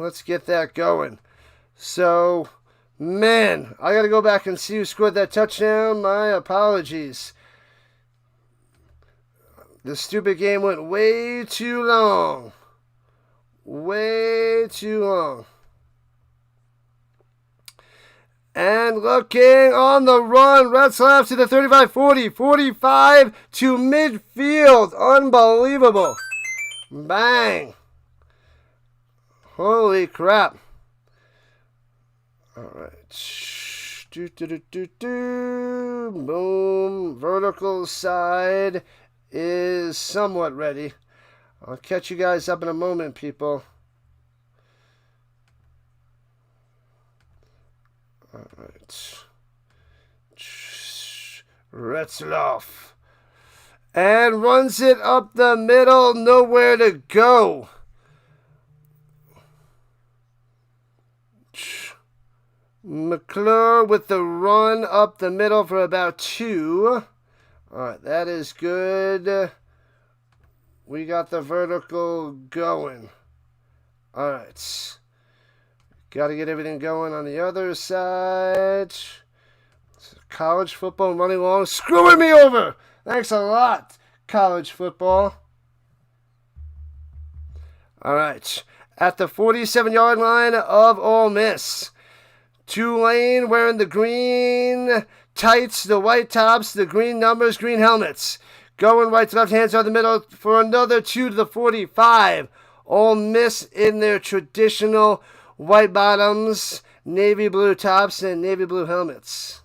let's get that going. So, man, I got to go back and see who scored that touchdown. My apologies. The stupid game went way too long. Way too long. And looking on the run, Retzlaff to the 35-40, 45 to midfield. Unbelievable. Bang. Holy crap. All right. Boom. Vertical side is somewhat ready. I'll catch you guys up in a moment, people. All right. Retzlaff. And runs it up the middle. Nowhere to go. McClure with the run up the middle for about 2. All right, that is good. We got the vertical going. All right. Got to get everything going on the other side. College football running long. Screwing me over. Thanks a lot, college football. All right. At the 47-yard line of Ole Miss. Tulane wearing the green tights, the white tops, the green numbers, green helmets. Going right to left, hands on the middle for another 2 to the 45. Ole Miss in their traditional white bottoms, navy blue tops, and navy blue helmets.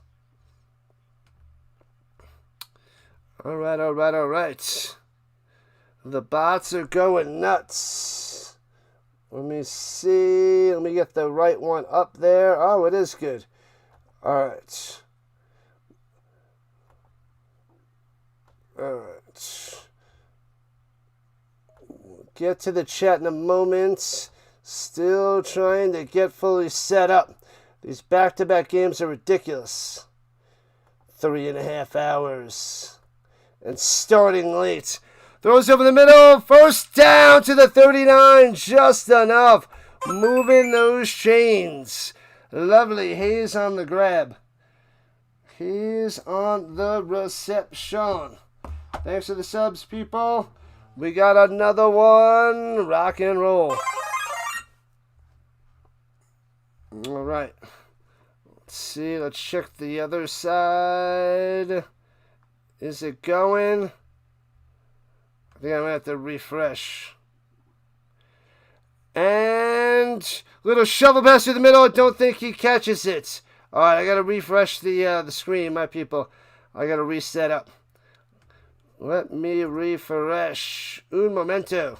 All right, all right, all right. The bots are going nuts. Let me see. Let me get the right one up there. Oh, it is good. All right. All right. We'll get to the chat in a moment. Still trying to get fully set up. These back-to-back games are ridiculous. 3.5 hours. And starting late. Throws over the middle. First down to the 39. Just enough. Moving those chains. Lovely. Hayes on the grab. Hayes on the reception. Thanks for the subs, people. We got another one. Rock and roll. All right. Let's see. Let's check the other side. Is it going? I think I'm going to have to refresh. And little shovel pass through the middle. I don't think he catches it. All right, I got to refresh the screen, my people. I got to reset up. Let me refresh. Un momento.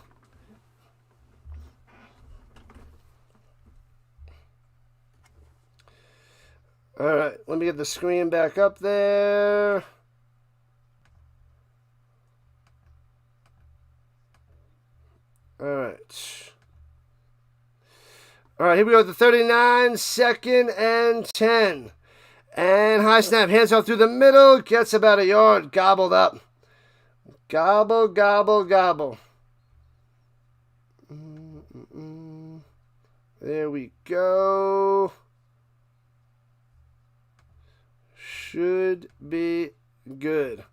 All right, let me get the screen back up there. All right. All right, here we go. The 39, 2nd and 10. And high snap, hands off through the middle. Gets about a yard. Gobbled up. Gobble, gobble, gobble. There we go. Should be good.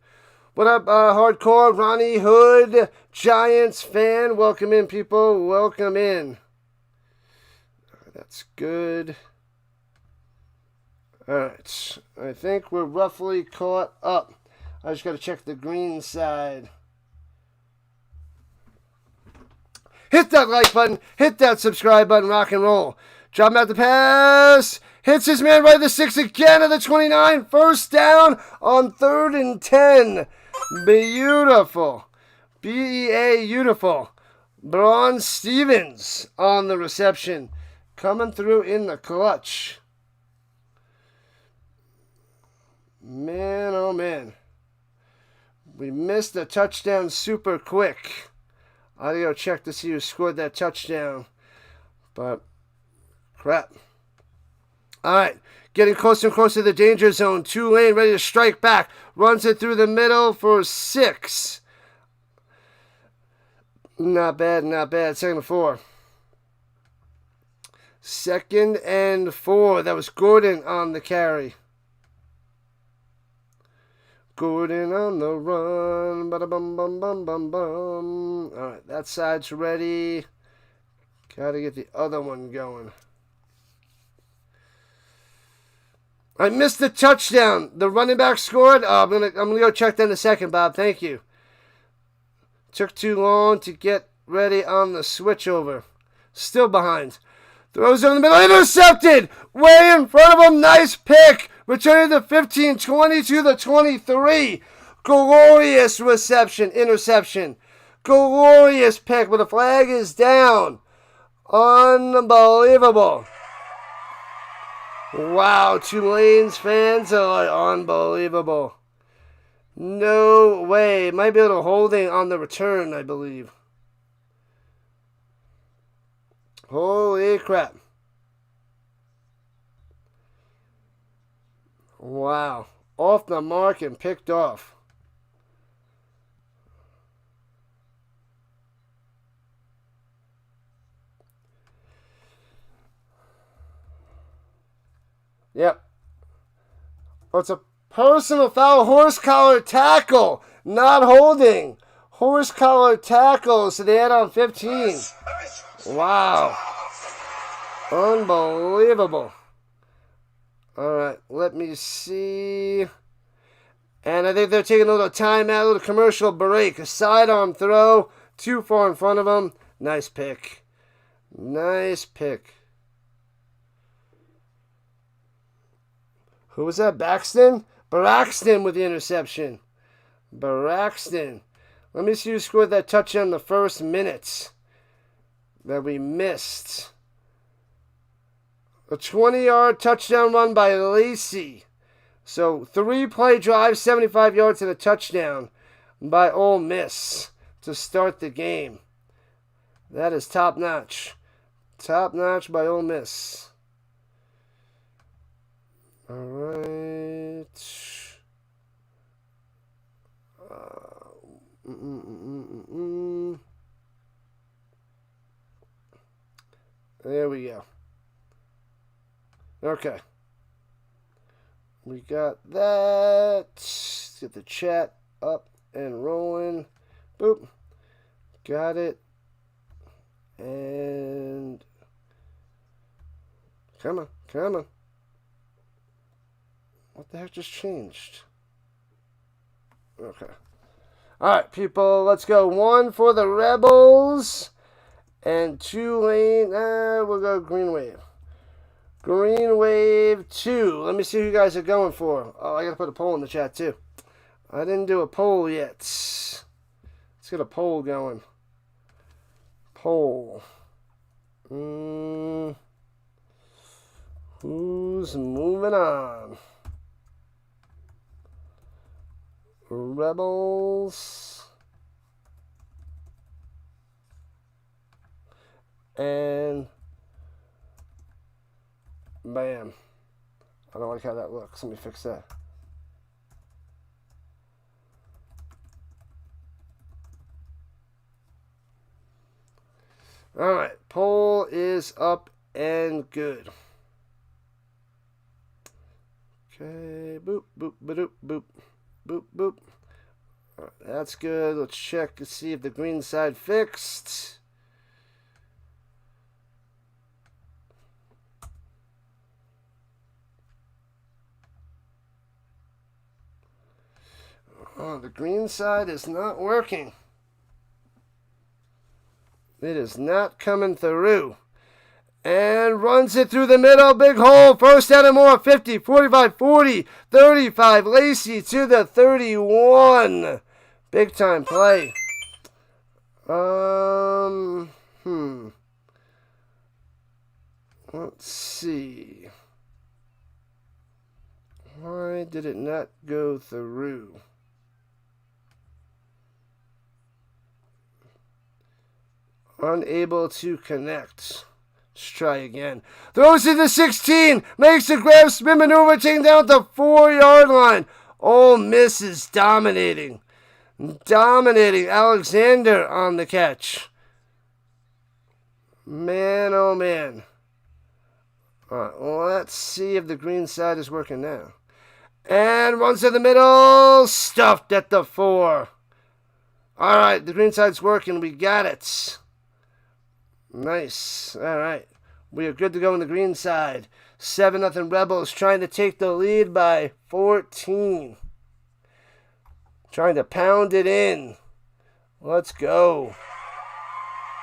What up, hardcore Ronnie Hood, Giants fan? Welcome in, people. Welcome in. That's good. All right. I think we're roughly caught up. I just got to check the green side. Hit that like button. Hit that subscribe button. Rock and roll. Drop out the pass. Hits his man right at the 6 again at the 29. First down on 3rd and 10. Beautiful. B-E-A, beautiful. Braun Stevens on the reception. Coming through in the clutch. Man, oh man. We missed the touchdown super quick. I gotta go check to see who scored that touchdown. But, crap. Alright, getting closer and closer to the danger zone. Tulane ready to strike back. Runs it through the middle for 6. Not bad, not bad. 2nd and 4. 2nd and 4. That was Gordon on the carry. Gordon on the run. Ba-da-bum-bum-bum-bum-bum. All right, that side's ready. Got to get the other one going. I missed the touchdown. The running back scored. Oh, I'm gonna go check that in a second, Bob. Thank you. Took too long to get ready on the switch over. Still behind. Throws over the middle. Intercepted. Way in front of him. Nice pick. Returning the 15, 20 to the 23. Glorious reception. Interception. Glorious pick, but the flag is down. Unbelievable. Wow, Tulane's fans are unbelievable. No way. Might be able to holding on the return, I believe. Holy crap. Wow. Off the mark and picked off. Yep. Oh, it's a personal foul. Horse collar tackle. Not holding. Horse collar tackle. So they had on 15. Wow. Unbelievable. All right. Let me see. And I think they're taking a little timeout, a little commercial break. A sidearm throw. Too far in front of them. Nice pick. Nice pick. Who was that? Braxton? Braxton with the interception. Braxton. Let me see who scored that touchdown in the first minute that we missed. A 20-yard touchdown run by Lacey. So 3-play drive, 75 yards and a touchdown by Ole Miss to start the game. That is top-notch. Top-notch by Ole Miss. All right. There we go. Okay. We got that. Let's get the chat up and rolling. Boop. Got it. And come on, come on. What the heck just changed? Okay. All right, people, let's go. 1 for the Rebels and Tulane. We'll go Green Wave. Green Wave 2. Let me see who you guys are going for. Oh, I got to put a poll in the chat, too. I didn't do a poll yet. Let's get a poll going. Poll. Who's moving on? Rebels and bam. I don't like how that looks. Let me fix that. All right, poll is up and good. Okay, boop, boop, boop, boop. Boop, boop. All right, that's good. Let's check to see if the green side fixed. Oh, the green side is not working. It is not coming through. And runs it through the middle. Big hole. First down and more. 50, 45, 40, 35. Lacey to the 31. Big time play. Let's see. Why did it not go through? Unable to connect. Let's try again. Throws to the 16. Makes a grab, spin maneuver, taking down at the 4-yard line. Ole Miss is dominating. Dominating. Alexander on the catch. Man, oh man. All right, let's see if the green side is working now. And runs to the middle. Stuffed at the 4. All right, the green side's working. We got it. Nice. All right. We are good to go on the green side. 7-0 Rebels trying to take the lead by 14. Trying to pound it in. Let's go.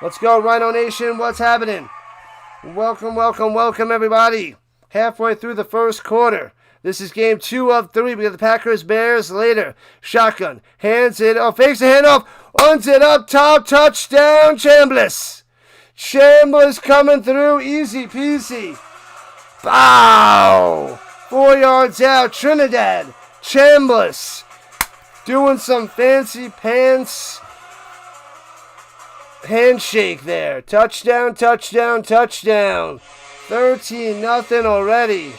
Let's go, Rhino Nation. What's happening? Welcome, welcome, welcome, everybody. Halfway through the first quarter. This is game 2 of 3. We got the Packers-Bears later. Shotgun. Hands it off. Fakes the handoff. Runs it up top. Touchdown, Chambliss. Chambliss coming through. Easy peasy. Bow. 4 yards out. Trinidad. Chambliss. Doing some fancy pants handshake there. Touchdown, touchdown, touchdown. 13-0 already.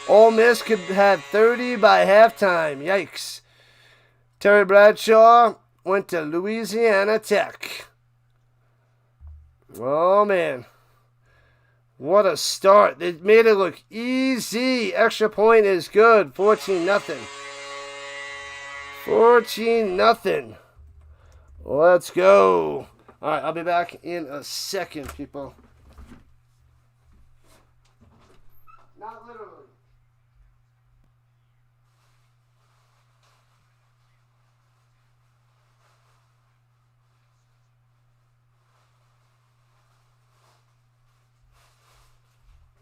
Ole Miss could have 30 by halftime. Yikes. Terry Bradshaw went to Louisiana Tech. Oh, man. What a start. They made it look easy. Extra point is good. 14-0. 14-0. Let's go. All right, I'll be back in a second, people. Not literally.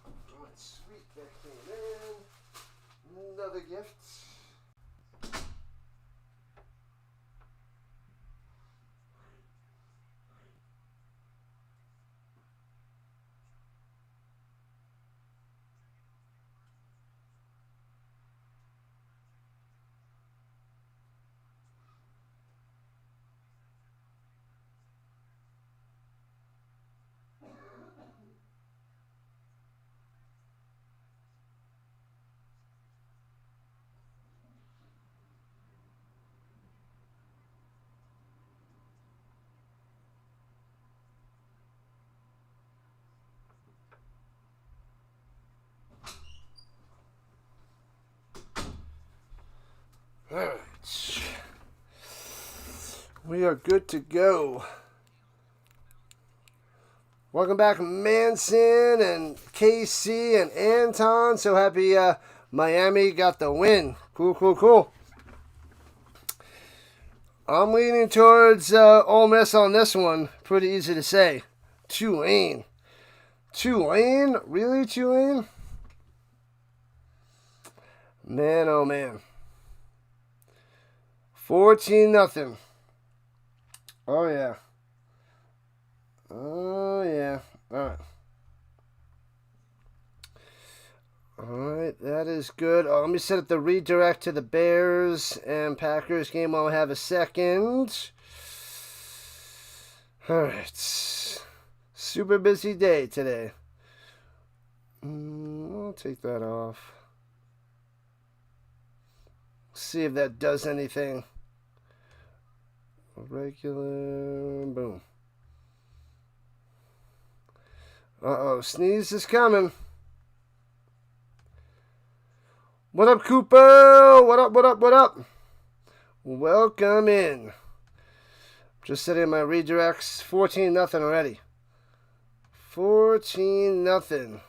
All right, sweet. That came in. Another gift. All right. We are good to go. Welcome back, Manson and KC and Anton. So happy Miami got the win. Cool, cool, cool. I'm leaning towards Ole Miss on this one. Pretty easy to say. Tulane. Tulane? Really, Tulane? Man, oh man. 14-0. Oh, yeah. Oh, yeah. All right. All right, that is good. Let me set up the redirect to the Bears and Packers game while I have a second. All right. Super busy day today. I'll take that off. See if that does anything. Regular, boom. Uh-oh, sneeze is coming. What up, Cooper? What up, what up, what up? Welcome in. Just setting my redirects. 14-0 already. 14-0.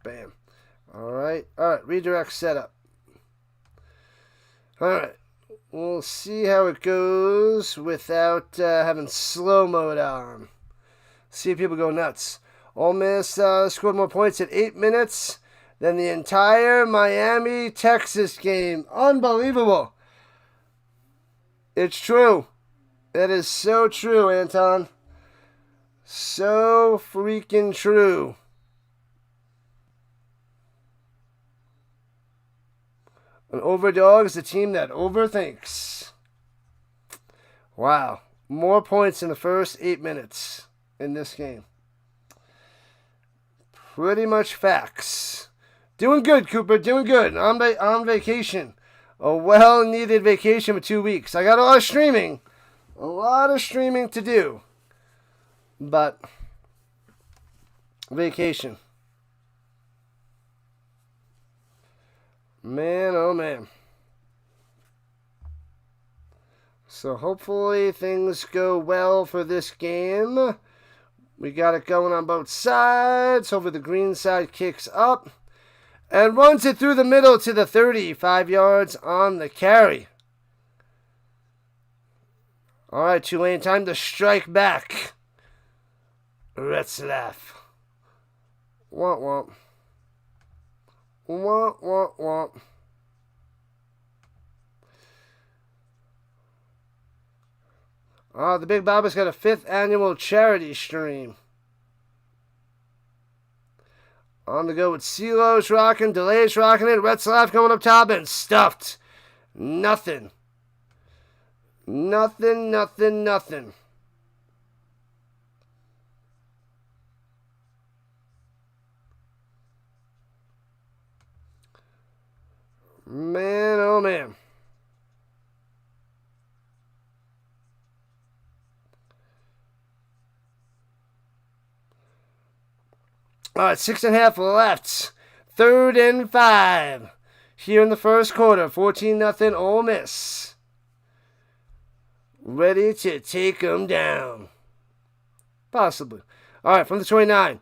Bam. All right, redirect setup. All right, we'll see how it goes without having slow mode on. See if people go nuts. Ole Miss scored more points at 8 minutes than the entire Miami-Texas game. Unbelievable. It's true. That is so true, Anton. So freaking true. An overdog is a team that overthinks. Wow. More points in the first 8 minutes in this game. Pretty much facts. Doing good, Cooper. Doing good. On vacation. A well-needed vacation for 2 weeks. I got a lot of streaming. A lot of streaming to do. But vacation. Man, oh man. So hopefully things go well for this game. We got it going on both sides. Hopefully the green side kicks up. And runs it through the middle to the 30. 5 yards on the carry. All right, Tulane, time to strike back. Retzlaff. Womp womp. Womp womp womp. The Big Baba's got a 5th annual charity stream. On the go with Silos rocking, Delays rocking it, Retzlaff coming up top and stuffed. Nothing. Nothing, nothing, nothing. Man, oh man. All right, 6.5 left. 3rd and 5. Here in the first quarter. 14-0 Ole Miss. Ready to take them down. Possibly. All right, from the 29.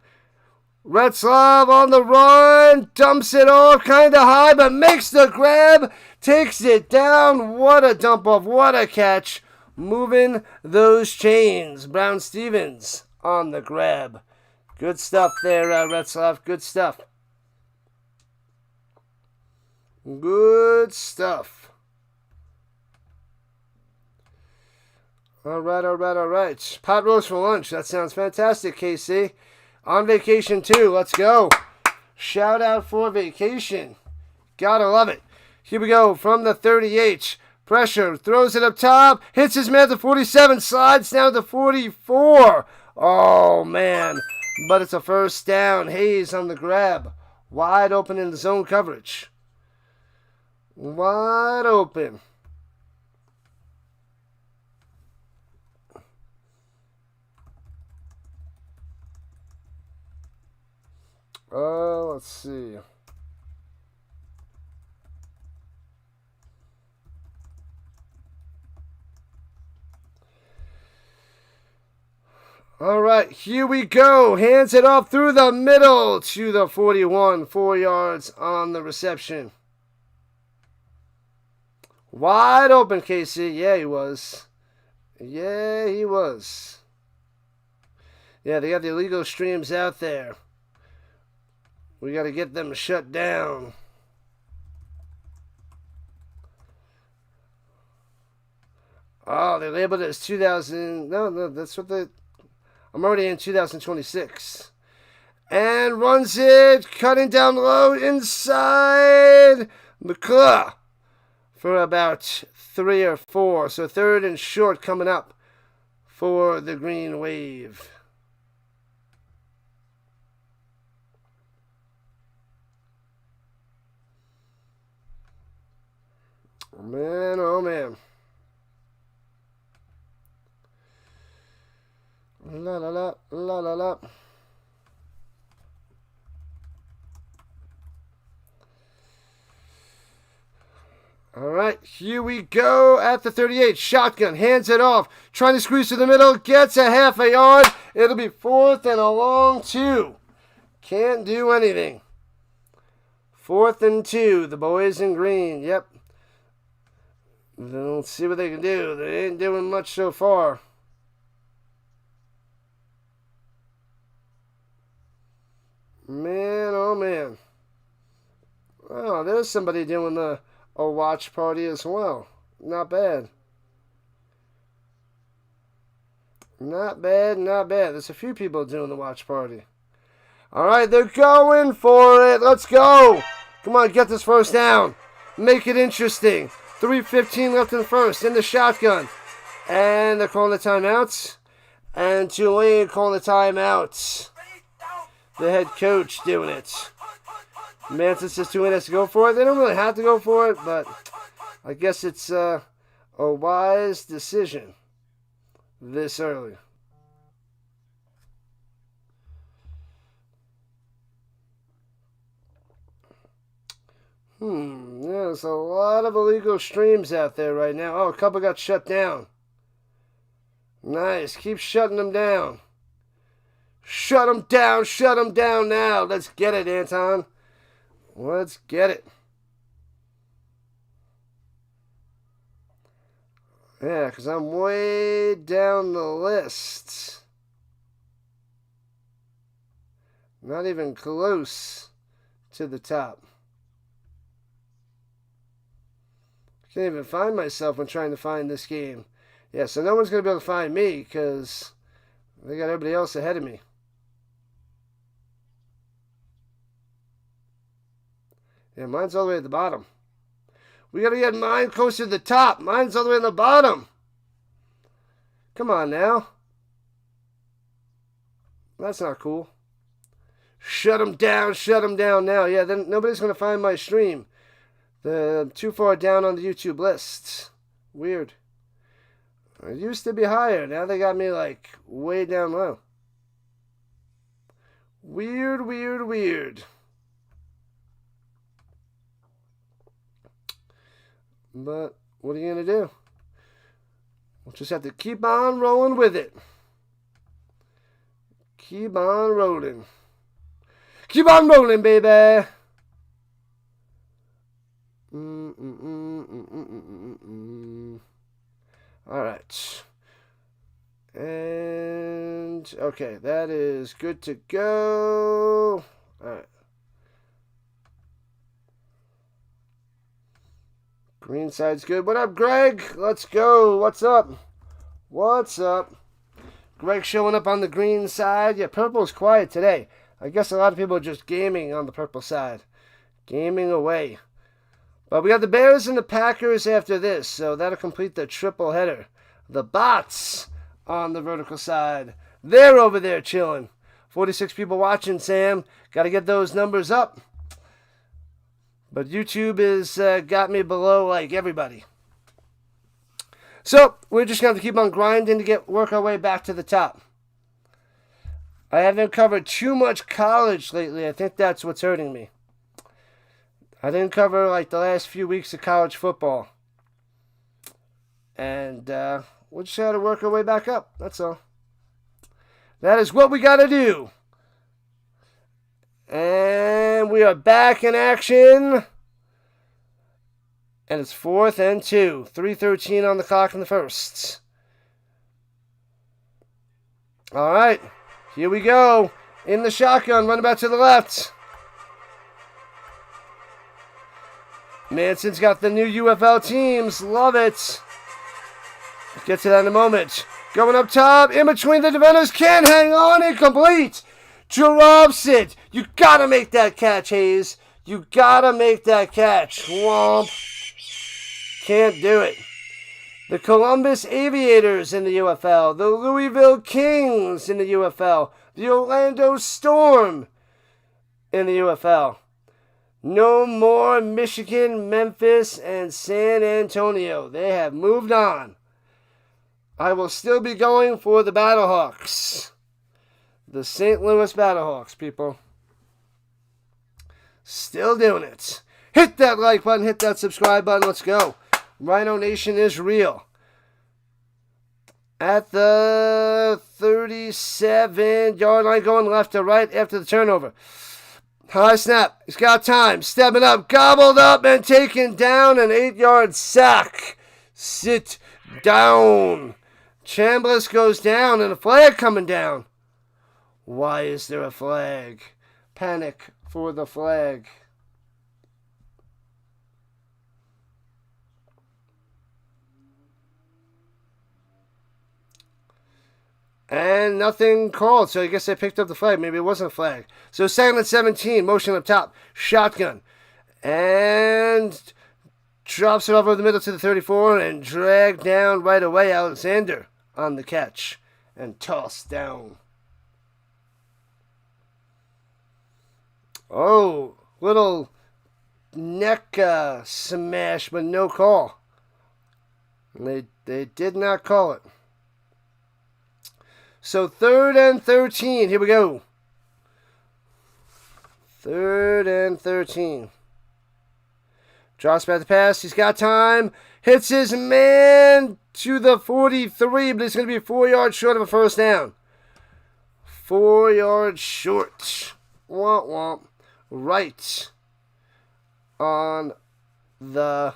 Retzlaff on the run. Dumps it off kind of high, but makes the grab. Takes it down. What a dump off. What a catch. Moving those chains. Brown-Stevens on the grab. Good stuff there, Retzlaff. Good stuff. Good stuff. All right, all right, all right. Pot roast for lunch. That sounds fantastic, KC. On vacation, too. Let's go. Shout out for vacation. Gotta love it. Here we go from the 38. Pressure. Throws it up top. Hits his man to 47. Slides down to 44. Oh, man. But it's a first down. Hayes on the grab. Wide open in the zone coverage. Wide open. Let's see. All right, here we go. Hands it off through the middle to the 41. 4 yards on the reception. Wide open, KC. Yeah, he was. Yeah, he was. Yeah, they got the illegal streams out there. We got to get them shut down. Oh, they labeled it as 2000. No, that's what they... I'm already in 2026. And runs it. Cutting down low inside. McClure for about 3 or 4. So 3rd and short coming up for the Green Wave. Man, oh man. La la la, la la la. All right, here we go at the 38. Shotgun, hands it off. Trying to squeeze through the middle. Gets a half a yard. It'll be 4th and a long 2. Can't do anything. 4th and 2. The boys in green. Yep. Let's see what they can do. They ain't doing much so far. Man, oh man. Oh, there's somebody doing a watch party as well. Not bad. Not bad, not bad. There's a few people doing the watch party. All right, they're going for it. Let's go. Come on, get this first down. Make it interesting. 3:15 left in the first. In the shotgun. And they're calling the timeouts. And Tulane calling the timeouts. The head coach doing it. Manson says Tulane has to go for it. They don't really have to go for it, but I guess it's a wise decision this early. There's a lot of illegal streams out there right now. Oh, a couple got shut down. Nice. Keep shutting them down. Shut them down. Shut them down now. Let's get it, Anton. Let's get it. Yeah, because I'm way down the list. Not even close to the top. Can't even find myself when trying to find this game. Yeah, so no one's going to be able to find me because they got everybody else ahead of me. Yeah, mine's all the way at the bottom. We got to get mine closer to the top. Mine's all the way at the bottom. Come on now. That's not cool. Shut them down now. Yeah, then nobody's going to find my stream. I'm too far down on the YouTube list. Weird. I used to be higher. Now they got me like way down low. Weird, weird, weird. But what are you going to do? We'll just have to keep on rolling with it. Keep on rolling. Keep on rolling, baby. All right. And, okay, that is good to go. All right. Green side's good. What up, Greg? Let's go. What's up? What's up? Greg showing up on the green side. Yeah, purple's quiet today. I guess a lot of people are just gaming on the purple side. Gaming away. But we got the Bears and the Packers after this, so that'll complete the triple header. The bots on the vertical side. They're over there chilling. 46 people watching, Sam. Got to get those numbers up. But YouTube has got me below like everybody. So, we're just going to keep on grinding to work our way back to the top. I haven't covered too much college lately. I think that's what's hurting me. I didn't cover like the last few weeks of college football. And we'll just have to work our way back up. That's all. That is what we got to do. And we are back in action. And it's 4th and 2. 3:13 on the clock in the first. All right. Here we go. In the shotgun. Running back to the left. Manson's got the new UFL teams. Love it. We'll get to that in a moment. Going up top. In between the defenders. Can't hang on. Incomplete. Drops it. You got to make that catch, Hayes. You got to make that catch. Womp. Can't do it. The Columbus Aviators in the UFL. The Louisville Kings in the UFL. The Orlando Storm in the UFL. No more Michigan, Memphis, and San Antonio. They have moved on. I will still be going for the Battlehawks. The St. Louis Battlehawks, people. Still doing it. Hit that like button. Hit that subscribe button. Let's go. Rhino Nation is real. At the 37-yard line, going left to right after the turnover. High snap. He's got time. Stepping up. Gobbled up and taken down. An 8-yard sack. Sit down. Chambliss goes down and a flag coming down. Why is there a flag? Panic for the flag. And nothing called, so I guess I picked up the flag. Maybe it wasn't a flag. So 2nd and 17, motion up top. Shotgun. And drops it over the middle to the 34 and dragged down right away. Alexander on the catch. And tossed down. Oh, Little neck smash, but no call. They did not call it. So 3rd and 13. Here we go. 3rd and 13. Drops back the pass. He's got time. Hits his man to the 43, but he's going to be 4 yards short of a first down. 4 yards short. Womp womp. Right on the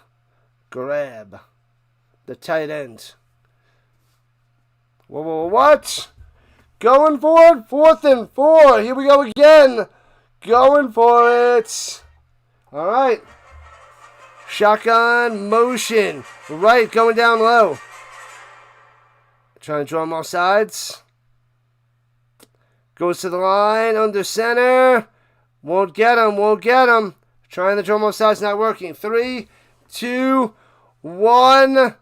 grab. The tight end. Whoa, what? Going for it. 4th and 4. Here we go again. Going for it. All right. Shotgun motion. Right, going down low. Trying to draw him off sides. Goes to the line, under center. Won't get him. Trying to draw him off sides, not working. 3, 2, 1.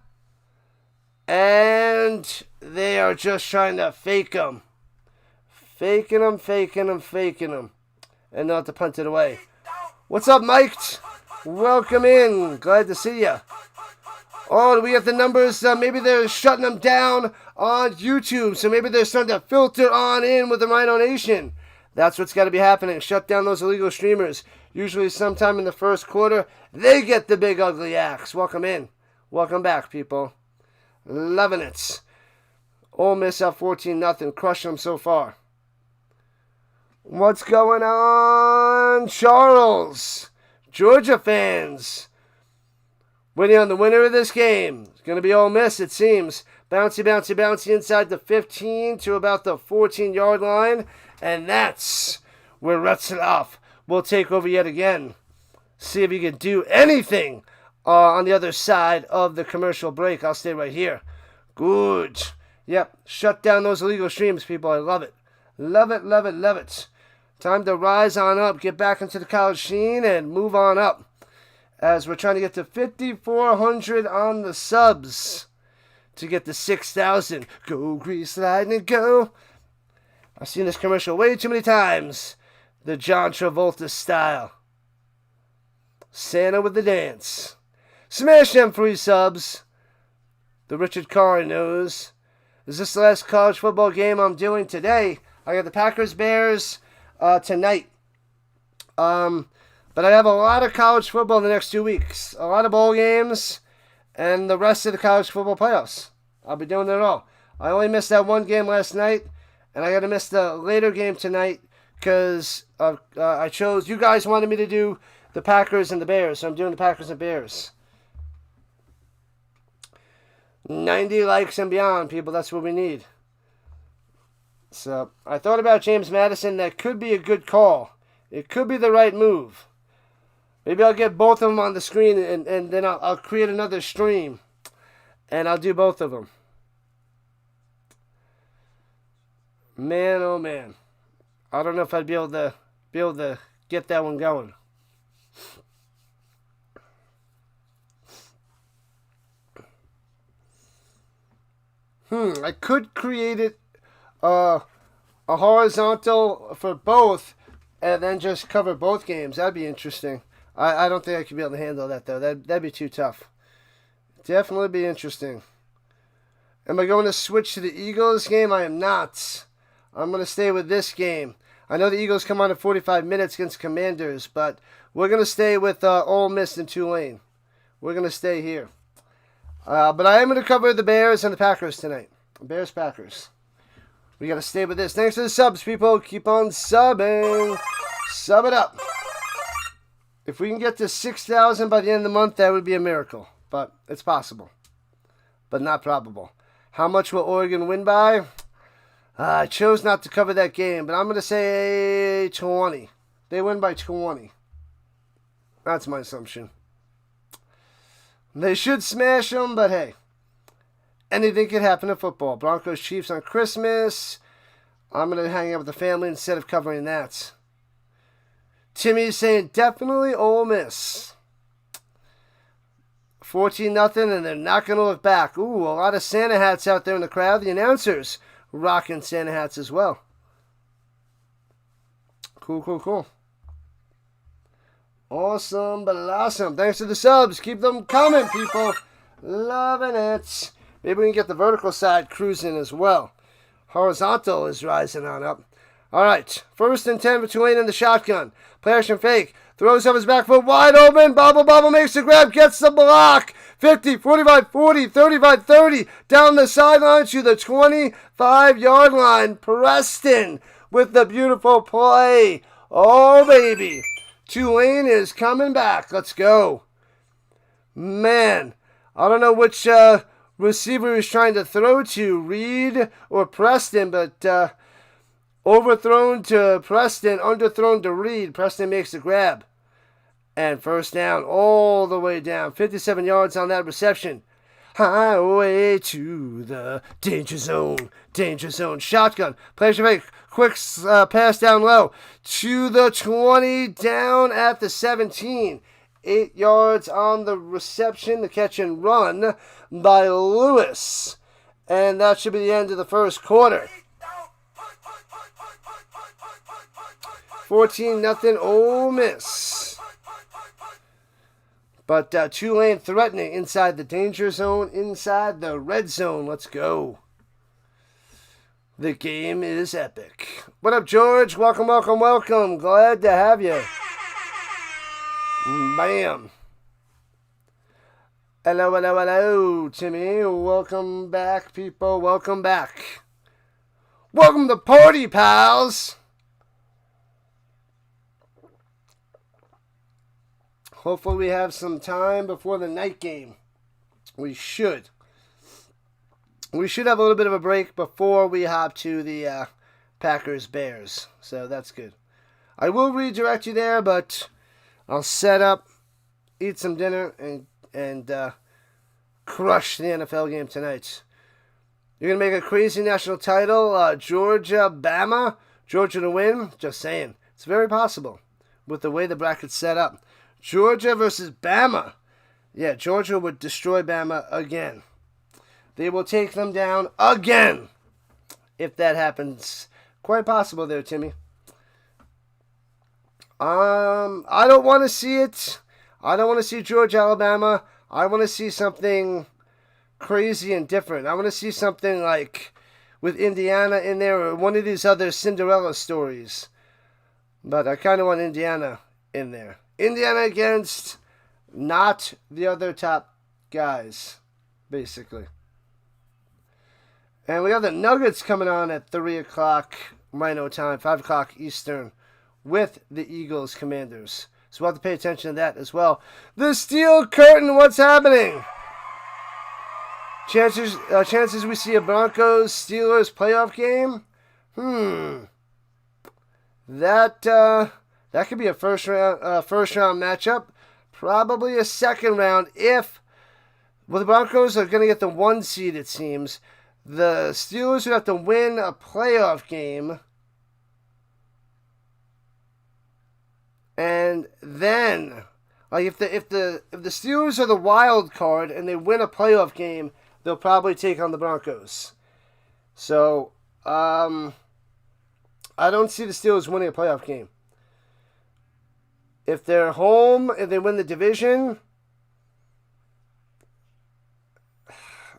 And they are just trying to fake him. Faking him. And they'll have to punt it away. What's up, Mike? Welcome in. Glad to see you. Oh, do we get the numbers? Maybe they're shutting them down on YouTube. So maybe they're starting to filter on in with the Rhino Nation. That's what's got to be happening. Shut down those illegal streamers. Usually sometime in the first quarter, they get the big ugly axe. Welcome in. Welcome back, people. Loving it. Ole Miss up 14-0. Crushing them so far. What's going on, Charles? Georgia fans. Waiting on the winner of this game. It's going to be Ole Miss, it seems. Bouncy inside the 15 to about the 14-yard line. And that's where Retzlaff will take over yet again. See if he can do anything on the other side of the commercial break. I'll stay right here. Good. Yep. Shut down those illegal streams, people. I love it. Love it. Time to rise on up, get back into the college scene, and move on up. As we're trying to get to 5,400 on the subs to get to 6,000. Go Grease Lightning, go. I've seen this commercial way too many times. The John Travolta style. Santa with the dance. Smash them 3 subs. The Richard Carr knows. Is this the last college football game I'm doing today? I got the Packers-Bears tonight. But I have a lot of college football in the next 2 weeks. A lot of bowl games and the rest of the college football playoffs. I'll be doing it all. I only missed that one game last night, and I got to miss the later game tonight because I chose, you guys wanted me to do the Packers and the Bears, so I'm doing the Packers and Bears. 90 likes and beyond, people. That's what we need. So I thought about James Madison. That could be a good call. It could be the right move. Maybe I'll get both of them on the screen and then I'll create another stream. And I'll do both of them. Man, oh man. I don't know if I'd be able to get that one going. I could create it a horizontal for both and then just cover both games. That'd be interesting. I don't think I could be able to handle that, though. That'd be too tough. Definitely be interesting. Am I going to switch to the Eagles game? I am not. I'm going to stay with this game. I know the Eagles come on in 45 minutes against Commanders, but we're going to stay with Ole Miss and Tulane. We're going to stay here. But I am going to cover the Bears and the Packers tonight. Bears-Packers. We got to stay with this. Thanks for the subs, people. Keep on subbing. Sub it up. If we can get to 6,000 by the end of the month, that would be a miracle. But it's possible. But not probable. How much will Oregon win by? I chose not to cover that game, but I'm going to say 20. They win by 20. That's my assumption. They should smash them, but hey. Anything could happen in football. Broncos Chiefs on Christmas. I'm going to hang out with the family instead of covering that. Timmy's saying definitely Ole Miss. 14-0, and they're not going to look back. Ooh, a lot of Santa hats out there in the crowd. The announcers rocking Santa hats as well. Cool. Awesome, blossom. Thanks for the subs. Keep them coming, people. Loving it. Maybe we can get the vertical side cruising as well. Horizontal is rising on up. All right. 1st and 10 for Tulane in the shotgun. Play action fake. Throws up his back foot wide open. Bobble makes the grab. Gets the block. 50, 45, 40, 35, 30. Down the sideline to the 25-yard line. Preston with the beautiful play. Oh, baby. Tulane is coming back. Let's go. Man, I don't know which receiver he's trying to throw to, Reed or Preston, but overthrown to Preston, underthrown to Reed. Preston makes the grab. And 1st down all the way down. 57 yards on that reception. Highway to the danger zone. Danger zone. Shotgun. Play fake. Quick pass down low. To the 20. Down at the 17. 8 yards on the reception. The catch and run by Lewis. And that should be the end of the first quarter. 14-0 Ole Miss. But Tulane threatening inside the danger zone, inside the red zone. Let's go. The game is epic. What up, George? Welcome. Glad to have you. Bam. Hello, Timmy. Welcome back, people. Welcome back. Welcome to party, pals. Hopefully we have some time before the night game. We should. We should have a little bit of a break before we hop to the Packers-Bears. So that's good. I will redirect you there, but I'll set up, eat some dinner, and crush the NFL game tonight. You're going to make a crazy national title. Georgia, Bama. Georgia to win. Just saying. It's very possible with the way the bracket's set up. Georgia versus Bama. Yeah, Georgia would destroy Bama again. They will take them down again. If that happens. Quite possible there, Timmy. I don't want to see it. I don't want to see Georgia, Alabama. I want to see something crazy and different. I want to see something like with Indiana in there or one of these other Cinderella stories. But I kind of want Indiana in there. Indiana against not the other top guys, basically. And we have the Nuggets coming on at 3 o'clock Rhino time, 5 o'clock Eastern, with the Eagles Commanders. So we'll have to pay attention to that as well. The Steel Curtain, what's happening? Chances we see a Broncos-Steelers playoff game? That could be a first round matchup. Probably a second round if the Broncos are going to get the 1 seed, it seems. The Steelers would have to win a playoff game. And then, like if the Steelers are the wild card and they win a playoff game, they'll probably take on the Broncos. So, I don't see the Steelers winning a playoff game. If they're home, if they win the division,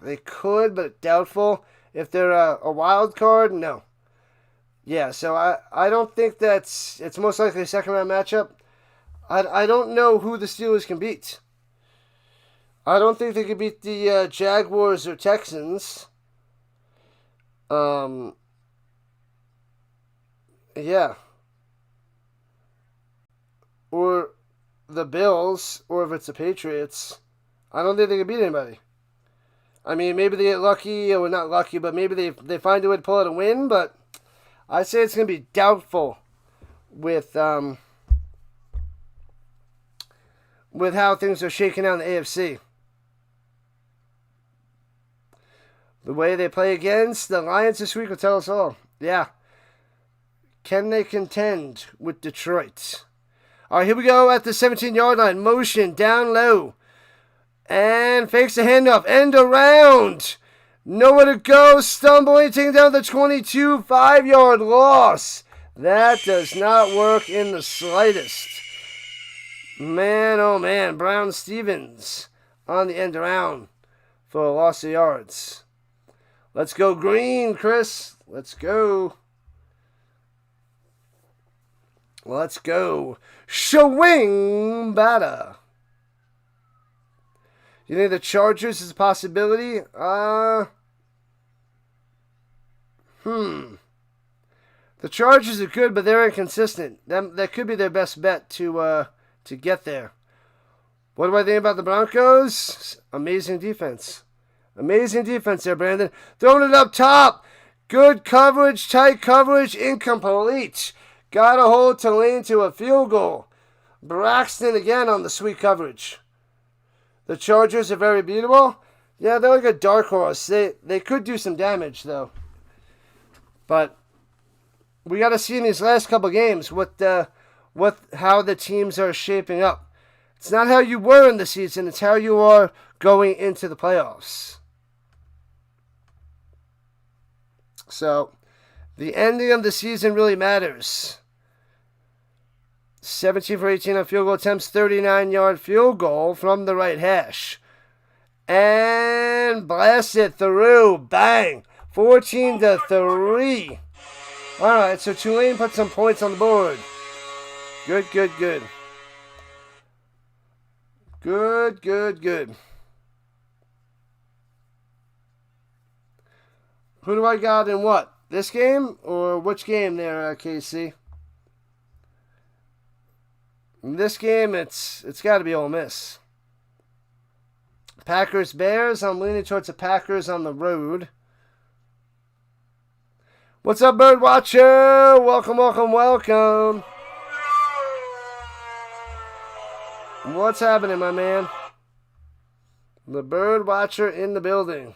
they could, but doubtful. If they're a wild card, no. Yeah, so I don't think it's most likely a second round matchup. I don't know who the Steelers can beat. I don't think they could beat the Jaguars or Texans. Yeah. Or the Bills, or if it's the Patriots. I don't think they can beat anybody. I mean, maybe they get lucky, or not lucky, but maybe they find a way to pull out a win, but I say it's going to be doubtful with how things are shaking out in the AFC. The way they play against the Lions this week will tell us all. Yeah. Can they contend with Detroit? All right, here we go at the 17-yard line. Motion down low. And fakes the handoff. End around. Nowhere to go. Stumbling. Taking down the 22. 5-yard loss. That does not work in the slightest. Man, oh man, Brown Stevens on the end around for a loss of yards. Let's go green, Chris. Let's go. Let's go. Showing batter. You think the Chargers is a possibility? The Chargers are good, but they're inconsistent. That could be their best bet to get there. What do I think about the Broncos? Amazing defense. Amazing defense there, Brandon. Throwing it up top. Good coverage, tight coverage, incomplete. Got to hold Tulane to a field goal. Braxton again on the sweet coverage. The Chargers are very beatable. Yeah, they're like a dark horse. They could do some damage, though. But we got to see in these last couple games how the teams are shaping up. It's not how you were in the season. It's how you are going into the playoffs. So, the ending of the season really matters. 17 for 18 on field goal attempts, 39-yard field goal from the right hash. And blast it through. Bang. 14-3. All right, so Tulane put some points on the board. Good. Good. Who do I got in what? This game? Or which game there, KC? In this game, it's got to be Ole Miss. Packers-Bears. I'm leaning towards the Packers on the road. What's up, Bird Watcher? Welcome. What's happening, my man? The Bird Watcher in the building.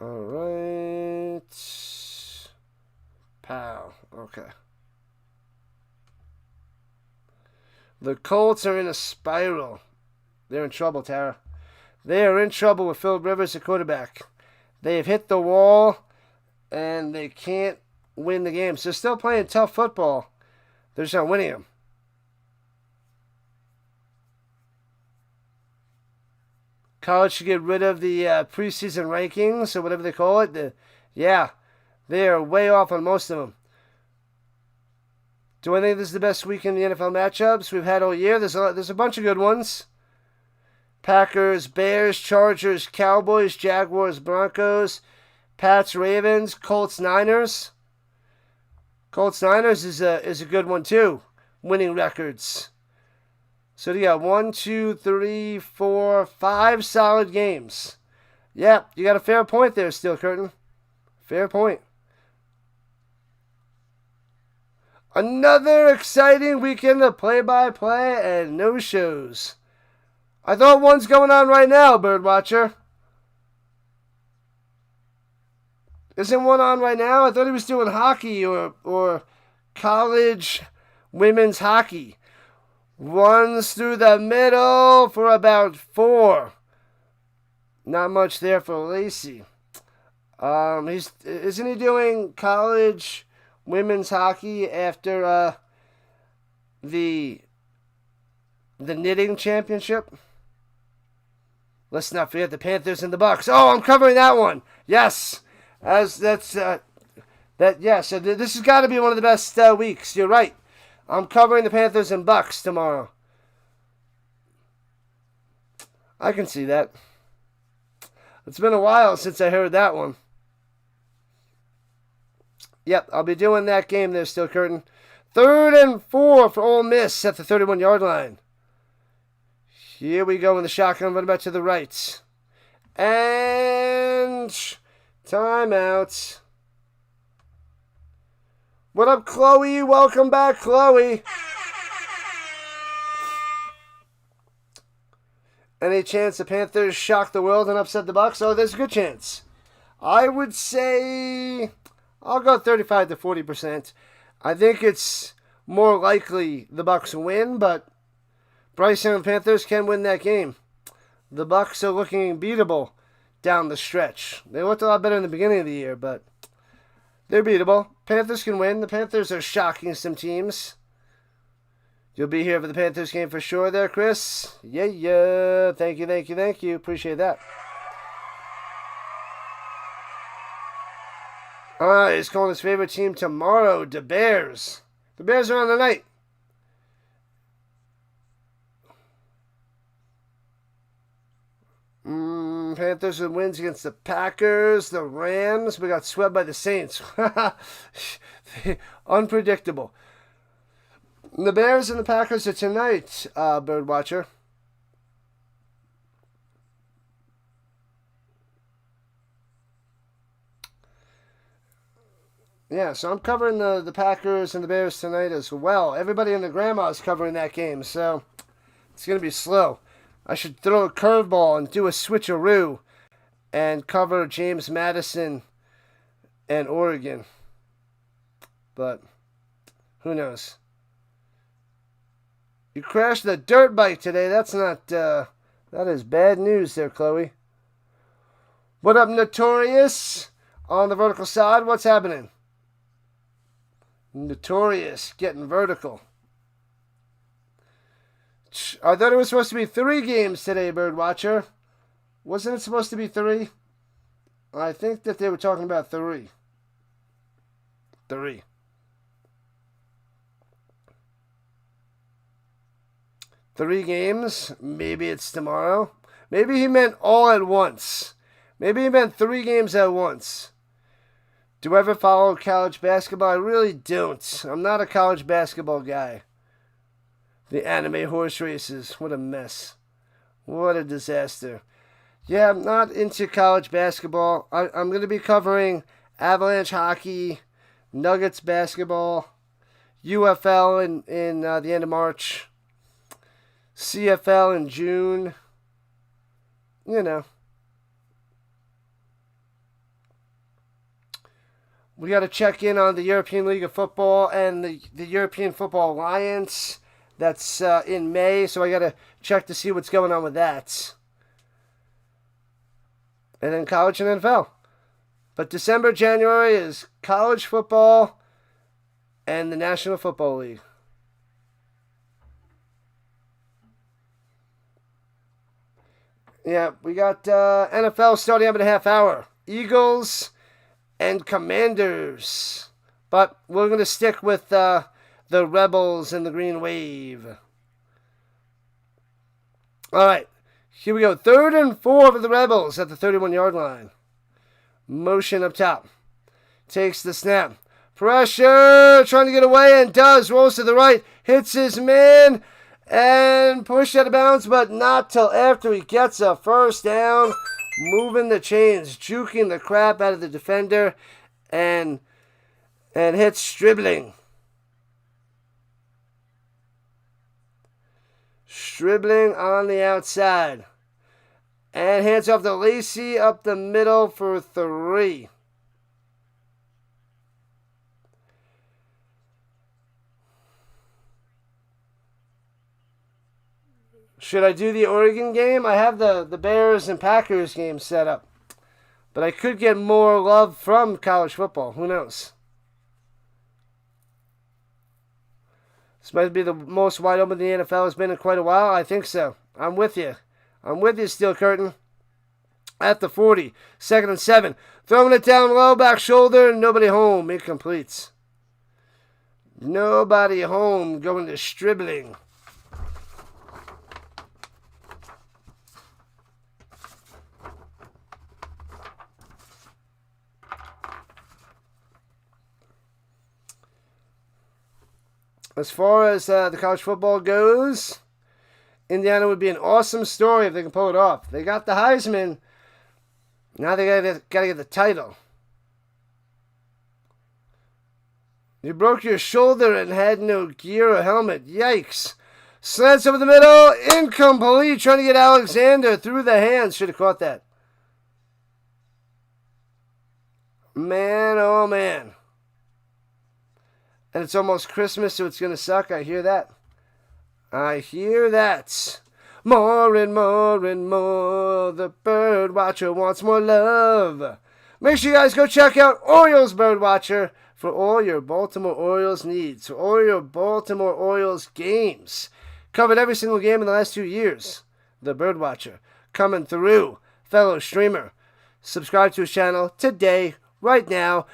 All right. Pow. Okay. The Colts are in a spiral. They're in trouble, Tara. They are in trouble with Phillip Rivers, the quarterback. They have hit the wall, and they can't win the games. They're still playing tough football. They're just not winning them. College should get rid of the preseason rankings, or whatever they call it. They are way off on most of them. Do I think this is the best week in the NFL matchups we've had all year? There's a bunch of good ones. Packers, Bears, Chargers, Cowboys, Jaguars, Broncos, Pats, Ravens, Colts, Niners. Colts, Niners is a good one too. Winning records. So you got 1, 2, 3, 4, 5 solid games. Yep, you got a fair point there, Steel Curtain. Fair point. Another exciting weekend of play-by-play and no shows. I thought one's going on right now, Birdwatcher. Isn't one on right now? I thought he was doing hockey or college women's hockey. Runs through the middle for about 4. Not much there for Lacey. Isn't he doing college women's hockey after the knitting championship? Let's not forget the Panthers and the Bucks. Oh, I'm covering that one. Yes, So this has got to be one of the best weeks. You're right. I'm covering the Panthers and Bucks tomorrow. I can see that. It's been a while since I heard that one. Yep, I'll be doing that game there, Steel Curtain. 3rd and 4 for Ole Miss at the 31-yard line. Here we go in the shotgun, running back to the right. And timeout. What up, Chloe? Welcome back, Chloe. Any chance the Panthers shock the world and upset the Bucks? Oh, there's a good chance. I would say I'll go 35 to 40%. I think it's more likely the Bucks win, but Bryce Young and the Panthers can win that game. The Bucks are looking beatable down the stretch. They looked a lot better in the beginning of the year, but They're beatable. Panthers can win. The Panthers are shocking some teams. You'll be here for the Panthers game for sure there, Chris. Yeah. Thank you. Appreciate that. He's calling his favorite team tomorrow, the Bears. The Bears are on the night. Panthers with wins against the Packers, the Rams. We got swept by the Saints. Unpredictable. The Bears and the Packers are tonight, Birdwatcher. Yeah, so I'm covering the Packers and the Bears tonight as well. Everybody and their grandma is covering that game, so it's going to be slow. I should throw a curveball and do a switcheroo and cover James Madison and Oregon. But who knows? You crashed the dirt bike today. That's not, that is bad news there, Chloe. What up, Notorious? On the vertical side, what's happening? Notorious, getting vertical. I thought it was supposed to be 3 games today, Birdwatcher. Wasn't it supposed to be 3? I think that they were talking about 3. 3. Three games. Maybe it's tomorrow. Maybe he meant all at once. Maybe he meant 3 games at once. Do I ever follow college basketball? I really don't. I'm not a college basketball guy. The anime horse races. What a mess. What a disaster. Yeah, I'm not into college basketball. I'm going to be covering Avalanche hockey, Nuggets basketball, UFL in the end of March, CFL in June. You know. We got to check in on the European League of Football and the European Football Alliance. That's in May, so I got to check to see what's going on with that. And then college and NFL. But December, January is college football and the National Football League. Yeah, we got NFL starting up in a half hour. Eagles and Commanders. But we're going to stick with the Rebels and the Green Wave. All right, here we go. 3rd and 4 for the Rebels at the 31-yard line. Motion up top. Takes the snap. Pressure, trying to get away, and does. Rolls to the right, hits his man, and pushed out of bounds, but not till after he gets a first down. Moving the chains, juking the crap out of the defender, and hits Stribling. Stribling on the outside. And hands off to Lacey up the middle for 3. Should I do the Oregon game? I have the Bears and Packers game set up. But I could get more love from college football. Who knows? This might be the most wide open the NFL has been in quite a while. I think so. I'm with you. I'm with you, Steel Curtain. At the 40. 2nd and 7. Throwing it down low, back shoulder. Nobody home. Incomplete. Nobody home. Going to Stribling. As far as the college football goes, Indiana would be an awesome story if they can pull it off. They got the Heisman. Now they gotta get the title. You broke your shoulder and had no gear or helmet. Yikes. Slants over the middle. Incomplete. Trying to get Alexander through the hands. Should have caught that. Man, oh man. And it's almost Christmas, so it's going to suck. I hear that. I hear that. More and more and more. The bird watcher wants more love. Make sure you guys go check out Orioles Birdwatcher for all your Baltimore Orioles needs. For all your Baltimore Orioles games. Covered every single game in the last 2 years. The Birdwatcher. Coming through. Fellow streamer. Subscribe to his channel today, right now.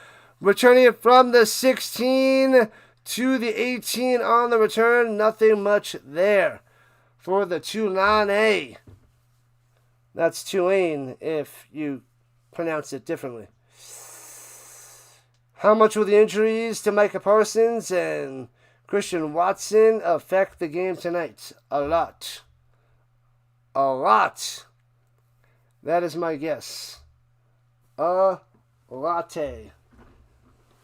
Returning it from the 16 to the 18 on the return. Nothing much there for the Tulane. That's Tulane if you pronounce it differently. How much will the injuries to Micah Parsons and Christian Watson affect the game tonight? A lot. A lot. That is my guess. A latte.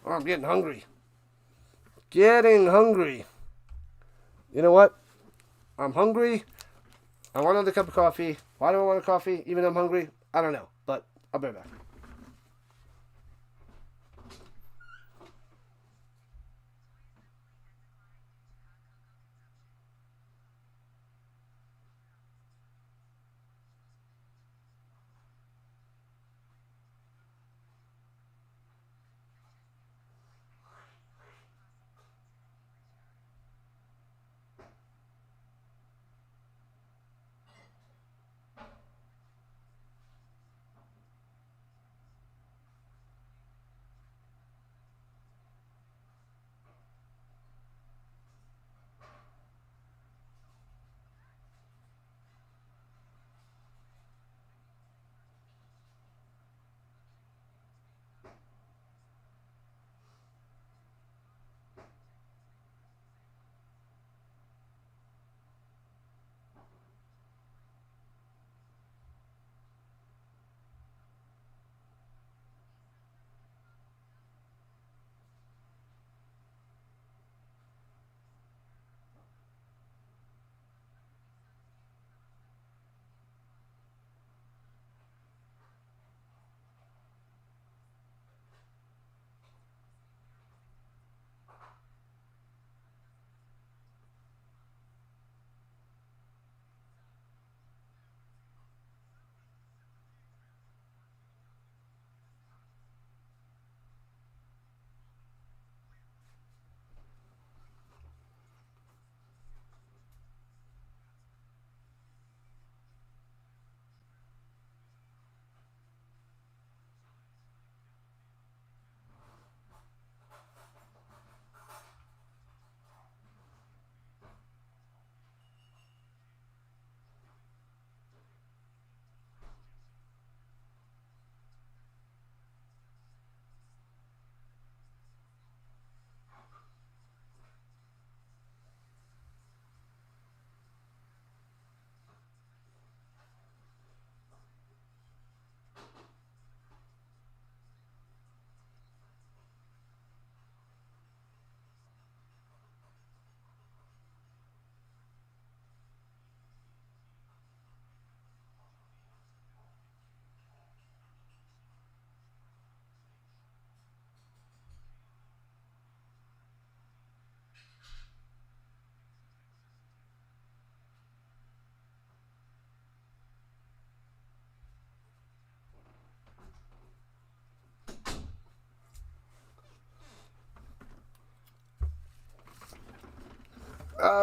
Oh, I'm getting hungry. Getting hungry. You know what? I'm hungry. I want another cup of coffee. Why do I want a coffee even though I'm hungry? I don't know. But I'll be right back.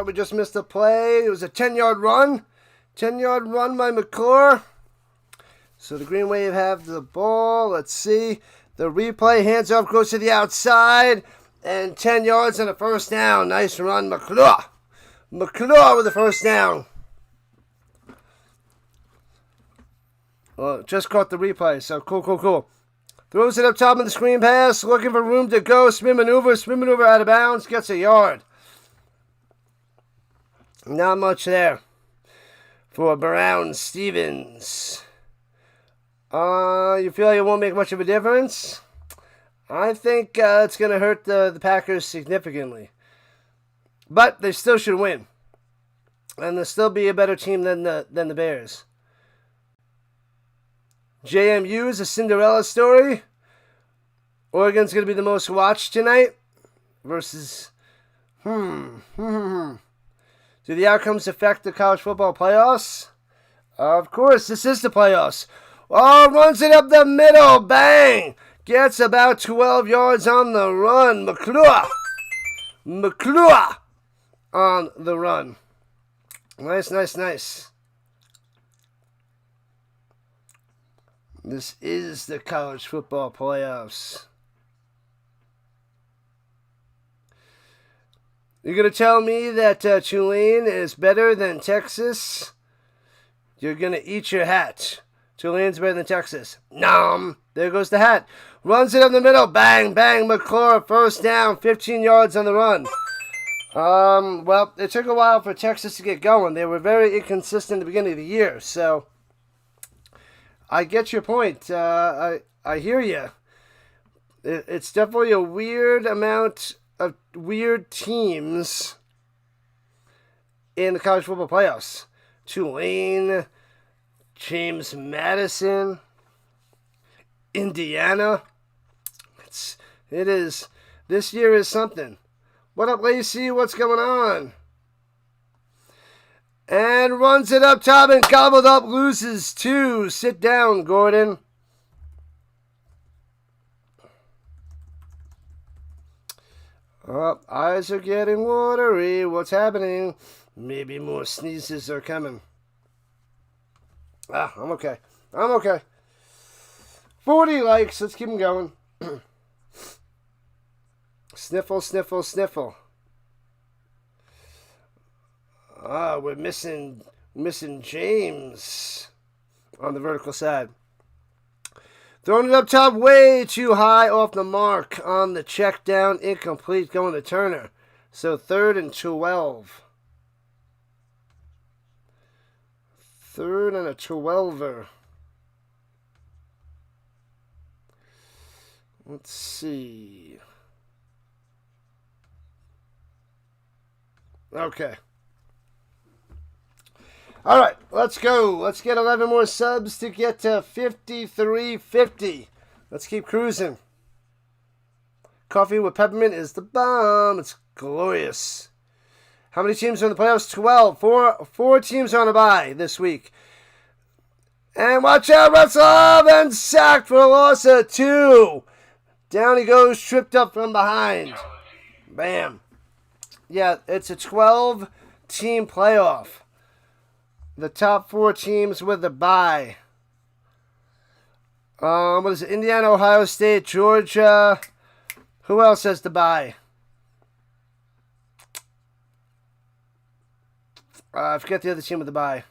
We just missed a play. It was a 10-yard run. 10-yard run by McClure. So the Green Wave have the ball. Let's see. The replay. Hands off. Goes to the outside. And 10 yards and a first down. Nice run, McClure. McClure with the first down. Well, just caught the replay. So cool. Throws it up top of the screen pass. Looking for room to go. Spin maneuver out of bounds. Gets a yard. Not much there for Brown Stevens. You feel like it won't make much of a difference? I think it's going to hurt the Packers significantly. But they still should win. And they'll still be a better team than the Bears. JMU is a Cinderella story. Oregon's going to be the most watched tonight. Versus... Do the outcomes affect the college football playoffs? Of course, this is the playoffs. Oh, runs it up the middle. Bang. Gets about 12 yards on the run. McClure on the run. Nice. This is the college football playoffs. You're going to tell me that Tulane is better than Texas? You're going to eat your hat. Tulane's better than Texas. Nom. There goes the hat. Runs it up the middle. Bang, bang. McClure, first down. 15 yards on the run. Well, it took a while for Texas to get going. They were very inconsistent at the beginning of the year. So, I get your point. I hear you. It's definitely a weird amount of weird teams in the college football playoffs. Tulane, James Madison, Indiana. It is. This year is something. What up, Lacey? What's going on? And runs it up top and gobbled up, loses 2. Sit down, Gordon. Oh, eyes are getting watery. What's happening? Maybe more sneezes are coming. I'm okay. 40 likes. Let's keep them going. Sniffle, sniffle, sniffle. We're missing James on the vertical side. Throwing it up top way too high off the mark on the check down. Incomplete, going to Turner. So 3rd and 12. 3rd and a 12er. Let's see. Okay. All right, let's go. Let's get 11 more subs to get to 5350. Let's keep cruising. Coffee with peppermint is the bomb. It's glorious. How many teams are in the playoffs? 12. Four teams are on a bye this week. And watch out, Russell, and sacked for a loss of 2. Down he goes, tripped up from behind. Bam. Yeah, it's a 12-team playoff. The top 4 teams with a bye. What is it? Indiana, Ohio State, Georgia. Who else has the bye? I forget the other team with the bye.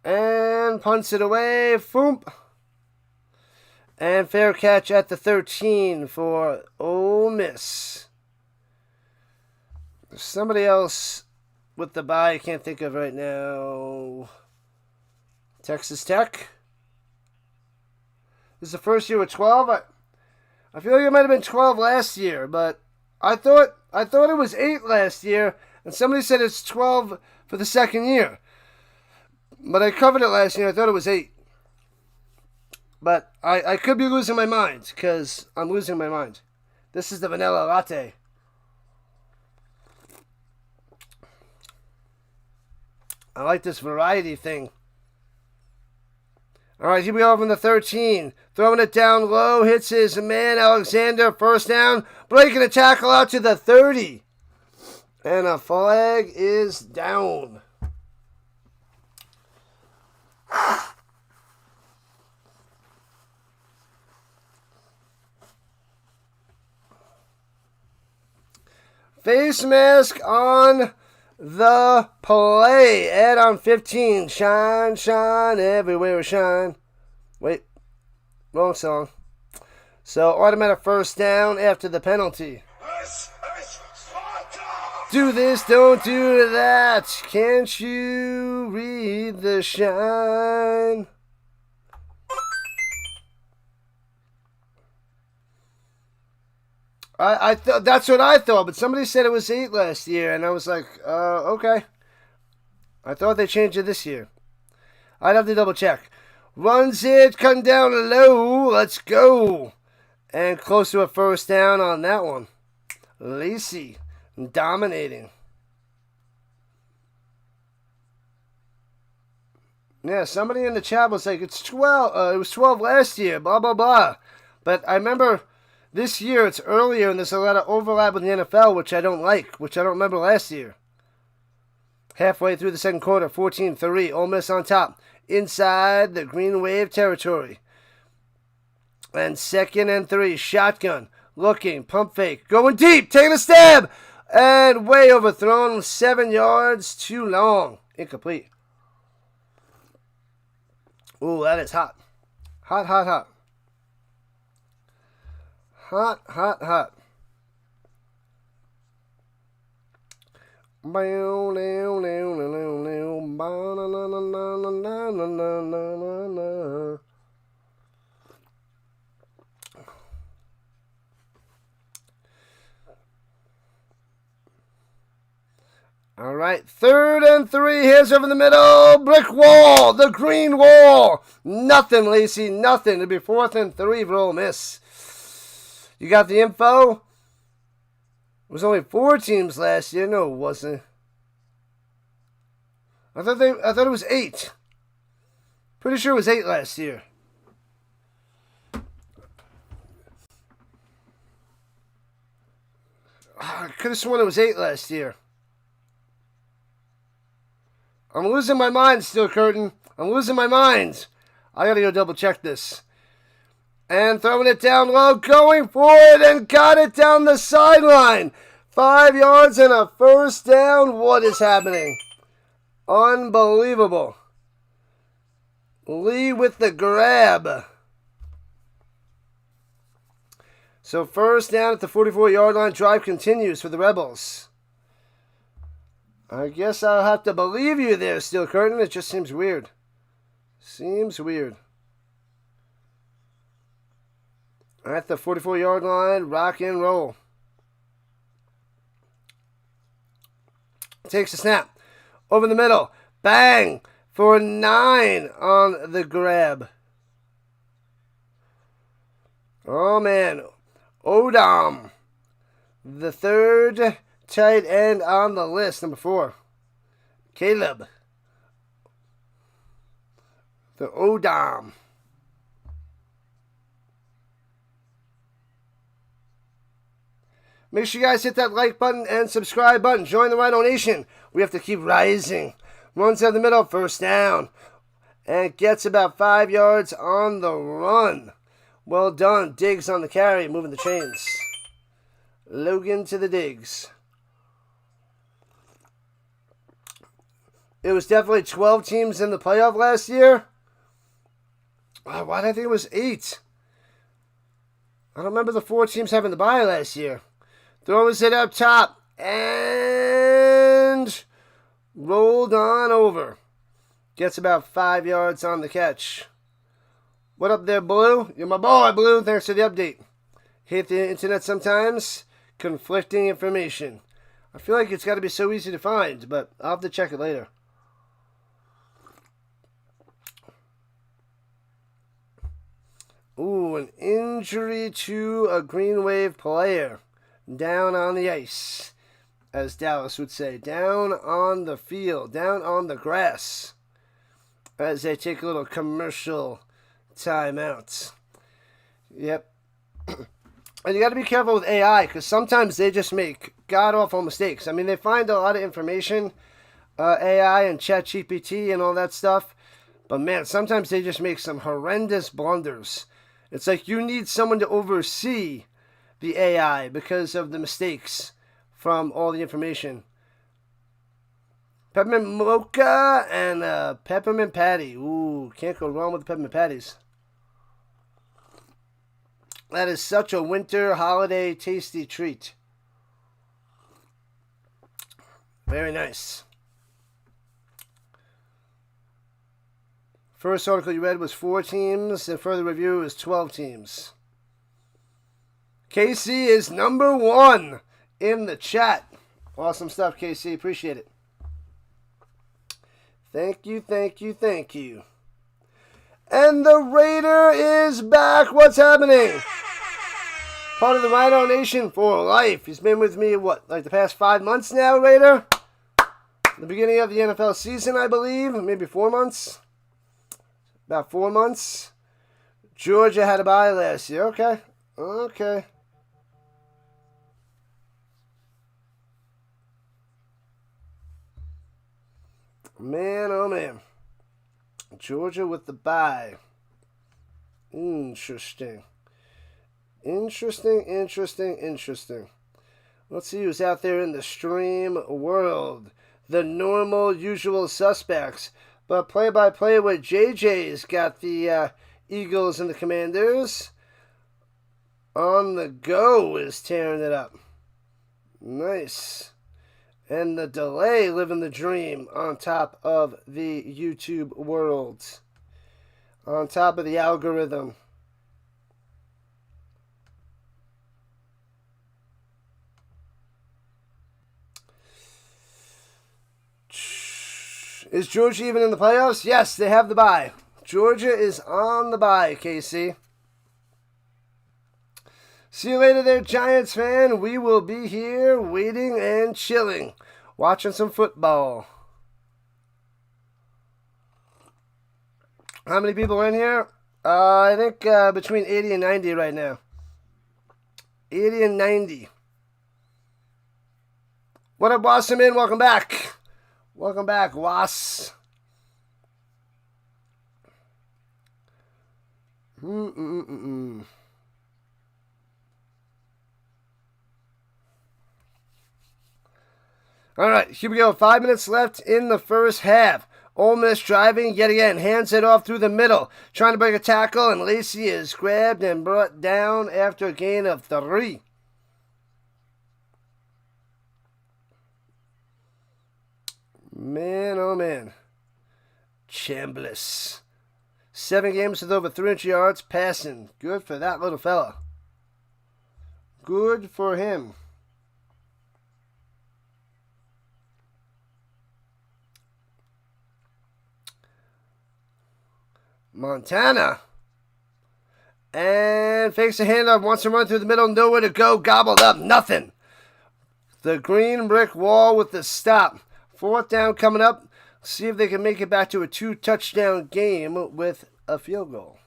And punts it away. Foomp. And fair catch at the 13 for Ole Miss. There's somebody else with the bye I can't think of right now. Texas Tech. This is the first year with 12. I feel like it might have been 12 last year, but I thought it was 8 last year, and somebody said it's 12 for the second year. But I covered it last year. I thought it was 8. But I could be losing my mind, because I'm losing my mind. This is the vanilla latte. I like this variety thing. All right, here we are from the 13. Throwing it down low. Hits his man, Alexander. First down. Breaking a tackle out to the 30. And a flag is down. Face mask on the play. Add on 15. Shine, shine, everywhere shine. Wait. Wrong song. So, automatic first down after the penalty. Do this, don't do that. Can't you read the shine? I thought that's what I thought, but somebody said it was 8 last year, and I was like, okay. I thought they changed it this year. I'd have to double check. Runs it, cutting down low. Let's go. And close to a first down on that one. Lacey dominating. Yeah, somebody in the chat was like, it's 12. It was 12 last year, blah, blah, blah. But I remember this year it's earlier and there's a lot of overlap with the NFL, which I don't like, which I don't remember last year. Halfway through the second quarter, 14-3, Ole Miss on top, inside the Green Wave territory. And 2nd and 3, shotgun, looking, pump fake, going deep, taking a stab, and way overthrown, 7 yards too long, incomplete. Ooh, that is hot. Hot, hot, hot. Hot, hot, hot. All right, 3rd and 3. Here's over the middle. Brick wall, the green wall. Nothing, Lacey, nothing. It'll be 4th and 3 for Ole Miss. You got the info? It was only 4 teams last year. No, it wasn't. I thought it was 8. Pretty sure it was 8 last year. I could have sworn it was 8 last year. I'm losing my mind, Steel Curtain. I'm losing my mind. I gotta go double check this. And throwing it down low, going for it, and got it down the sideline. 5 yards and a first down. What is happening? Unbelievable. Lee with the grab. So first down at the 44-yard line. Drive continues for the Rebels. I guess I'll have to believe you there, Steel Curtain. It just seems weird. Seems weird. At the 44-yard line, rock and roll. Takes a snap. Over the middle. Bang! For 9 on the grab. Oh, man. Odom. The 3rd tight end on the list, number 4. Caleb. The Odom. Make sure you guys hit that like button and subscribe button. Join the Rhino Nation. We have to keep rising. Runs down the middle, first down. And gets about 5 yards on the run. Well done. Diggs on the carry, moving the chains. Logan to the Diggs. It was definitely 12 teams in the playoff last year. Why did I think it was 8? I don't remember the 4 teams having the bye last year. Throws it up top. And rolled on over. Gets about 5 yards on the catch. What up there, Blue? You're my boy, Blue. Thanks for the update. Hate the internet sometimes. Conflicting information. I feel like it's got to be so easy to find, but I'll have to check it later. Ooh, an injury to a Green Wave player. Down on the ice, as Dallas would say. Down on the field. Down on the grass. As they take a little commercial timeout. Yep. And you got to be careful with AI, because sometimes they just make god-awful mistakes. I mean, they find a lot of information, AI and ChatGPT and all that stuff. But man, sometimes they just make some horrendous blunders. It's like you need someone to oversee the AI because of the mistakes from all the information. Peppermint mocha and peppermint patty. Ooh, can't go wrong with the peppermint patties. That is such a winter holiday tasty treat. Very nice. First article you read was 4 teams, and further review is 12 teams. KC is number 1 in the chat. Awesome stuff, KC. Appreciate it. Thank you, thank you, thank you. And the Raider is back. What's happening? Part of the Rhino Nation for life. He's been with me, what, like the past 5 months now, Raider? The beginning of the NFL season, I believe. Maybe 4 months. About 4 months. Georgia had a bye last year. Okay. Okay. Man, oh man. Georgia with the bye. Interesting. Interesting. Let's see who's out there in the stream world. The normal, usual suspects. But play-by-play with JJ's got the Eagles and the Commanders. On the go is tearing it up. Nice. And the delay living the dream on top of the YouTube world. On top of the algorithm. Is Georgia even in the playoffs? Yes, they have the bye. Georgia is on the bye, KC. See you later there, Giants fan. We will be here waiting and chilling, watching some football. How many people are in here? I think between 80 and 90 right now. 80 and 90. What up, Wasserman? Welcome back. Welcome back, Was. All right, here we go. 5 minutes left in the first half. Ole Miss driving yet again. Hands it off through the middle. Trying to break a tackle, and Lacey is grabbed and brought down after a gain of 3. Man, oh man. Chambliss. 7 games with over 300 yards passing. Good for that little fella. Good for him. Montana. And fakes a handoff. Wants to run through the middle. Nowhere to go. Gobbled up. Nothing. The green brick wall with the stop. 4th down coming up. See if they can make it back to a 2-touchdown game with a field goal.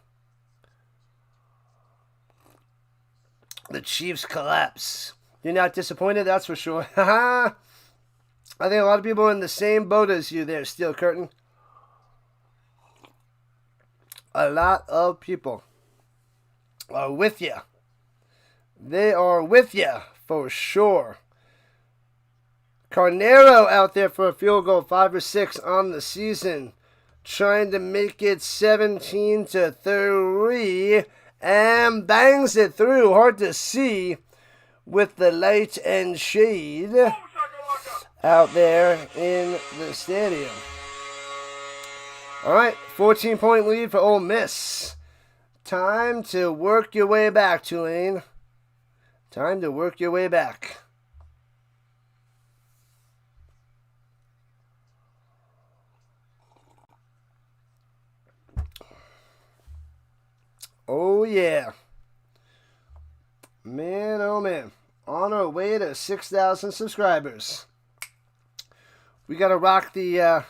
The Chiefs collapse. You're not disappointed, that's for sure. I think a lot of people are in the same boat as you there, Steel Curtain. A lot of people are with you. They are with you for sure. Carnero out there for a field goal, 5 or 6 on the season. Trying to make it 17-3. And bangs it through. Hard to see with the light and shade out there in the stadium. All right, 14-point lead for Ole Miss. Time to work your way back, Tulane. Time to work your way back. Oh, yeah. Man, oh, man. On our way to 6,000 subscribers. We got to rock the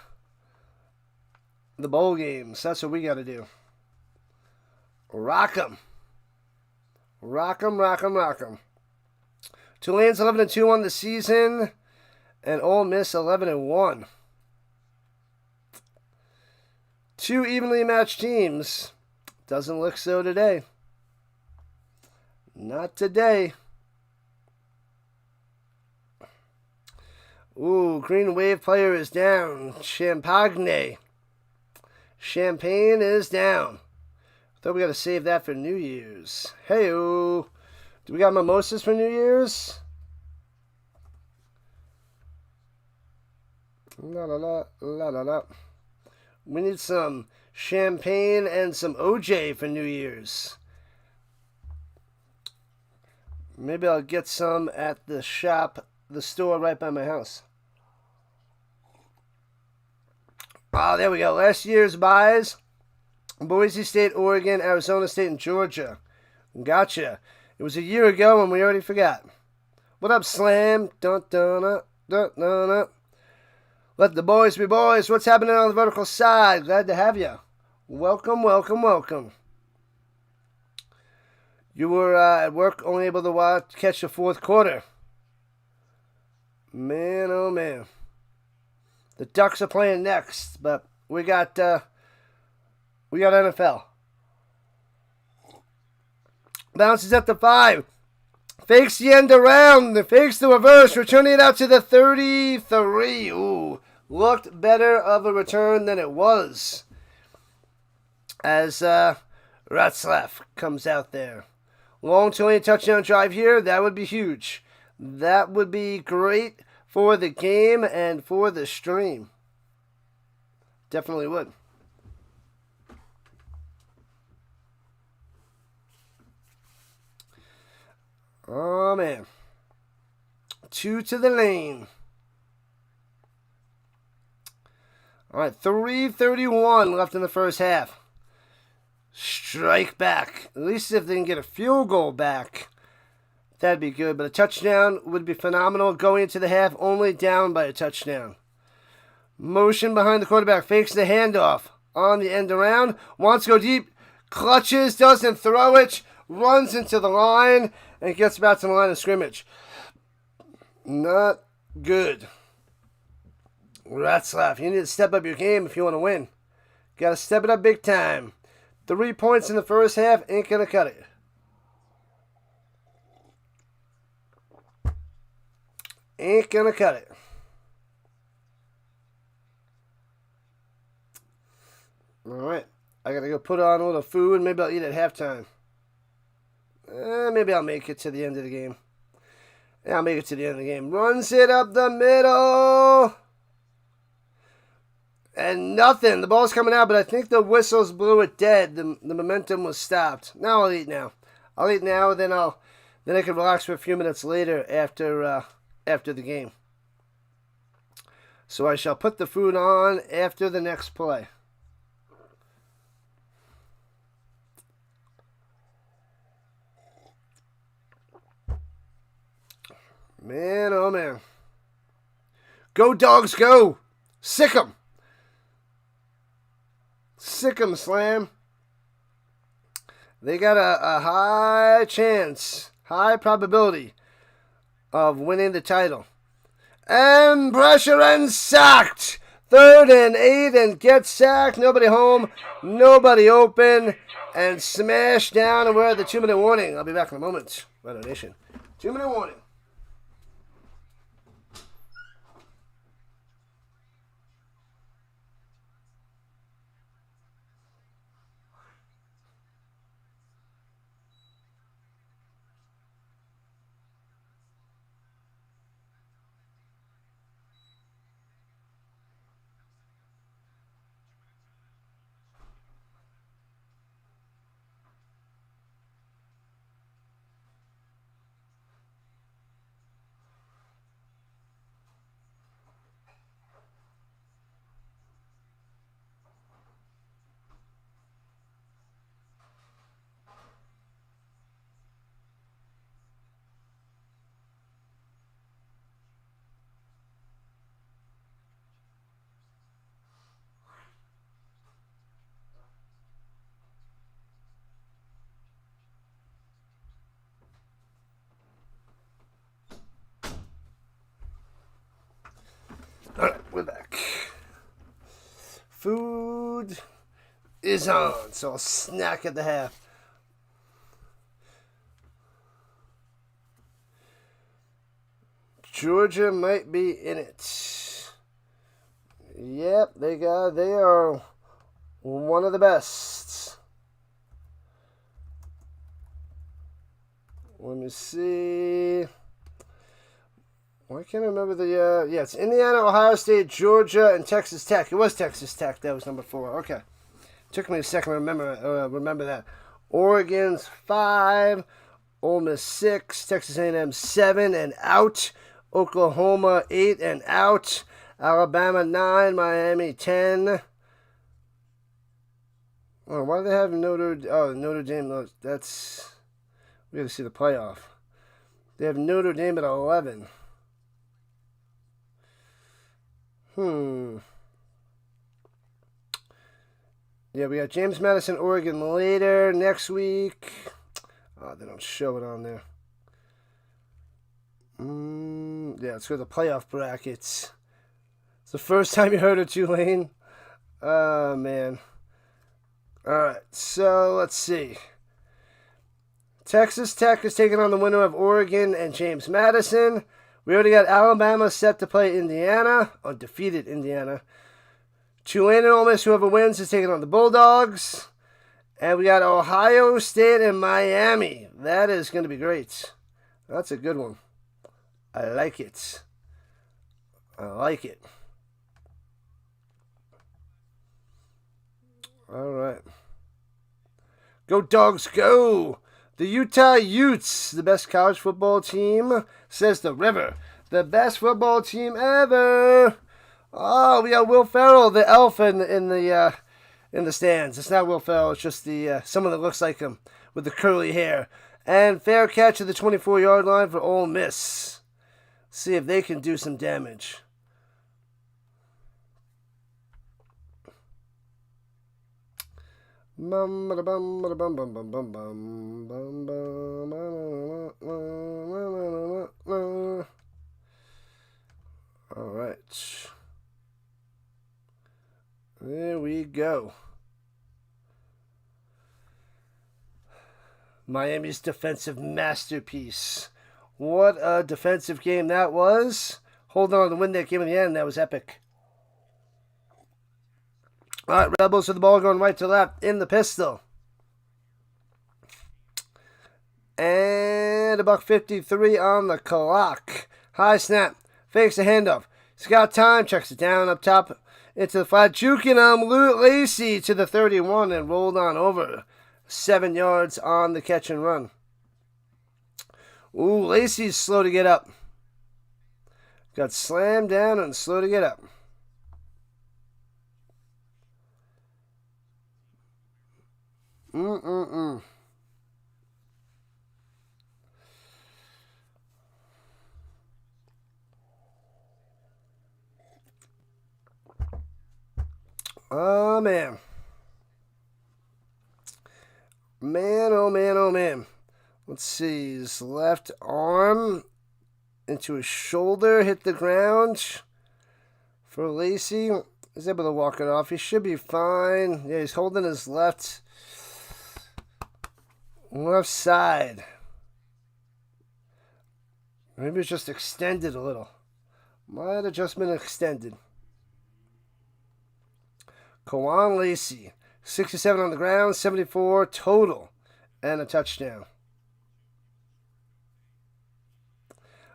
bowl games. That's what we got to do. Rock 'em. Rock 'em, rock 'em, rock 'em. Tulane's 11-2 on the season. And Ole Miss 11-1. 2 evenly matched teams. Doesn't look so today. Not today. Ooh, Green Wave player is down. Champagne. Champagne is down. Thought we got to save that for New Year's. Hey-o. Do we got mimosas for New Year's? La la la, la la la. We need some champagne and some OJ for New Year's. Maybe I'll get some at the shop, the store right by my house. Oh, there we go. Last year's buys. Boise State, Oregon, Arizona State, and Georgia. Gotcha. It was a year ago and we already forgot. What up, Slam? Dun dun dun dun dun. Let the boys be boys. What's happening on the vertical side? Glad to have you. Welcome, welcome, welcome. You were at work only able to catch the fourth quarter. Man, oh man. The Ducks are playing next, but we got NFL. Bounces up to 5. Fakes the end around. Fakes the reverse. Returning it out to the 33. Ooh. Looked better of a return than it was. As Ratzlaff comes out there. Long Tulane touchdown drive here. That would be huge. That would be great for the game and for the stream. Definitely would. Oh, man. 2 to the lane. All right, 3:31 left in the first half. Strike back. At least if they can get a field goal back, that'd be good. But a touchdown would be phenomenal. Going into the half, only down by a touchdown. Motion behind the quarterback. Fakes the handoff. On the end around. Wants to go deep. Clutches. Doesn't throw it. Runs into the line. And gets back to the line of scrimmage. Not good. Ratzlaff, you need to step up your game if you want to win. Got to step it up big time. 3 points in the first half ain't going to cut it. Ain't going to cut it. All right. I got to go put on a little food. Maybe I'll eat at halftime. Maybe I'll make it to the end of the game. Yeah, I'll make it to the end of the game. Runs it up the middle. And nothing. The ball's coming out, but I think the whistles blew it dead. The momentum was stopped. Now I'll eat now. I'll eat now, then I can relax for a few minutes later after the game. So I shall put the food on after the next play. Man, oh man. Go, dogs, go. Sick 'em. Sick 'em, Slam. They got a high chance, high probability of winning the title. And pressure and sacked. 3rd and 8 and get sacked. Nobody home, nobody open. And smash down and we're at the 2-minute warning. I'll be back in a moment. Rhino Nation. 2-minute warning. Alright, we're back. Food is on, so I'll snack at the half. Georgia might be in it. Yep, they are one of the best. Let me see. Why can't I remember the, it's Indiana, Ohio State, Georgia, and Texas Tech. It was Texas Tech. That was number 4. Okay. Took me a second to remember that. Oregon's 5, Ole Miss 6, Texas A&M 7 and out. Oklahoma 8 and out. Alabama 9, Miami 10. Oh, why do they have Notre Dame? That's, we got to see the playoff. They have Notre Dame at 11. Yeah, we got James Madison, Oregon later next week. Oh, they don't show it on there. Yeah, let's go to the playoff brackets. It's the first time you heard of Tulane. Oh, man. All right, so let's see. Texas Tech is taking on the winner of Oregon and James Madison. We already got Alabama set to play Indiana, undefeated Indiana. Tulane and Ole Miss, whoever wins, is taking on the Bulldogs. And we got Ohio State and Miami. That is going to be great. That's a good one. I like it. I like it. All right. Go Dogs, go! The Utah Utes, the best college football team, says the River. The best football team ever. Oh, we got Will Ferrell, the elf in the stands. It's not Will Ferrell. It's just someone that looks like him with the curly hair. And fair catch at the 24-yard line for Ole Miss. See if they can do some damage. All right. There we go. Miami's defensive masterpiece. What a defensive game that was. Holding on to win that game in the end, that was epic. All right, Rebels with the ball going right to left in the pistol. And $1:53 on the clock. High snap. Fakes the handoff. He's got time. Checks it down up top into the flat. Juking him. Lacey to the 31 and rolled on over. 7 yards on the catch and run. Ooh, Lacey's slow to get up. Got slammed down and slow to get up. Oh, man. Man, oh, man, oh, man. Let's see. His left arm into his shoulder, hit the ground for Lacey. He's able to walk it off. He should be fine. Yeah, he's holding his left side. Maybe it's just extended a little. Might have just been extended. Kawan Lacey, 67 on the ground, 74 total, and a touchdown.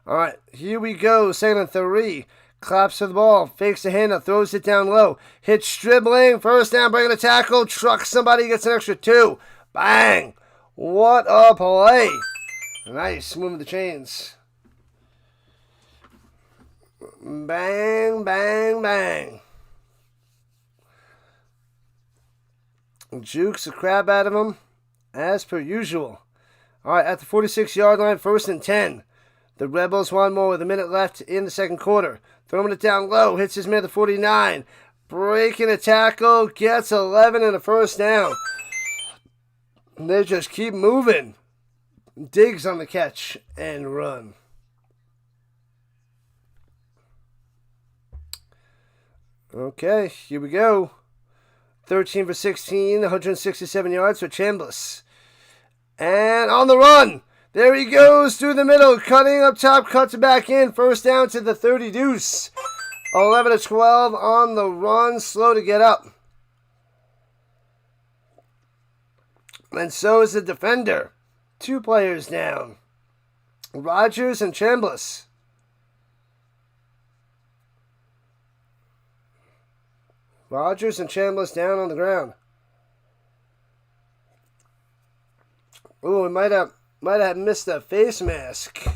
All right, here we go. 2nd and 3. Claps for the ball. Fakes the handoff. Throws it down low. Hits dribbling. First down. Bringing a tackle. Trucks somebody. Gets an extra 2. Bang. What a play. Nice. Moving the chains. Bang, bang, bang. Jukes the crap out of him, as per usual. All right, at the 46-yard line, 1st and 10. The Rebels want more with a minute left in the second quarter. Throwing it down low, hits his man at the 49. Breaking a tackle, gets 11 and a first down. And they just keep moving. Diggs on the catch and run. Okay, here we go. 13 for 16, 167 yards for Chambliss. And on the run. There he goes through the middle, cutting up top, cuts back in. First down to the 30 deuce. 11 to 12 on the run, slow to get up. And so is the defender. 2 players down. Rogers and Chambliss. Rogers and Chambliss down on the ground. Ooh, we might have missed a face mask.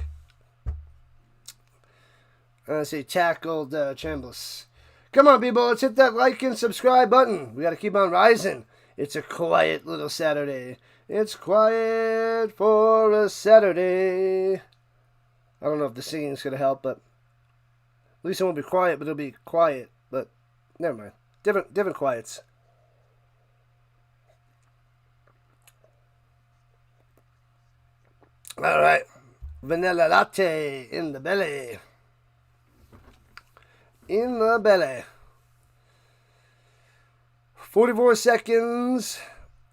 As he tackled Chambliss. Come on, people, let's hit that like and subscribe button. We got to keep on rising. It's a quiet little Saturday. It's quiet for a Saturday. I don't know if the singing's going to help, but at least it won't be quiet, but it'll be quiet. But never mind. Different quiets. All right. Vanilla latte in the belly. In the belly. 44 seconds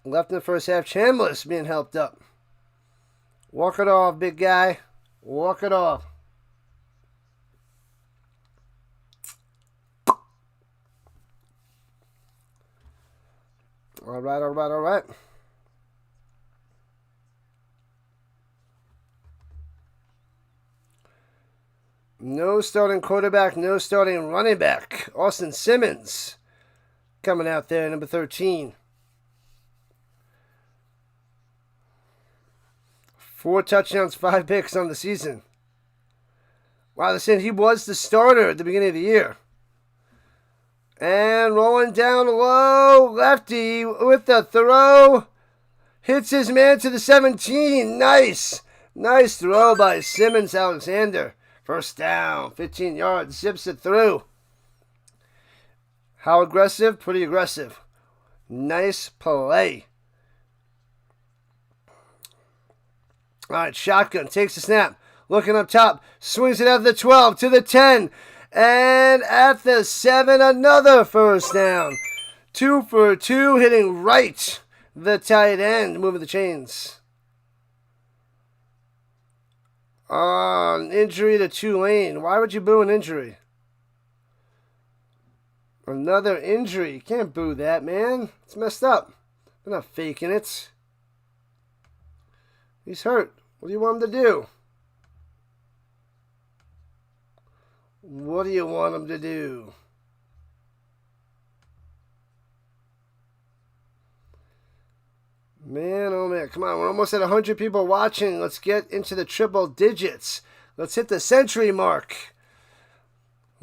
left in the first half. Chambliss being helped up. Walk it off, big guy. Walk it off. All right, all right, all right. No starting quarterback, no starting running back. Austin Simmons coming out there, number 13. 4 touchdowns, 5 picks on the season. Wow, listen, he was the starter at the beginning of the year. And rolling down low, lefty with the throw. Hits his man to the 17. Nice. Nice throw by Simmons Alexander. First down, 15 yards, zips it through. How aggressive? Pretty aggressive. Nice play. All right, shotgun, takes the snap. Looking up top, swings it out to the 12, to the 10. And at the 7, another first down. 2 for 2, hitting right the tight end, moving the chains. Injury to Tulane. Why would you boo an injury? Another injury. You can't boo that, man. It's messed up. They're not faking it. He's hurt. What do you want him to do? What do you want him to do? Man, oh man, come on. We're almost at 100 people watching. Let's get into the triple digits. Let's hit the century mark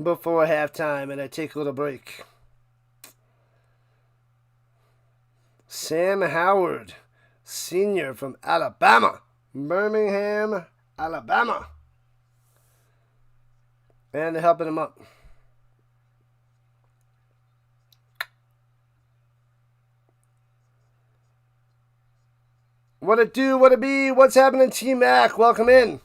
before halftime, and I take a little break. Sam Howard, senior from Alabama, Birmingham, Alabama. And they're helping him up. What it do, what it be, what's happening, T-Mac? Welcome in.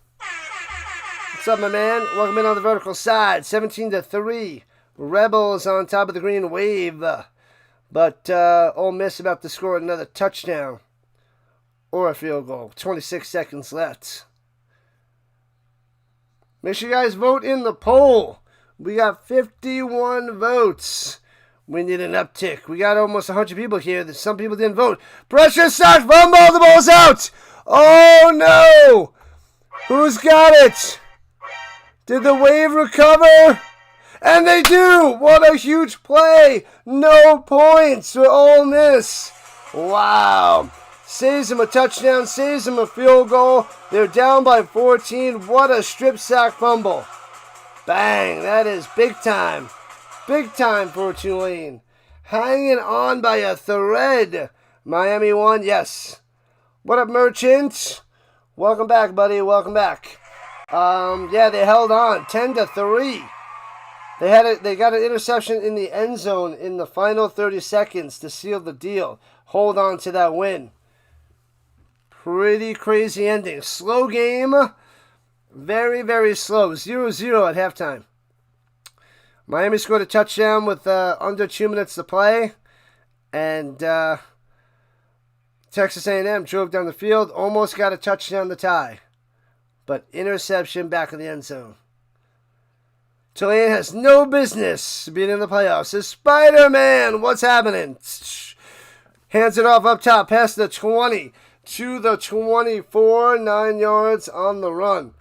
What's up, my man? Welcome in on the vertical side. 17-3. Rebels on top of the Green Wave. But Ole Miss about to score another touchdown. Or a field goal. 26 seconds left. Make sure you guys vote in the poll. We got 51 votes. We need an uptick. We got almost 100 people here. Some people didn't vote. Pressure sack, fumble, the ball's out. Oh no! Who's got it? Did the Wave recover? And they do! What a huge play! No points for Ole Miss. Wow. Saves them a touchdown, saves them a field goal. They're down by 14. What a strip sack fumble. Bang, that is big time. Big time for Tulane. Hanging on by a thread. Miami won, yes. What up, Merchant? Welcome back, buddy. Welcome back. Yeah, they held on 10-3. They got an interception in the end zone in the final 30 seconds to seal the deal. Hold on to that win. Pretty crazy ending. Slow game. Very, very slow. 0-0 at halftime. Miami scored a touchdown with under 2 minutes to play. And Texas A&M drove down the field. Almost got a touchdown to tie. But interception back in the end zone. Tulane has no business being in the playoffs. It's Spider-Man. What's happening? Hands it off up top past the 20 to the 24. 9 yards on the run.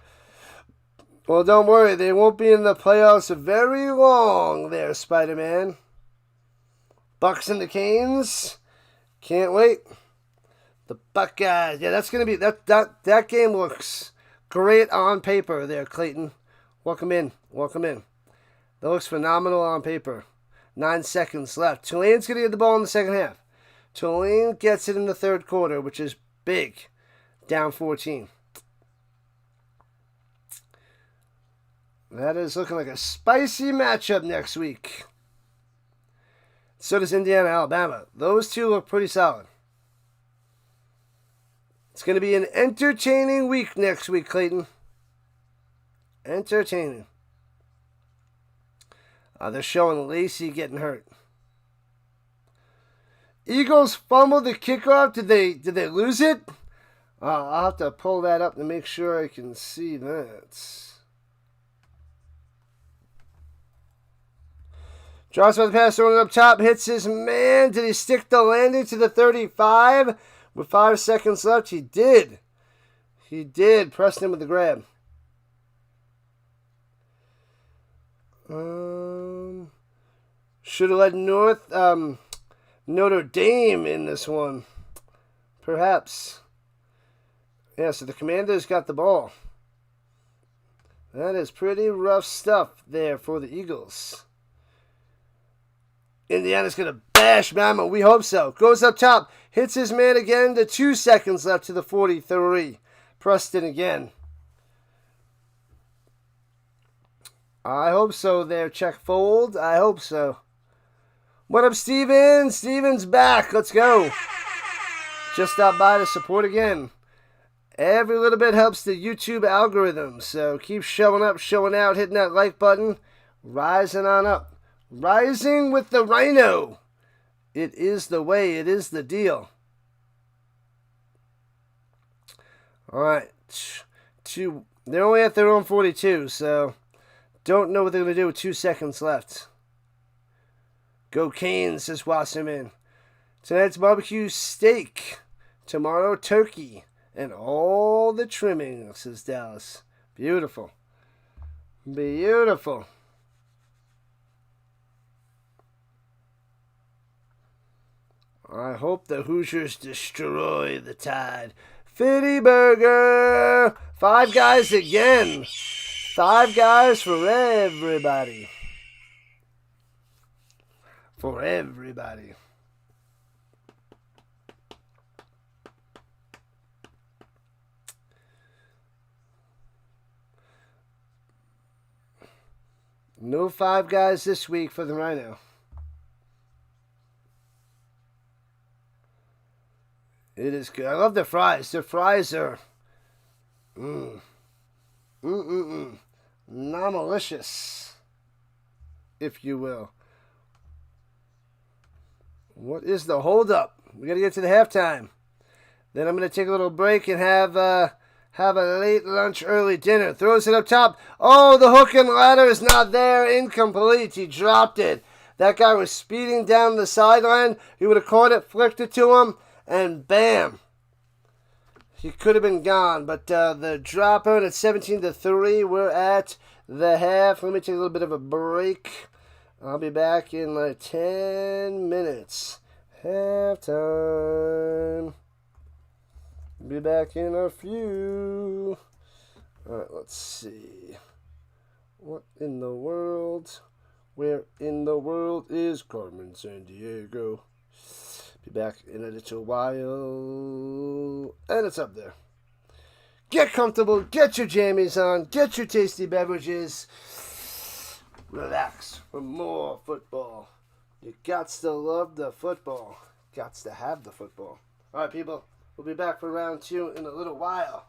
Well, don't worry. They won't be in the playoffs very long there, Spider-Man. Bucks and the Canes. Can't wait. The Buckeyes. Yeah, that's going to be... That game looks great on paper there, Clayton. Welcome in. Welcome in. That looks phenomenal on paper. 9 seconds left. Tulane's going to get the ball in the second half. Tulane gets it in the third quarter, which is big. Down 14. That is looking like a spicy matchup next week. So does Indiana, Alabama. Those two look pretty solid. It's going to be an entertaining week next week, Clayton. Entertaining. They're showing Lacey getting hurt. Eagles fumbled the kickoff. Did they lose it? I'll have to pull that up to make sure I can see that. Drops by the pass, throwing it up top, hits his man. Did he stick the landing to the 35? With 5 seconds left, he did. He did. Preston with the grab. Should have led Notre Dame in this one. Perhaps. Yeah, so the Commanders got the ball. That is pretty rough stuff there for the Eagles. Indiana's going to bash Bama. We hope so. Goes up top. Hits his man again. The 2 seconds left to the 43. Preston again. I hope so there, check fold. I hope so. What up, Steven? Steven's back. Let's go. Just stopped by to support again. Every little bit helps the YouTube algorithm. So keep showing up, showing out, hitting that like button. Rising on up. Rising with the Rhino. It is the way. It is the deal. All right. They're only at their own 42, so don't know what they're going to do with 2 seconds left. Go Canes, says Wasserman. Tonight's barbecue steak. Tomorrow turkey. And all the trimmings, says Dallas. Beautiful. Beautiful. I hope the Hoosiers destroy the Tide. Fitty Burger. 5 guys again. 5 guys for everybody. For everybody. No 5 guys this week for the Rhino. It is good. I love the fries. The fries are non-malicious, if you will. What is the holdup? We got to get to the halftime. Then I'm going to take a little break and have a late lunch, early dinner. Throws it up top. Oh, the hook and ladder is not there. Incomplete. He dropped it. That guy was speeding down the sideline. He would have caught it, flicked it to him, and bam. He could have been gone. But the dropout at 17-3. We're at the half. Let me take a little bit of a break. I'll be back in like 10 minutes. Halftime. Be back in a few. Alright, let's see. What in the world? Where in the world is Carmen Sandiego? Be back in a little while. And it's up there. Get comfortable. Get your jammies on. Get your tasty beverages. Relax for more football. You gots to love the football. Gots to have the football. Alright, people. We'll be back for round 2 in a little while.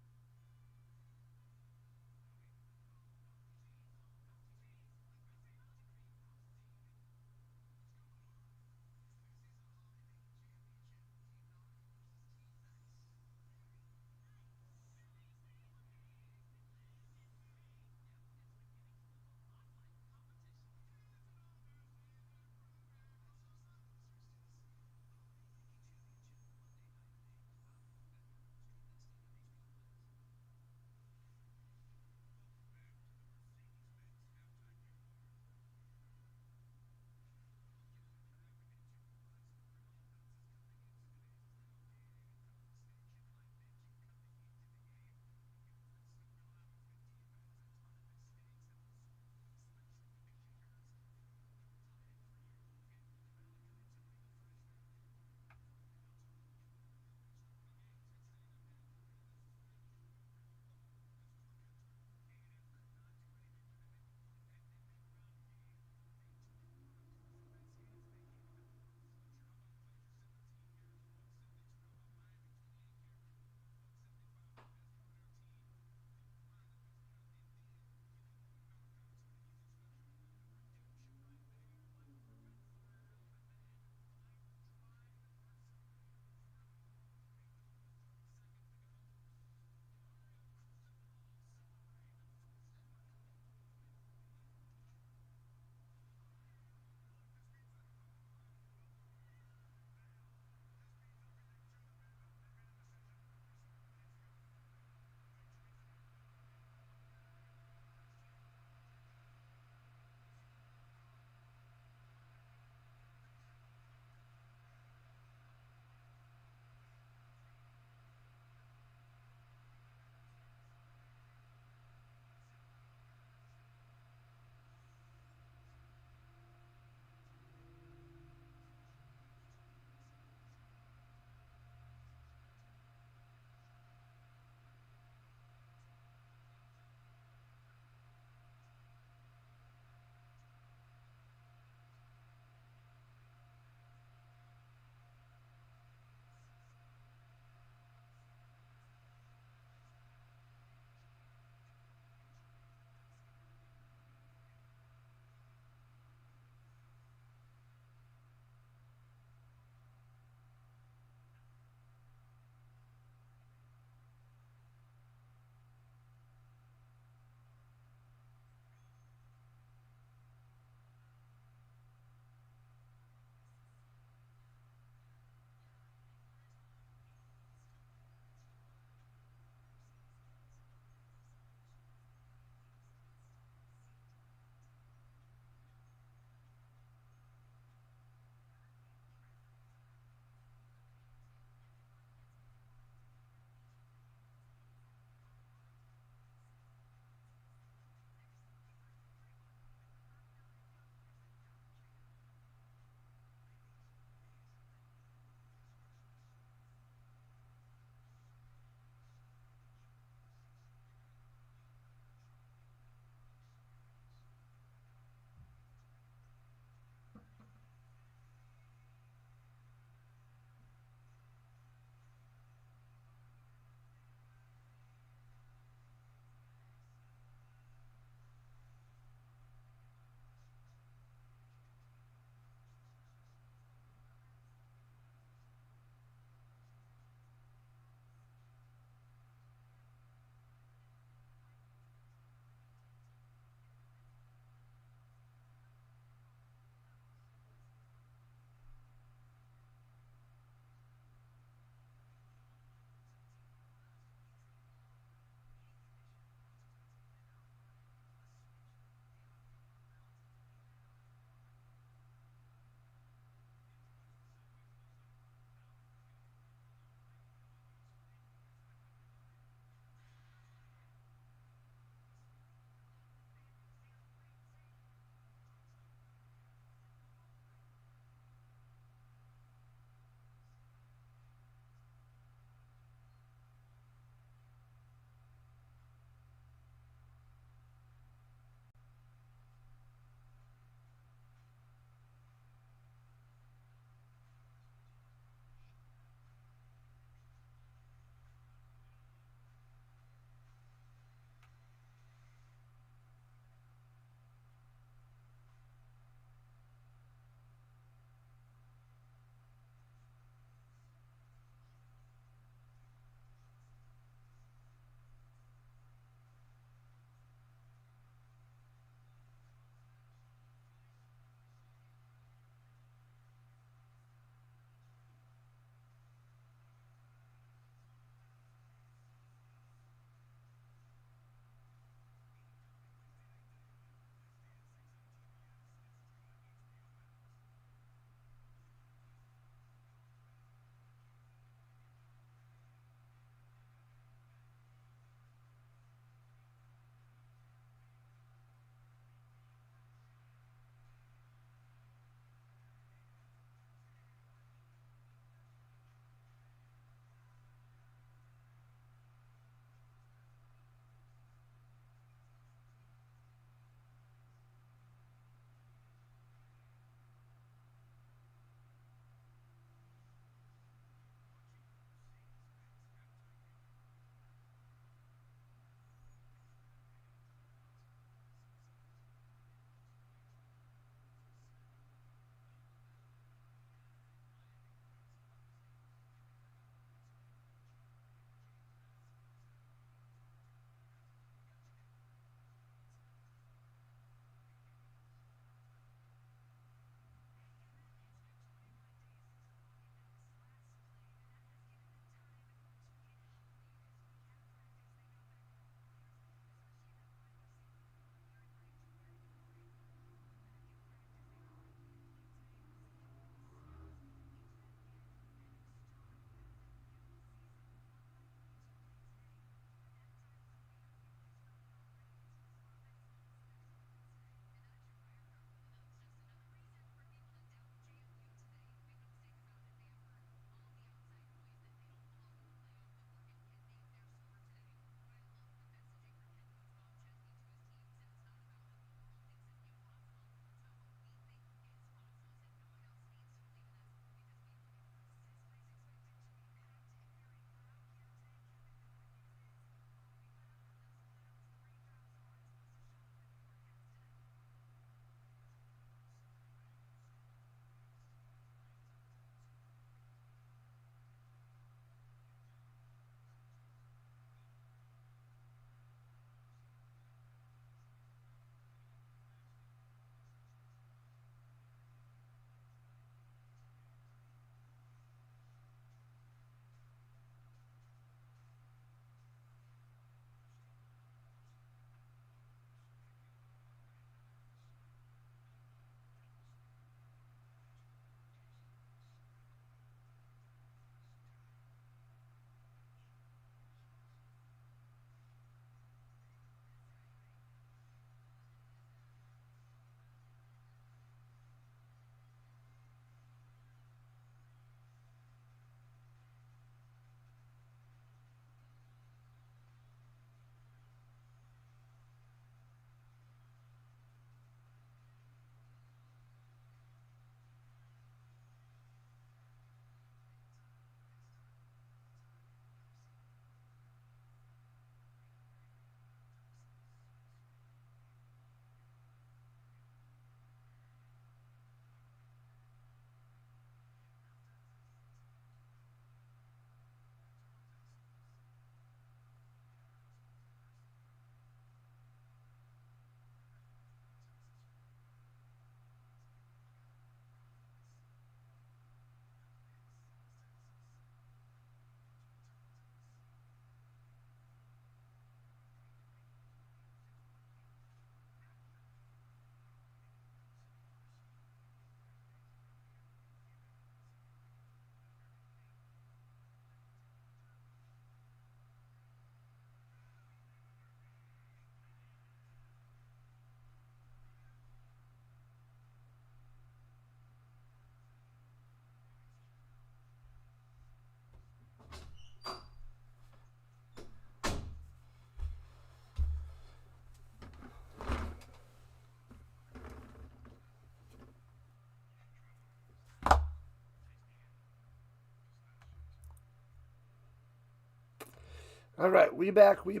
All right, we back. We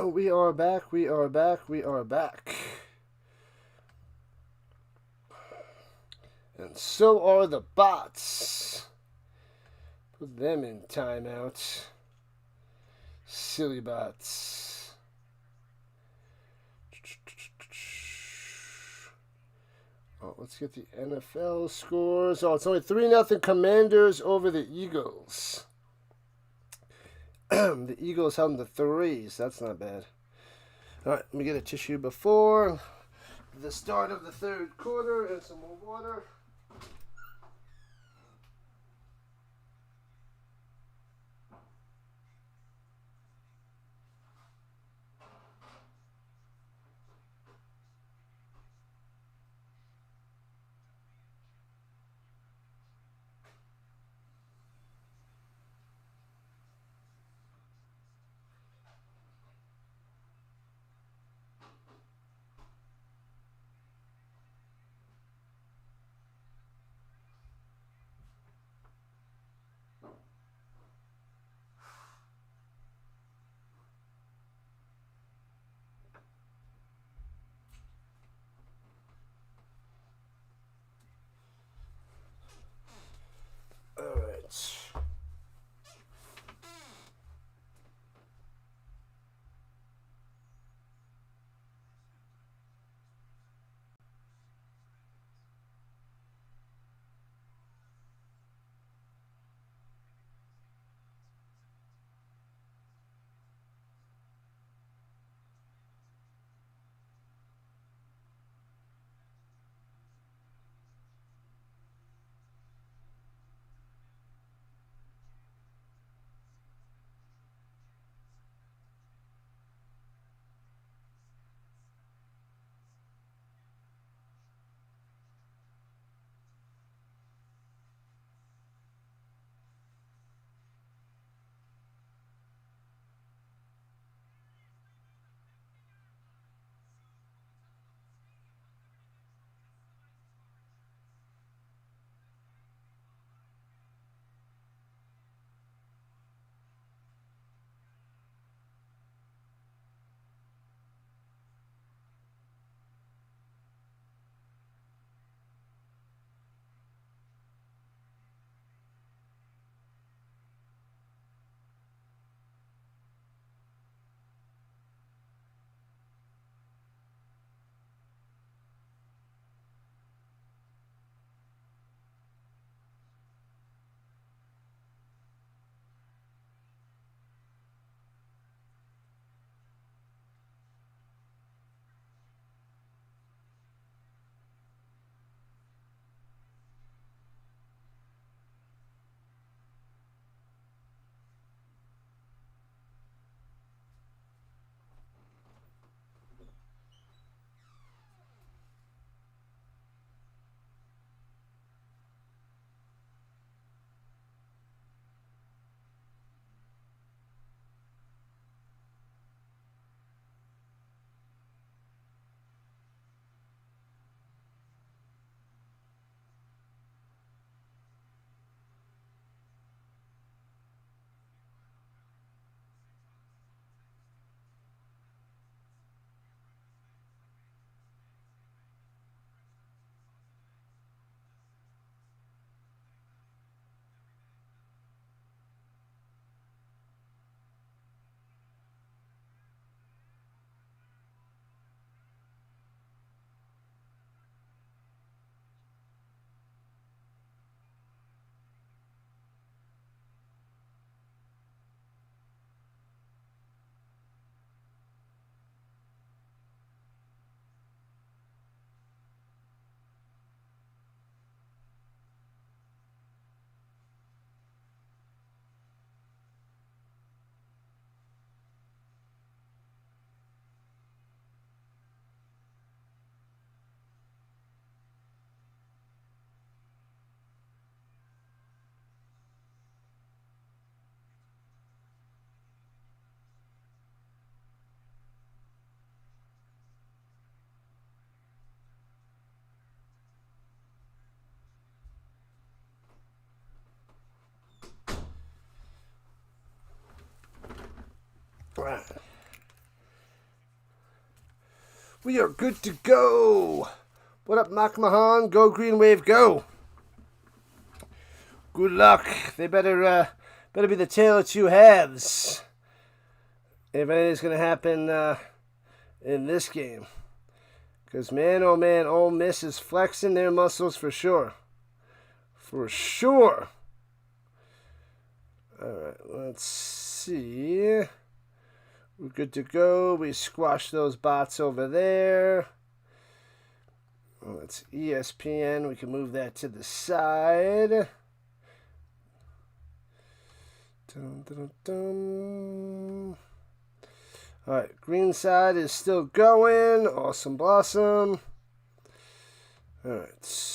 we are back. We are back. We are back. And so are the bots. Put them in timeout. Silly bots. Oh, let's get the NFL scores. Oh, it's only 3-0 Commanders over the Eagles. The Eagles held in the threes. That's not bad. All right, let me get a tissue before the start of the third quarter and some more water. All right. We are good to go. What up, Makmahan? Go Green Wave, go. Good luck. They better be the tale of two halves. If anything's going to happen in this game. Because, man, oh, man, Ole Miss is flexing their muscles for sure. For sure. All right, let's see. We're good to go. We squashed those bots over there. Oh, it's ESPN. We can move that to the side. Dun, dun, dun. All right, green side is still going. Awesome blossom. All right.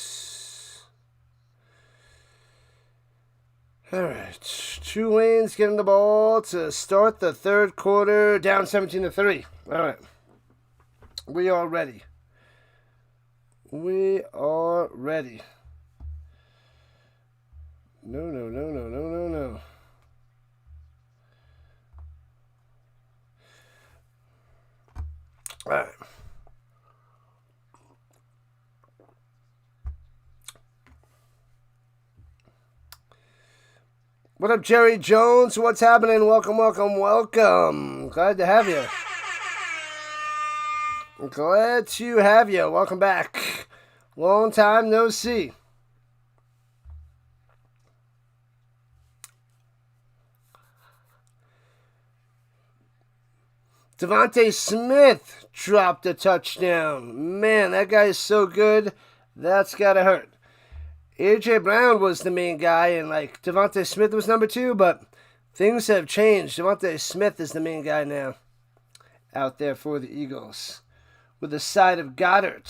All right. Tulane's getting the ball to start the third quarter, down 17-3. All right. We are ready. We are ready. No. All right. What up, Jerry Jones? What's happening? Welcome. Glad to have you. Glad to have you. Welcome back. Long time no see. Devontae Smith dropped a touchdown. Man, that guy is so good. That's got to hurt. A.J. Brown was the main guy, and Devontae Smith was number 2, but things have changed. Devontae Smith is the main guy now out there for the Eagles with the side of Goddard.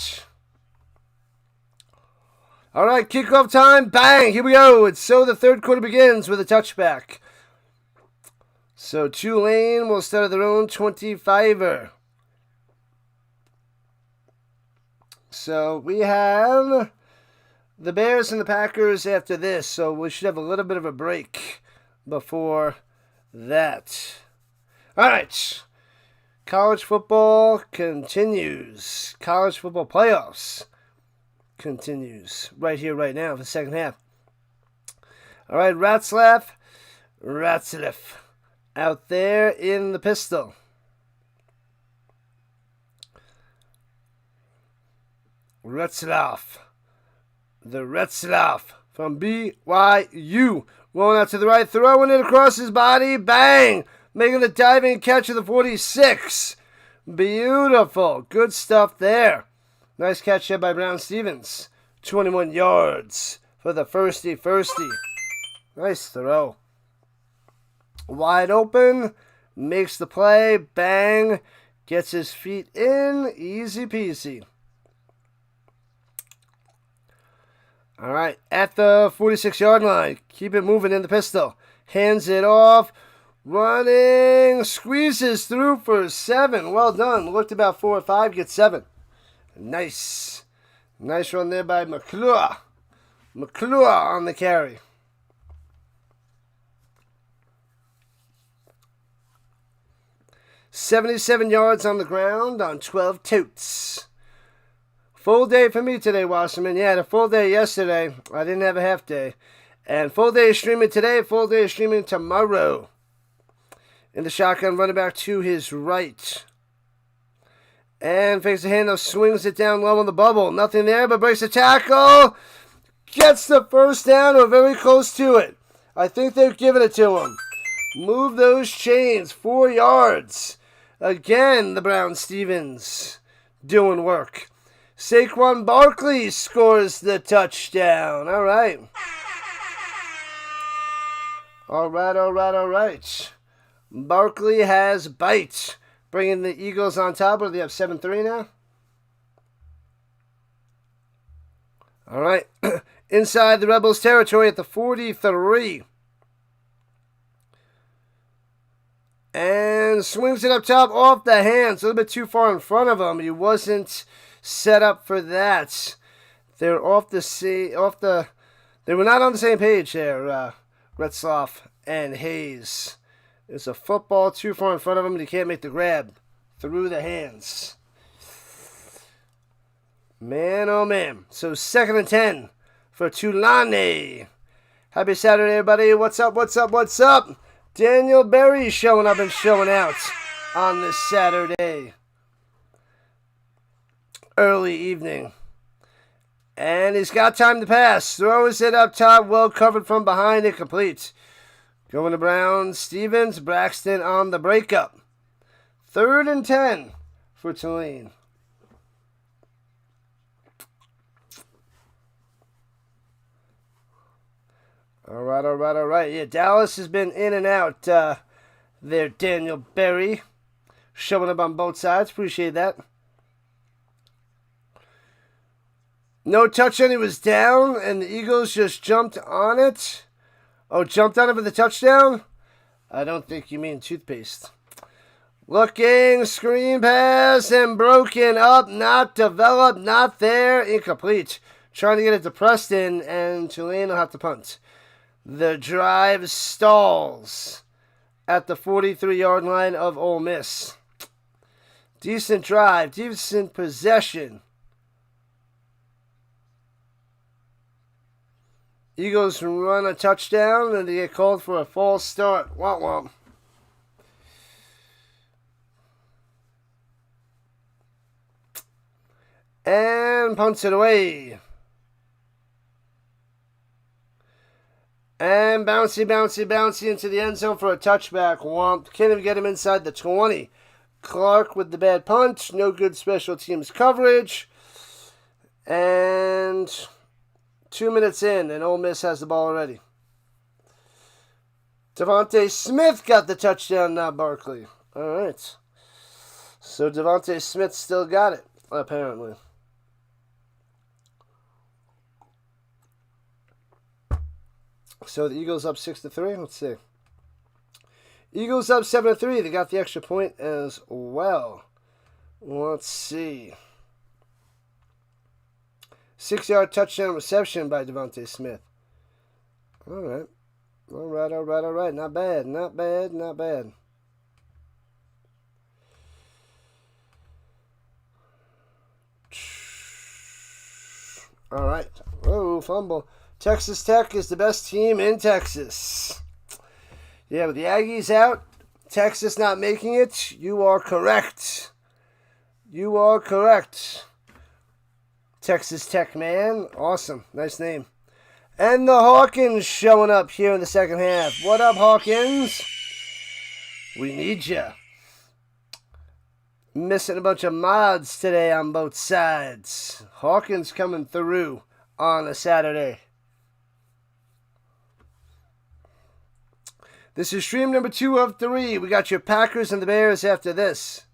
All right, kickoff time. Bang! Here we go. And so the third quarter begins with a touchback. So Tulane will start at their own 25er. So we have the Bears and the Packers after this. So we should have a little bit of a break before that. All right. College football continues. College football playoffs continues right here, right now, for the second half. All right, Ratzlaff out there in the pistol. Retzlaff. The Retzlaff from BYU. Rolling out to the right, throwing it across his body. Bang! Making the diving catch of the 46. Beautiful. Good stuff there. Nice catch there by Brown Stevens. 21 yards for the firsty. Nice throw. Wide open. Makes the play. Bang. Gets his feet in. Easy peasy. All right. At the 46-yard line. Keep it moving in the pistol. Hands it off. Running. Squeezes through for 7. Well done. Looked about 4 or 5. Gets 7. Nice. Nice run there by McClure. McClure on the carry. $77 yards on the ground on 12 totes. Full day for me today, Wasserman. Yeah, I had a full day yesterday. I didn't have a half day. And full day of streaming today, full day of streaming tomorrow. In the shotgun, running back to his right. And fakes the handoff, swings it down low on the bubble. Nothing there, but breaks the tackle. Gets the first down, or very close to it. I think they've given it to him. Move those chains, 4 yards. Again, the Brown Stevens doing work. Saquon Barkley scores the touchdown. All right. All right. Barkley has bite. Bringing the Eagles on top. What do they have, 7-3 now? All right. Inside the Rebels territory at the 43. And swings it up top off the hands. A little bit too far in front of him. He wasn't set up for that. They're they were not on the same page there, Retzlaff and Hayes. There's a football too far in front of him, and he can't make the grab. Through the hands. Man, oh man. So 2nd and 10 for Tulane. Happy Saturday, everybody. What's up, what's up, what's up? Daniel Berry showing up and showing out on this Saturday. Early evening. And he's got time to pass. Throws it up top, well covered from behind, incomplete. Going to Brown, Stevens, Braxton on the breakup. 3rd and 10 for Tulane. All right. Yeah, Dallas has been in and out there, Daniel Berry. Showing up on both sides. Appreciate that. No touchdown. He was down, and the Eagles just jumped on it. Oh, jumped on it for the touchdown? I don't think you mean toothpaste. Looking, screen pass, and broken up. Not developed, not there. Incomplete. Trying to get it to Preston, and Tulane will have to punt. The drive stalls at the 43-yard line of Ole Miss. Decent drive, decent possession. Eagles run a touchdown, and they get called for a false start. Womp womp. And punts it away. And bouncy into the end zone for a touchback. Womp. Can't even get him inside the 20. Clark with the bad punch. No good special teams coverage. And 2 minutes in, and Ole Miss has the ball already. Devontae Smith got the touchdown, not Barkley. All right. So Devontae Smith still got it, apparently. So the Eagles up 6-3. Let's see. Eagles up 7-3. They got the extra point as well. Let's see. 6-yard touchdown reception by Devontae Smith. All right. Not bad. All right. Oh, fumble. Texas Tech is the best team in Texas. Yeah, with the Aggies out, Texas not making it, you are correct. Texas Tech, man. Awesome. Nice name. And the Hawkins showing up here in the second half. What up, Hawkins? We need ya. Missing a bunch of mods today on both sides. Hawkins coming through on a Saturday. This is stream number 2 of 3. We got your Packers and the Bears after this.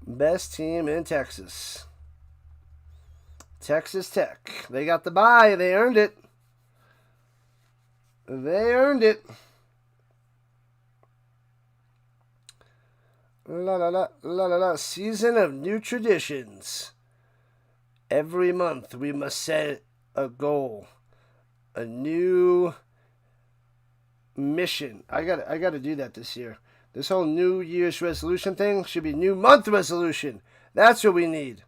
Best team in Texas. Texas Tech. They got the bye. They earned it. La. Season of new traditions. Every month we must set a goal. A new mission. I got to do that this year. This whole New Year's resolution thing should be new month resolution. That's what we need.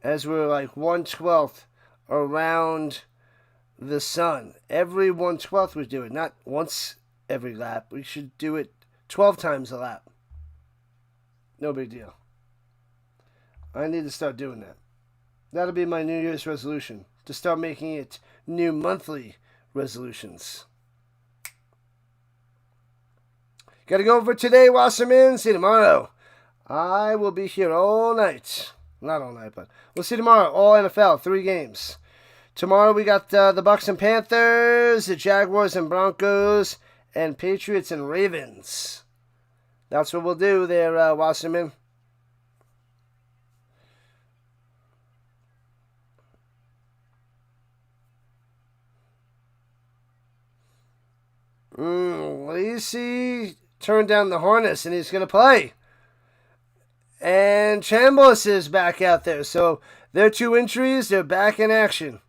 As we're like 1/12 around the sun. Every 1/12 we do it. Not once every lap. We should do it 12 times a lap. No big deal. I need to start doing that. That'll be my New Year's resolution. To start making it new monthly resolutions. Gotta go for today, Wasserman. See you tomorrow. I will be here all night. Not all night, but we'll see tomorrow. All NFL, 3 games. Tomorrow we got the Bucks and Panthers, the Jaguars and Broncos, and Patriots and Ravens. That's what we'll do there, Wasserman. Lacey turned down the harness, and he's going to play. And Chambliss is back out there. So their 2 injuries, they're back in action.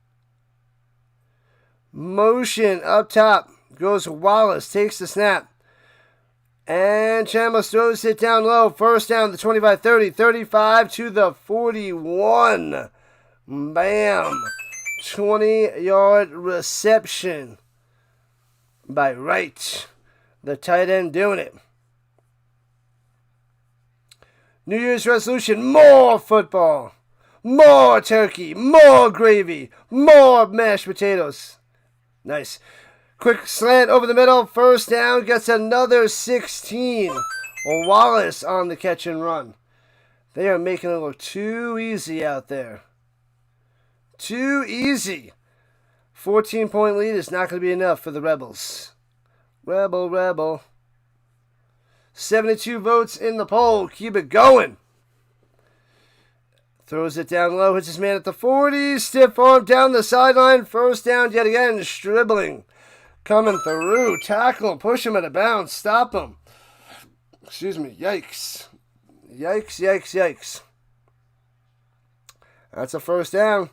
Motion up top. goes Wallace, takes the snap. And Chambliss throws it down low. First down, the 25-30, 35 to the 41. Bam. 20-yard reception by Wright. The tight end doing it. New Year's resolution, more football. More turkey, more gravy, more mashed potatoes. Nice. Quick slant over the middle. First down, gets another 16. Wallace on the catch and run. They are making it look too easy out there. Too easy. 14-point lead is not going to be enough for the Rebels. Rebel. 72 votes in the poll. Keep it going. Throws it down low, hits his man at the 40. Stiff arm down the sideline. First down yet again. Stribbling. Coming through. Tackle him. Push him out of bounds. Stop him. Excuse me. Yikes. Yikes. That's a first down.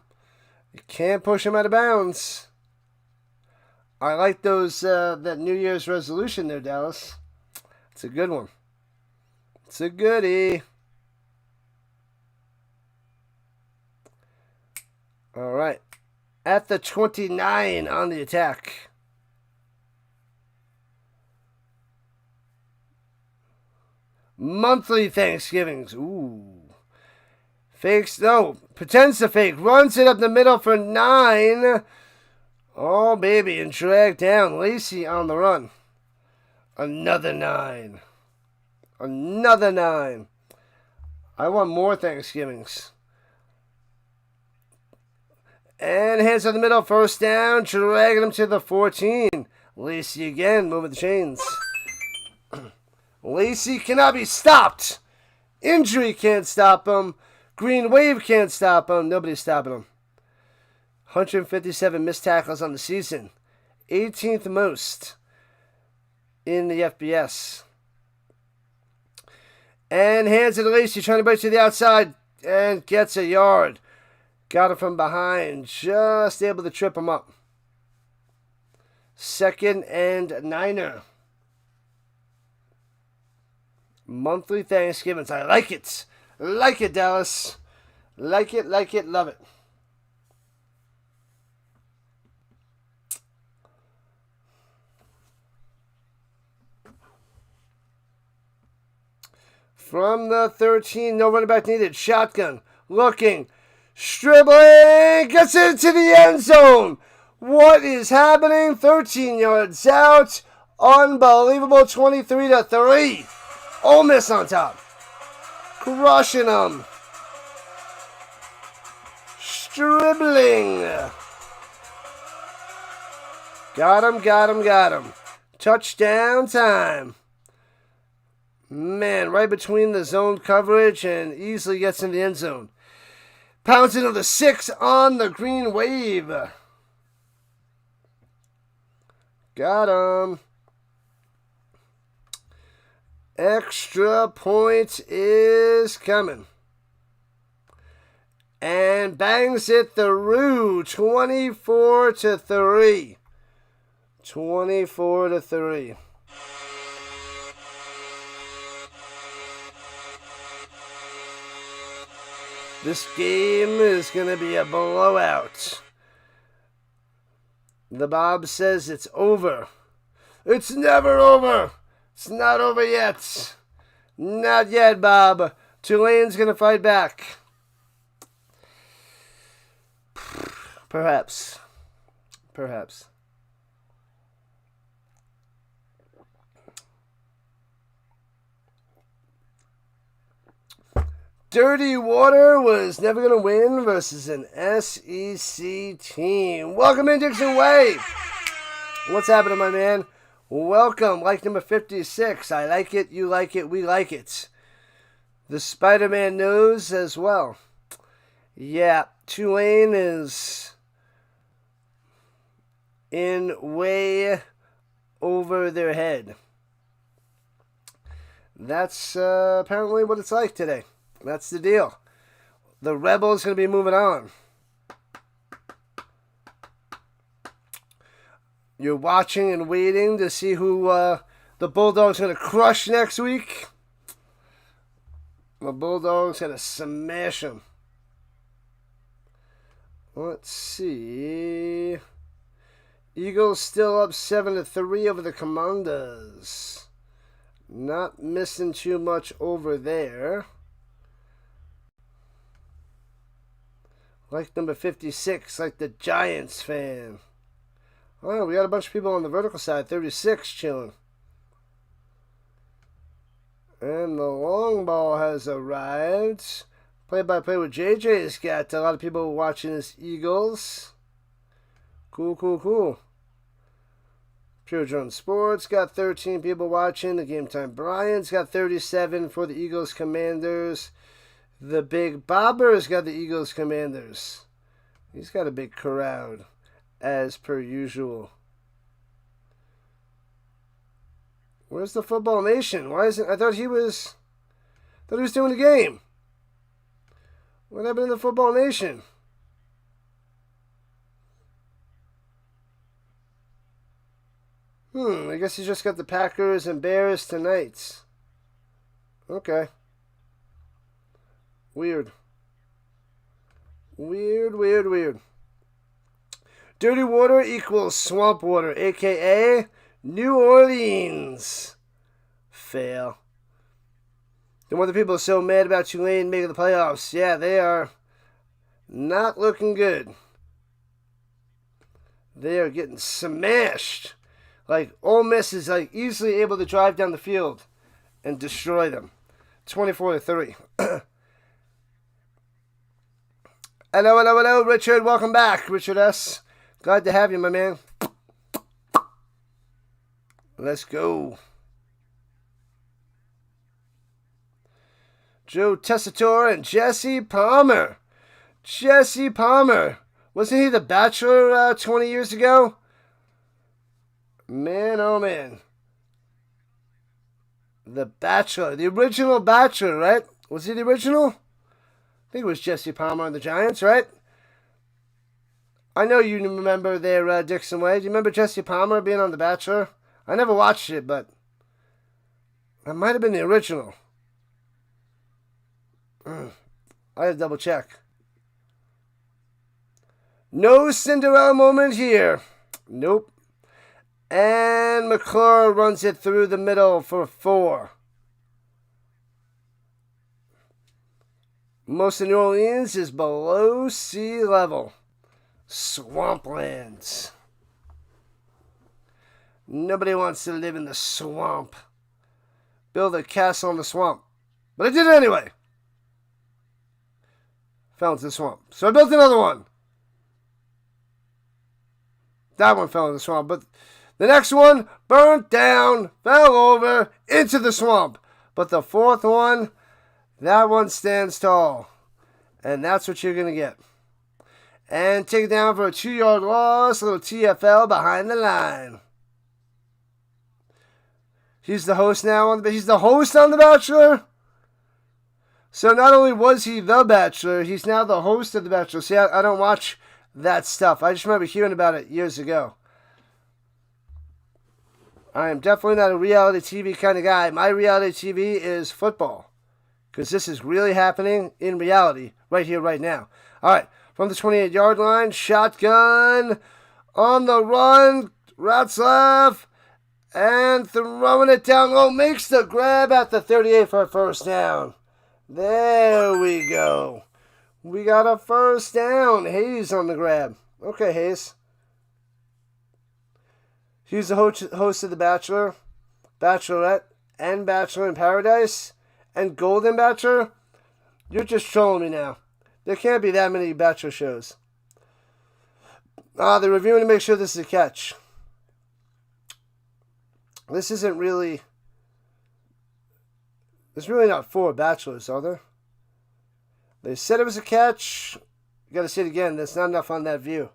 You can't push him out of bounds. I like that New Year's resolution there, Dallas. It's a good one. It's a goodie. All right. At the 29 on the attack. Monthly Thanksgivings. Ooh. Fakes, no. Pretends to fake. Runs it up the middle for 9. Oh, baby. And dragged down. Lacey on the run. Another 9. Another 9. I want more Thanksgivings. And hands on the middle, first down, dragging him to the 14. Lacey again, moving the chains. Lacey cannot be stopped. Injury can't stop him. Green Wave can't stop him. Nobody's stopping him. 157 missed tackles on the season. 18th most in the FBS. And hands it to Lacey, trying to break to the outside, and gets a yard. Got it from behind, just able to trip him up. 2nd and 9. Monthly Thanksgivings. I like it. Like it, Dallas. Like it, love it. From the 13, no running back needed. Shotgun, looking. Stribbling, gets into the end zone. What is happening? 13 yards out. Unbelievable. 23-3. Ole Miss on top. Crushing them. Stribbling. Got him. Touchdown time. Man, right between the zone coverage and easily gets in the end zone. Pounds into the 6 on the Green Wave. Got him. Extra point is coming. And bangs it through. 24-3. 24-3. This game is going to be a blowout. The Bob says it's over. It's never over. It's not over yet. Not yet, Bob. Tulane's going to fight back. Perhaps. Dirty Water was never going to win versus an SEC team. Welcome in, Dixon Way. What's happening, my man? Welcome. Like number 56. I like it, you like it, we like it. The Spider-Man knows as well. Yeah, Tulane is in way over their head. That's apparently what it's like today. That's the deal. The Rebels going to be moving on. You're watching and waiting to see who the Bulldogs going to crush next week. The Bulldogs going to smash them. Let's see. Eagles still up 7-3 over the Commanders. Not missing too much over there. Like number 56, like the Giants fan. Oh, we got a bunch of people on the vertical side. 36 chilling. And the long ball has arrived. Play-by-play with JJ's got a lot of people watching his Eagles. Cool. Pure Drone Sports got 13 people watching. The Game Time Brian's got 37 for the Eagles Commanders. The Big Bobber's got the Eagles Commanders. He's got a big crowd, as per usual. Where's the Football Nation? Why isn't... I thought he was doing the game. What happened to the Football Nation? I guess he just got the Packers and Bears tonight. Okay. Weird. Dirty water equals swamp water, a.k.a. New Orleans. Fail. No wonder people are so mad about Tulane making the playoffs. Yeah, they are not looking good. They are getting smashed. Like, Ole Miss is like easily able to drive down the field and destroy them. 24-3. Hello, Richard. Welcome back, Richard S. Glad to have you, my man. Let's go. Joe Tessitore and Jesse Palmer. Jesse Palmer. Wasn't he the Bachelor 20 years ago? Man, oh man. The Bachelor. The original Bachelor, right? Was he the original? I think it was Jesse Palmer on the Giants, right? I know you remember their Dixon Way. Do you remember Jesse Palmer being on The Bachelor? I never watched it, but that might have been the original. I had to double check. No Cinderella moment here. Nope. And McClure runs it through the middle for 4. Most of New Orleans is below sea level. Swamplands. Nobody wants to live in the swamp. Build a castle in the swamp. But I did it anyway. Fell into the swamp. So I built another one. That one fell in the swamp. But the next one burnt down, fell over, into the swamp. But the fourth one, that one stands tall. And that's what you're going to get. And take it down for a 2-yard loss. A little TFL behind the line. He's the host now. He's the host on The Bachelor. So not only was he The Bachelor, he's now the host of The Bachelor. See, I don't watch that stuff. I just remember hearing about it years ago. I am definitely not a reality TV kind of guy. My reality TV is football. Because this is really happening in reality right here, right now. All right, from the 28-yard line, shotgun on the run, Ratzlaff, and throwing it down low, makes the grab at the 38 for a first down. There we go. We got a first down. Hayes on the grab. Okay, Hayes. He's the host of The Bachelor, Bachelorette, and Bachelor in Paradise, and Golden Bachelor. You're just trolling me now. There can't be that many Bachelor shows. They're reviewing to make sure this is a catch. This isn't really... There's really not 4 Bachelors, are there? They said it was a catch. You gotta see it again. There's not enough on that view.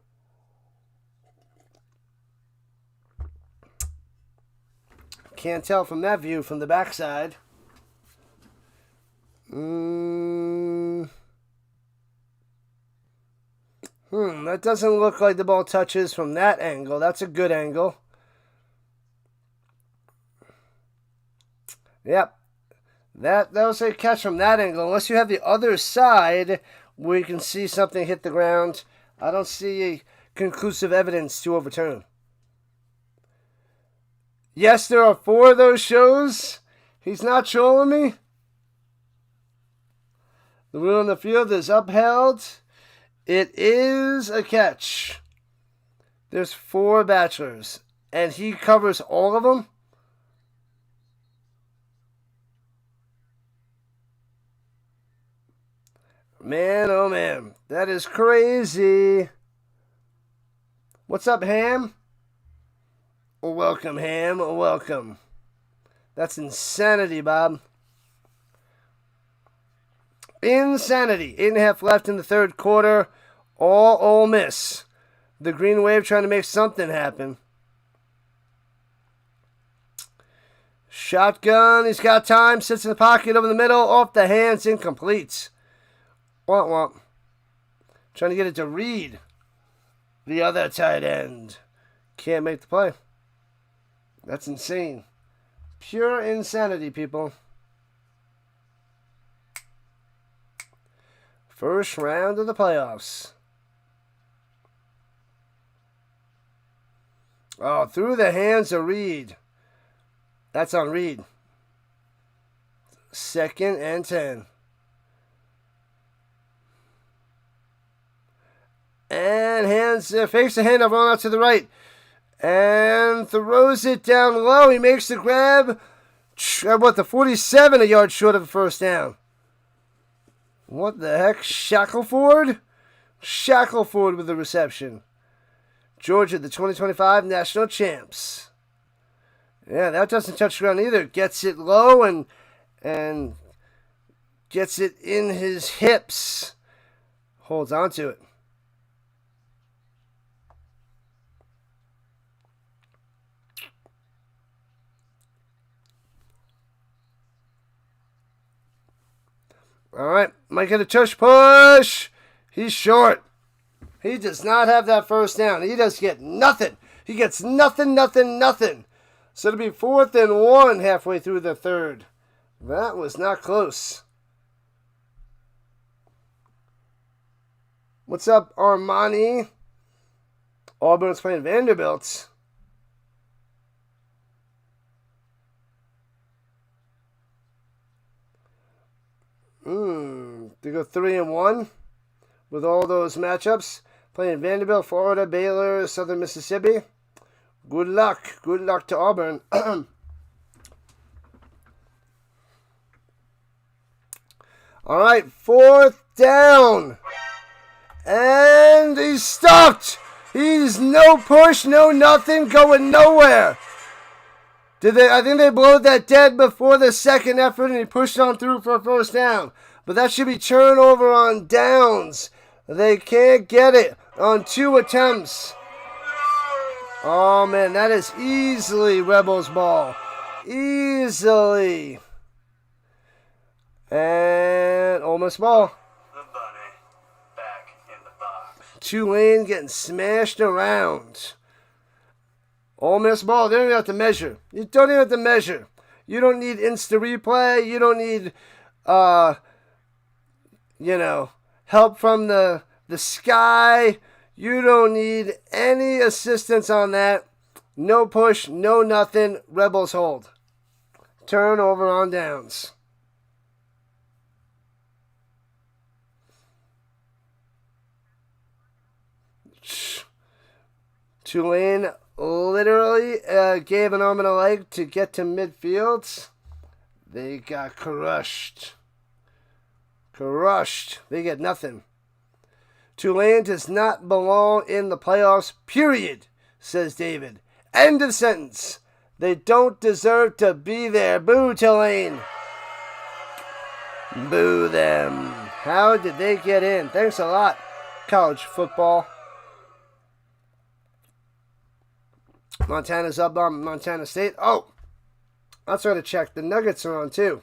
Can't tell from that view from the backside. That doesn't look like the ball touches from that angle. That's a good angle. Yep. That was a catch from that angle. Unless you have the other side where you can see something hit the ground, I don't see conclusive evidence to overturn. Yes, there are 4 of those shows. He's not trolling me. The rule on the field is upheld. It is a catch. There's 4 bachelors, and he covers all of them. Man, oh man, that is crazy. What's up, Ham? Welcome, Ham. Welcome. That's insanity, Bob. Insanity. 8.5 left in the third quarter. All Ole Miss. The Green Wave trying to make something happen. Shotgun. He's got time. Sits in the pocket over the middle. Off the hands. Incomplete. Womp womp. Trying to get it to Reed. The other tight end. Can't make the play. That's insane. Pure insanity, people. First round of the playoffs. Oh, through the hands of Reed. That's on Reed. 2nd and 10. And fakes the handoff on out to the right. And throws it down low. He makes the grab. The 47, a yard short of a first down. What the heck? Shackleford? Shackleford with the reception. Georgia, the 2025 national champs. Yeah, that doesn't touch the ground either. Gets it low and gets it in his hips. Holds on to it. All right, might get a tush push. He's short. He does not have that first down. He does get nothing. He gets nothing. So it'll be 4th and 1 halfway through the third. That was not close. What's up, Armani? Auburn's playing Vanderbilt. They go 3 and 1 with all those matchups. Playing Vanderbilt, Florida, Baylor, Southern Mississippi. Good luck. Good luck to Auburn. All right, 4th down. And he's stopped. He's no push, no nothing, going nowhere. I think they blowed that dead before the second effort, and he pushed on through for a first down. But that should be turnover on downs. They can't get it on 2 attempts. Oh, man, that is easily Rebels ball. Easily. And Ole Miss ball. The bunny back in the box. Tulane getting smashed around. Ole Miss ball. They don't even have to measure. You don't even have to measure. You don't need Insta replay. You don't need, help from the sky. You don't need any assistance on that. No push, no nothing. Rebels hold. Turnover on downs. Tulane literally gave an arm and a leg to get to midfield. They got crushed. They get nothing. Tulane does not belong in the playoffs, period, says David. End of sentence. They don't deserve to be there. Boo, Tulane. Boo them. How did they get in? Thanks a lot, college football. Montana's up on Montana State. Oh, that's right to check. The Nuggets are on too.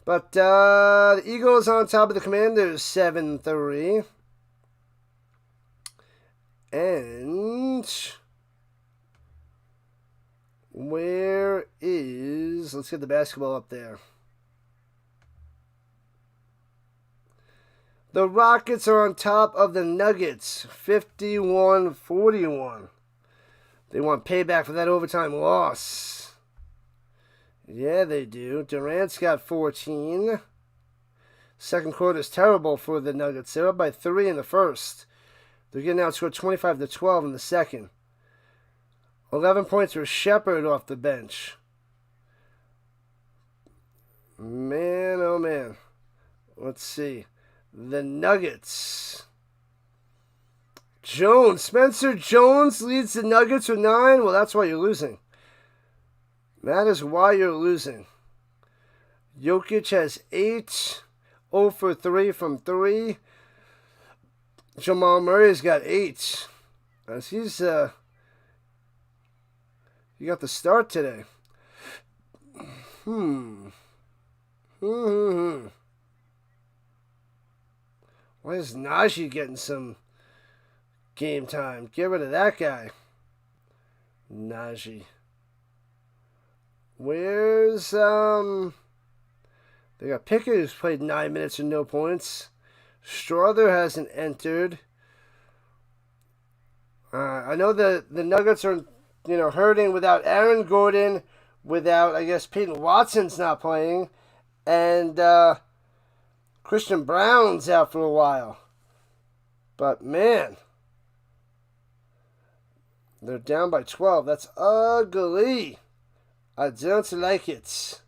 But the Eagles on top of the Commanders, 7-3. And where is, let's get the basketball up there. The Rockets are on top of the Nuggets, 51-41. They want payback for that overtime loss. Yeah, they do. Durant's got 14. Second quarter is terrible for the Nuggets. They're up by 3 in the first. They're getting outscored 25-12 in the second. 11 points for Shepherd off the bench. Man, oh man. Let's see. The Nuggets. Spencer Jones leads the Nuggets with 9. Well, that's why you're losing. That is why you're losing. Jokic has 8. 0 for 3 from 3. Jamal Murray's got 8. As he's he got the start today. Why is Najee getting some game time? Get rid of that guy. Najee. Where's they got Pickett, who's played 9 minutes and no points. Strother hasn't entered. I know the Nuggets are, hurting without Aaron Gordon, without, I guess, Peyton Watson's not playing, and Christian Brown's out for a while. But, man, they're down by 12. That's ugly. I don't like it.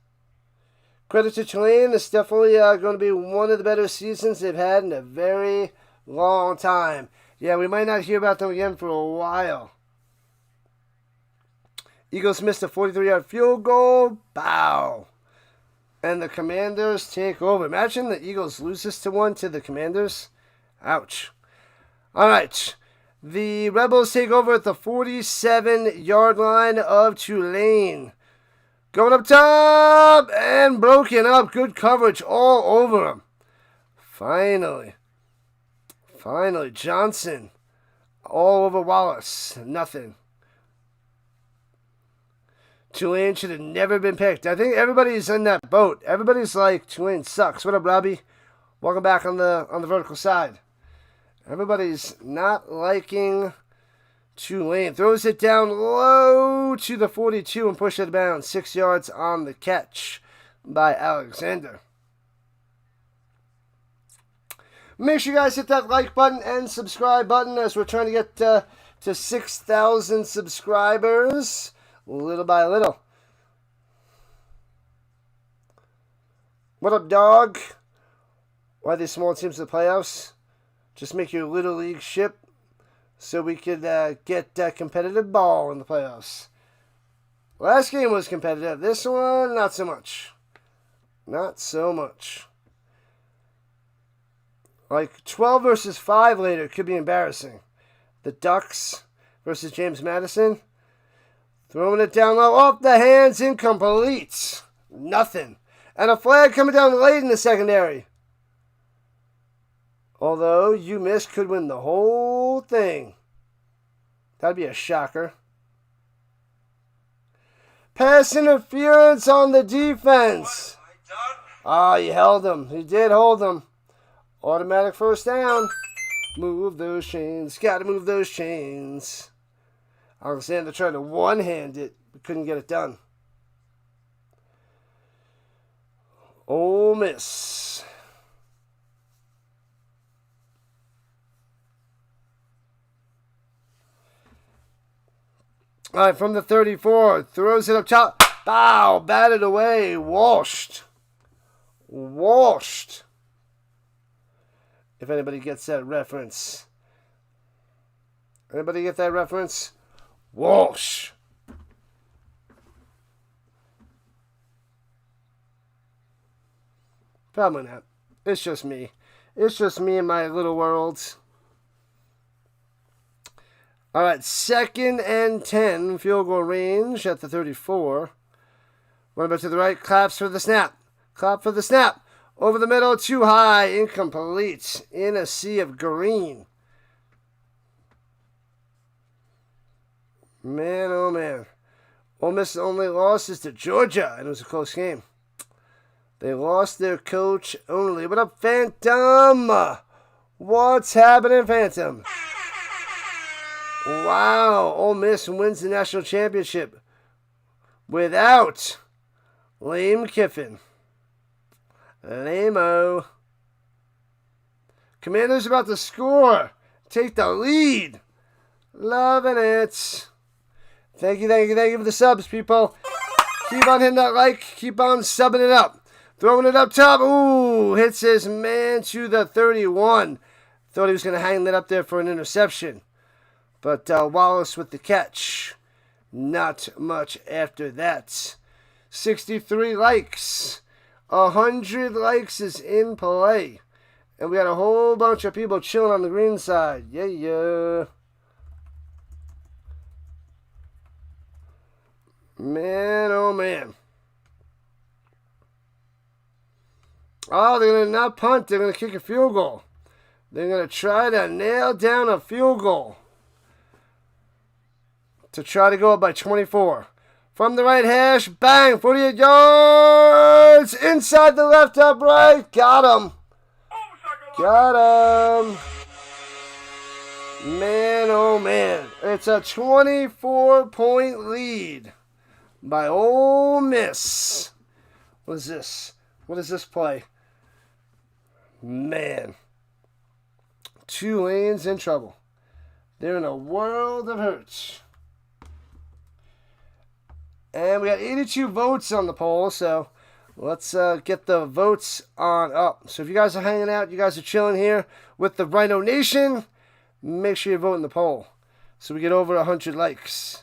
Credit to Tulane. It's definitely going to be one of the better seasons they've had in a very long time. Yeah, we might not hear about them again for a while. Eagles missed a 43-yard field goal. Bow. And the Commanders take over. Imagine the Eagles lose this to the Commanders. Ouch. All right. The Rebels take over at the 47-yard line of Tulane. Going up top and broken up. Good coverage all over him. Finally, Johnson all over Wallace. Nothing. Tulane should have never been picked. I think everybody's in that boat. Everybody's like, Tulane sucks. What up, Robbie? Welcome back on the vertical side. Everybody's not liking Tulane. Throws it down low to the 42 and pushes it down. 6 yards on the catch by Alexander. Make sure you guys hit that like button and subscribe button as we're trying to get to 6,000 subscribers little by little. What up, dog? Why are these small teams in the playoffs? Just make your little league ship so we could get competitive ball in the playoffs. Last game was competitive. This one, not so much. Not so much. Like 12 versus 5 later could be embarrassing. The Ducks versus James Madison. Throwing it down low. Off the hands. Incomplete. Nothing. And a flag coming down late in the secondary. Although UMiss could win the whole thing. That'd be a shocker. Pass interference on the defense. Ah, he held him. He did hold him. Automatic first down. Move those chains. Got to move those chains. Alexander tried to one-hand it, but couldn't get it done. Ole Miss. All right, from the 34, throws it up top. Bow, batted away, washed. If anybody gets that reference. Anybody get that reference? Wash. Probably not. It's just me. It's just me in my little world. All right, 2nd and 10, field goal range at the 34. Run back to the right, claps for the snap. Clap for the snap. Over the middle, too high, incomplete. In a sea of green. Man, oh man. Ole Miss only loss is to Georgia, and it was a close game. They lost their coach only. What up, Phantom? What's happening, Phantom? Wow, Ole Miss wins the national championship without Lane Kiffin. Lame-o. Commanders about to score. Take the lead. Loving it. Thank you for the subs, people. Keep on hitting that like. Keep on subbing it up. Throwing it up top. Ooh, hits his man to the 31. Thought he was going to hang that up there for an interception. But Wallace with the catch. Not much after that. 63 likes. 100 likes is in play. And we got a whole bunch of people chilling on the green side. Yeah. Man, oh man. Oh, they're going to not punt. They're going to kick a field goal. They're going to try to nail down a field goal to try to go up by 24. From the right hash, bang, 48 yards, inside the left upright, got him. Man, oh man, it's a 24-point lead by Ole Miss. What is this? What is this play? Man. Tulane's in trouble. They're in a world of hurt. And we got 82 votes on the poll, so let's get the votes on up. So if you guys are hanging out, you guys are chilling here with the Rhino Nation, make sure you vote in the poll so we get over 100 likes.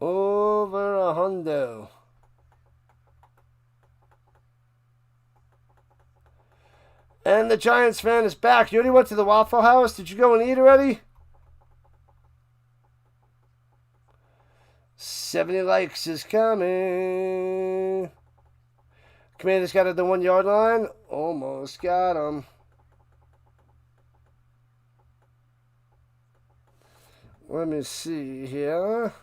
Over 100. And the Giants fan is back. You already went to the Waffle House? Did you go and eat already? 70 likes is coming. Commanders got at the 1 yard line. Almost got him. Let me see here.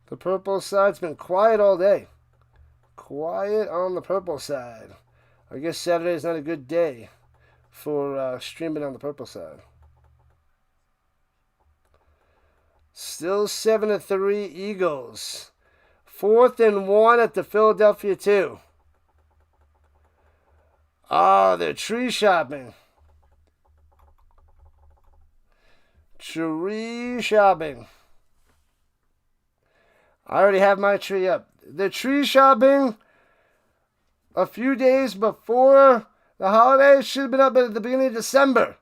The purple side's been quiet all day. Quiet on the purple side. I guess Saturday is not a good day for streaming on the purple side. Still 7-3 Eagles. 4th and 1 at the Philadelphia 2. Oh, they're tree shopping. Tree shopping. I already have my tree up. They're tree shopping a few days before the holidays. Should have been up at the beginning of December.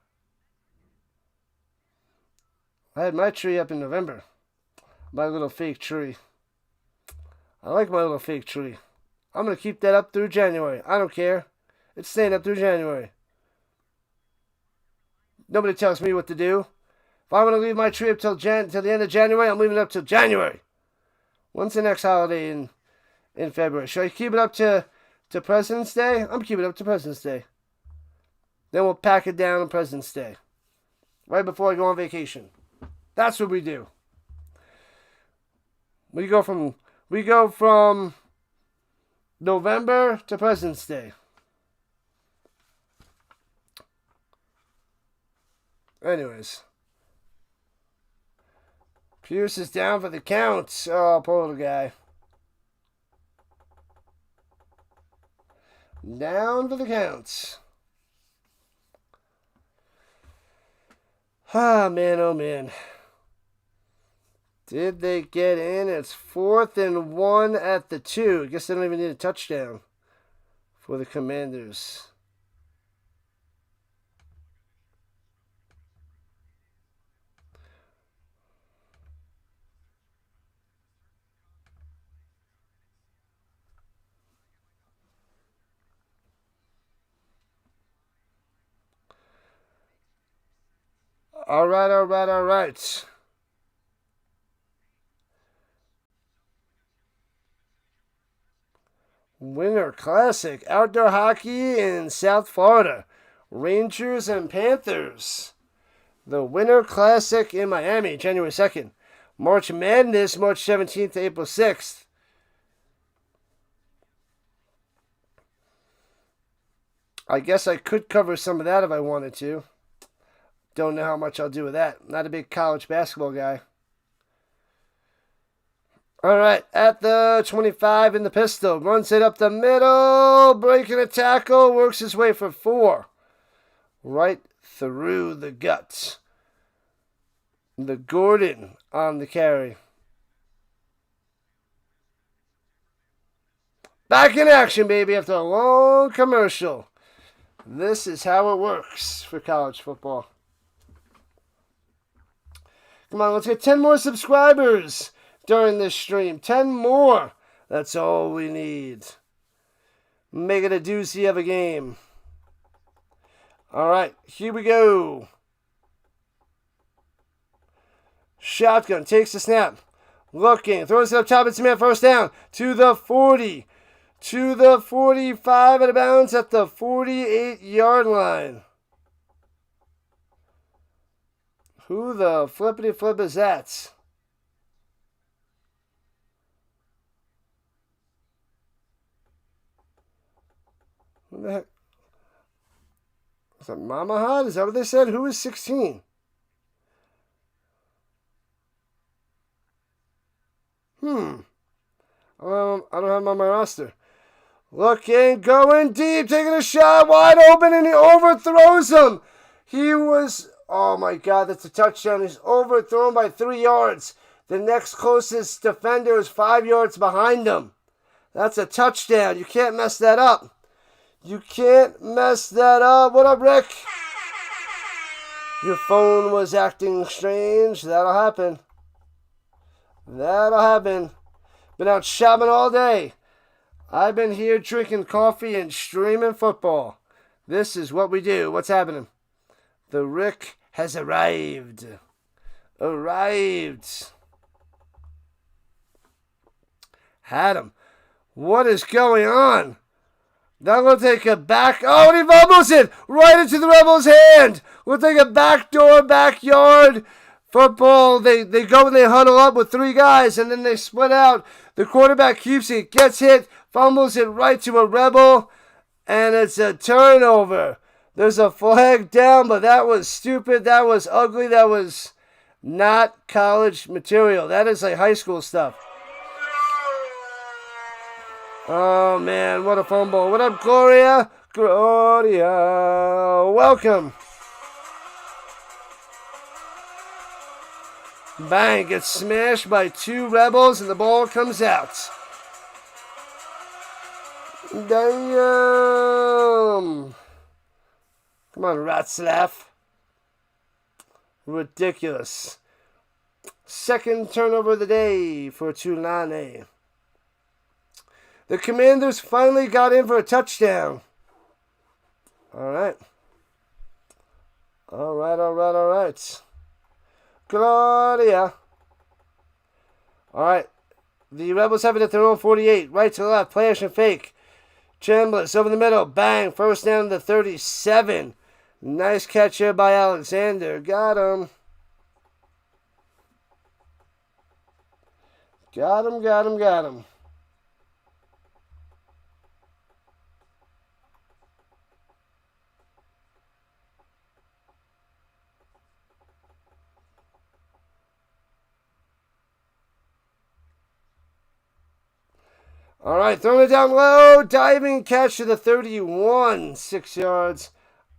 I had my tree up in November. My little fake tree. I like my little fake tree. I'm going to keep that up through January. I don't care. It's staying up through January. Nobody tells me what to do. If I want to leave my tree up till the end of January, I'm leaving it up till January. When's the next holiday in February? Should I keep it up to President's Day? I'm keeping it up to President's Day. Then we'll pack it down on President's Day. Right before I go on vacation. That's what we do. We go from November to President's Day. Anyways. Pierce is down for the count. Oh, poor little guy. Down for the count. Ah, man, oh man. Did they get in? It's 4th and 1 at the 2. I guess they don't even need a touchdown for the Commanders. All right. Winter Classic, outdoor hockey in South Florida. Rangers and Panthers. The Winter Classic in Miami, January 2nd. March Madness, March 17th to April 6th. I guess I could cover some of that if I wanted to. Don't know how much I'll do with that. Not a big college basketball guy. All right, at the 25 in the pistol. Runs it up the middle. Breaking a tackle. Works his way for 4. Right through the guts. The Gordon on the carry. Back in action, baby, after a long commercial. This is how it works for college football. Come on, let's get 10 more subscribers during this stream. 10 more. That's all we need. Make it a doozy of a game. All right, here we go. Shotgun takes the snap. Looking, throws it up top. It's a man, first down to the 40. To the 45, out of bounds at the 48-yard line. Who the flippity flip is that? Who the heck? Is that Mamahad? Is that what they said? Who is 16? I don't have him on my roster. Looking, going deep, taking a shot, wide open, and he overthrows him. He was, oh my God, that's a touchdown. He's overthrown by 3 yards. The next closest defender is 5 yards behind him. That's a touchdown. You can't mess that up. You can't mess that up. What up, Rick? Your phone was acting strange. That'll happen. That'll happen. Been out shopping all day. I've been here drinking coffee and streaming football. This is what we do. What's happening? The Rick has arrived. Had him. What is going on? That will take a back. Oh, and he fumbles it right into the Rebels' hand. We'll take a backdoor, backyard football. They go and they huddle up with 3 guys, and then they split out. The quarterback keeps it, gets hit, fumbles it right to a Rebel, and it's a turnover. There's a flag down, but that was stupid. That was ugly. That was not college material. That is like high school stuff. Oh, man, what a fumble. What up, Gloria? Gloria, welcome. Bang, gets smashed by 2 Rebels, and the ball comes out. Damn. Come on, Ratzlaff. Ridiculous. Second turnover of the day for Tulane. The Commanders finally got in for a touchdown. All right. Claudia. All right. The Rebels have it at their own 48. Right to left. Play action fake. Chambliss over the middle. Bang. First down to the 37. Nice catch here by Alexander. Got him. Got him. All right, throwing it down low, diving catch to the 31, 6 yards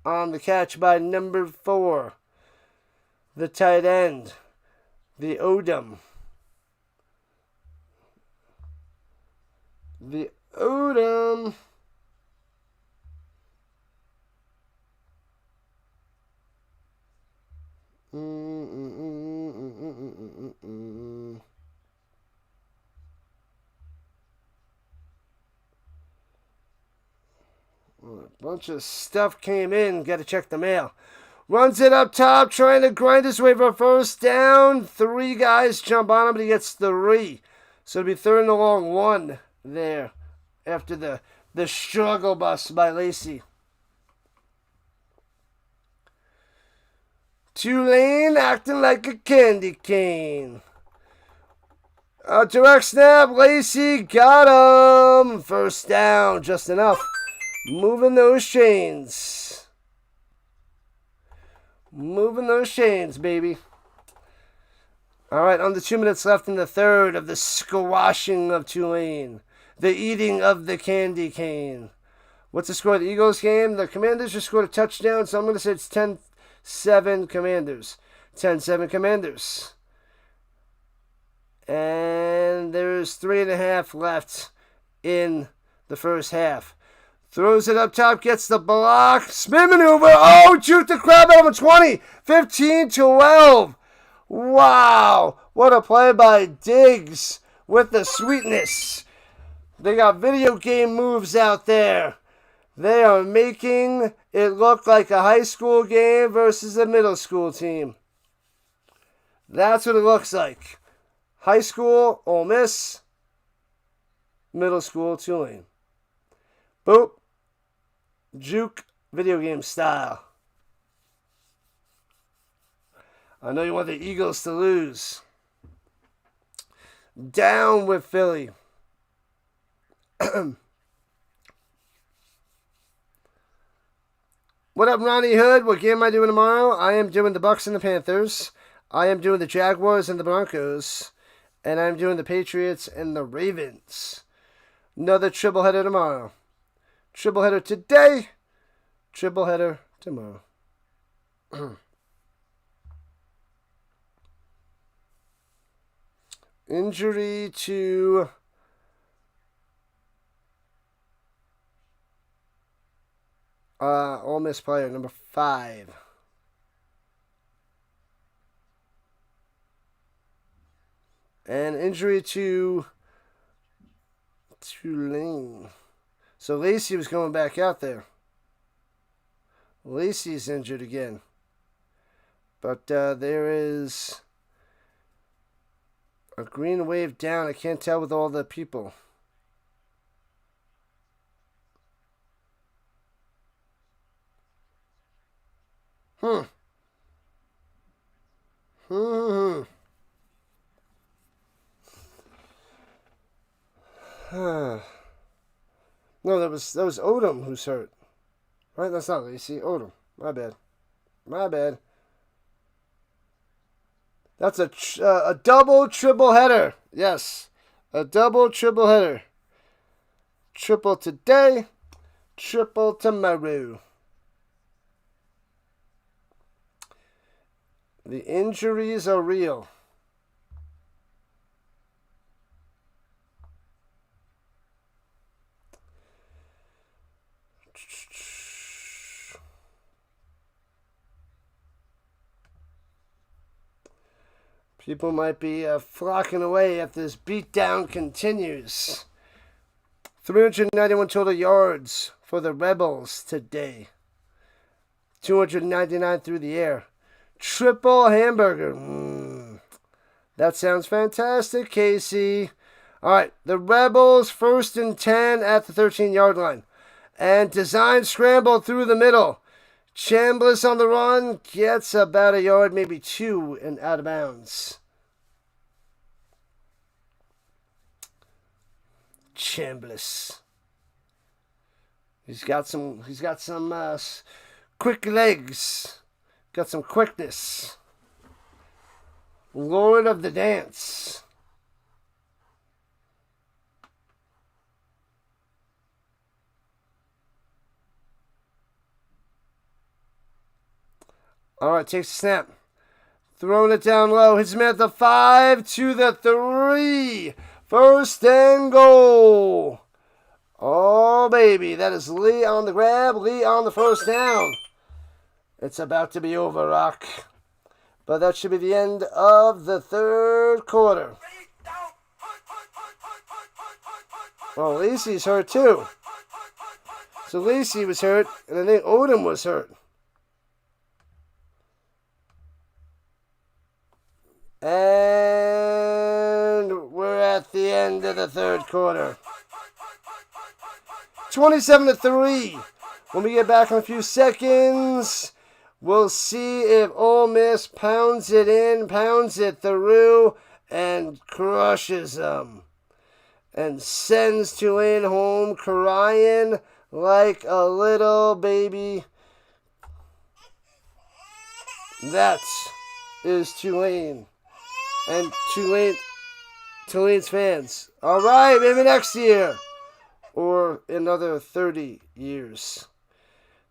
on the catch by number 4, the tight end, the Odom. A bunch of stuff came in. Got to check the mail. Runs it up top, trying to grind his way for a first down. 3 guys jump on him, but he gets 3. So it'll be 3rd and a long 1 there after the struggle bus by Lacey. Tulane acting like a candy cane. Direct snap. Lacey got him. First down. Just enough. Moving those chains. Moving those chains, baby. All right, under 2 minutes left in the third of the squashing of Tulane. The eating of the candy cane. What's the score of the Eagles game? The Commanders just scored a touchdown, so I'm going to say it's 10-7 Commanders. 10-7 Commanders. And there's 3.5 left in the first half. Throws it up top, gets the block. Spin maneuver. Oh, shoot the crab over 20. 15-12. Wow. What a play by Diggs with the sweetness. They got video game moves out there. They are making it look like a high school game versus a middle school team. That's what it looks like. High school, Ole Miss. Middle school, Tulane. Boop. Juke video game style. I know you want the Eagles to lose. Down with Philly. What up, Ronnie Hood? What game am I doing tomorrow? I am doing the Bucks and the Panthers. I am doing the Jaguars and the Broncos. And I'm doing the Patriots and the Ravens. Another triple header tomorrow. Triple header today. Triple header tomorrow. Injury to Ole Miss player number 5. And injury to Tulane. So Lacey was going back out there. Lacey's injured again. But there is a green wave down. I can't tell with all the people. No, that was Odom who's hurt. Right? That's not Lacey. Odom. My bad. My bad. That's a double triple header. Yes. A double triple header. Triple today. Triple tomorrow. The injuries are real. People might be flocking away if this beatdown continues. 391 total yards for the Rebels today. 299 through the air. Triple hamburger. That sounds fantastic, Casey. All right, the Rebels 1st and 10 at the 13-yard line. And design scramble through the middle. Chambliss on the run gets about a yard, maybe 2, and out of bounds. Chambliss. He's got some quick legs. Got some quickness. Lord of the dance. All right, takes a snap. Throwing it down low. Hits him at the 5 to the 3. 1st and goal. Oh, baby. That is Lee on the grab. Lee on the first down. It's about to be over, Rock. But that should be the end of the third quarter. Oh, Lacey's hurt too. So Lacey was hurt, and I think Odom was hurt. And we're at the end of the third quarter. 27-3. When we get back in a few seconds, We'll see if Ole Miss pounds it in, pounds it through, and crushes them. And sends Tulane home crying like a little baby. That is Tulane. And Tulane's fans. All right, maybe next year. Or another 30 years.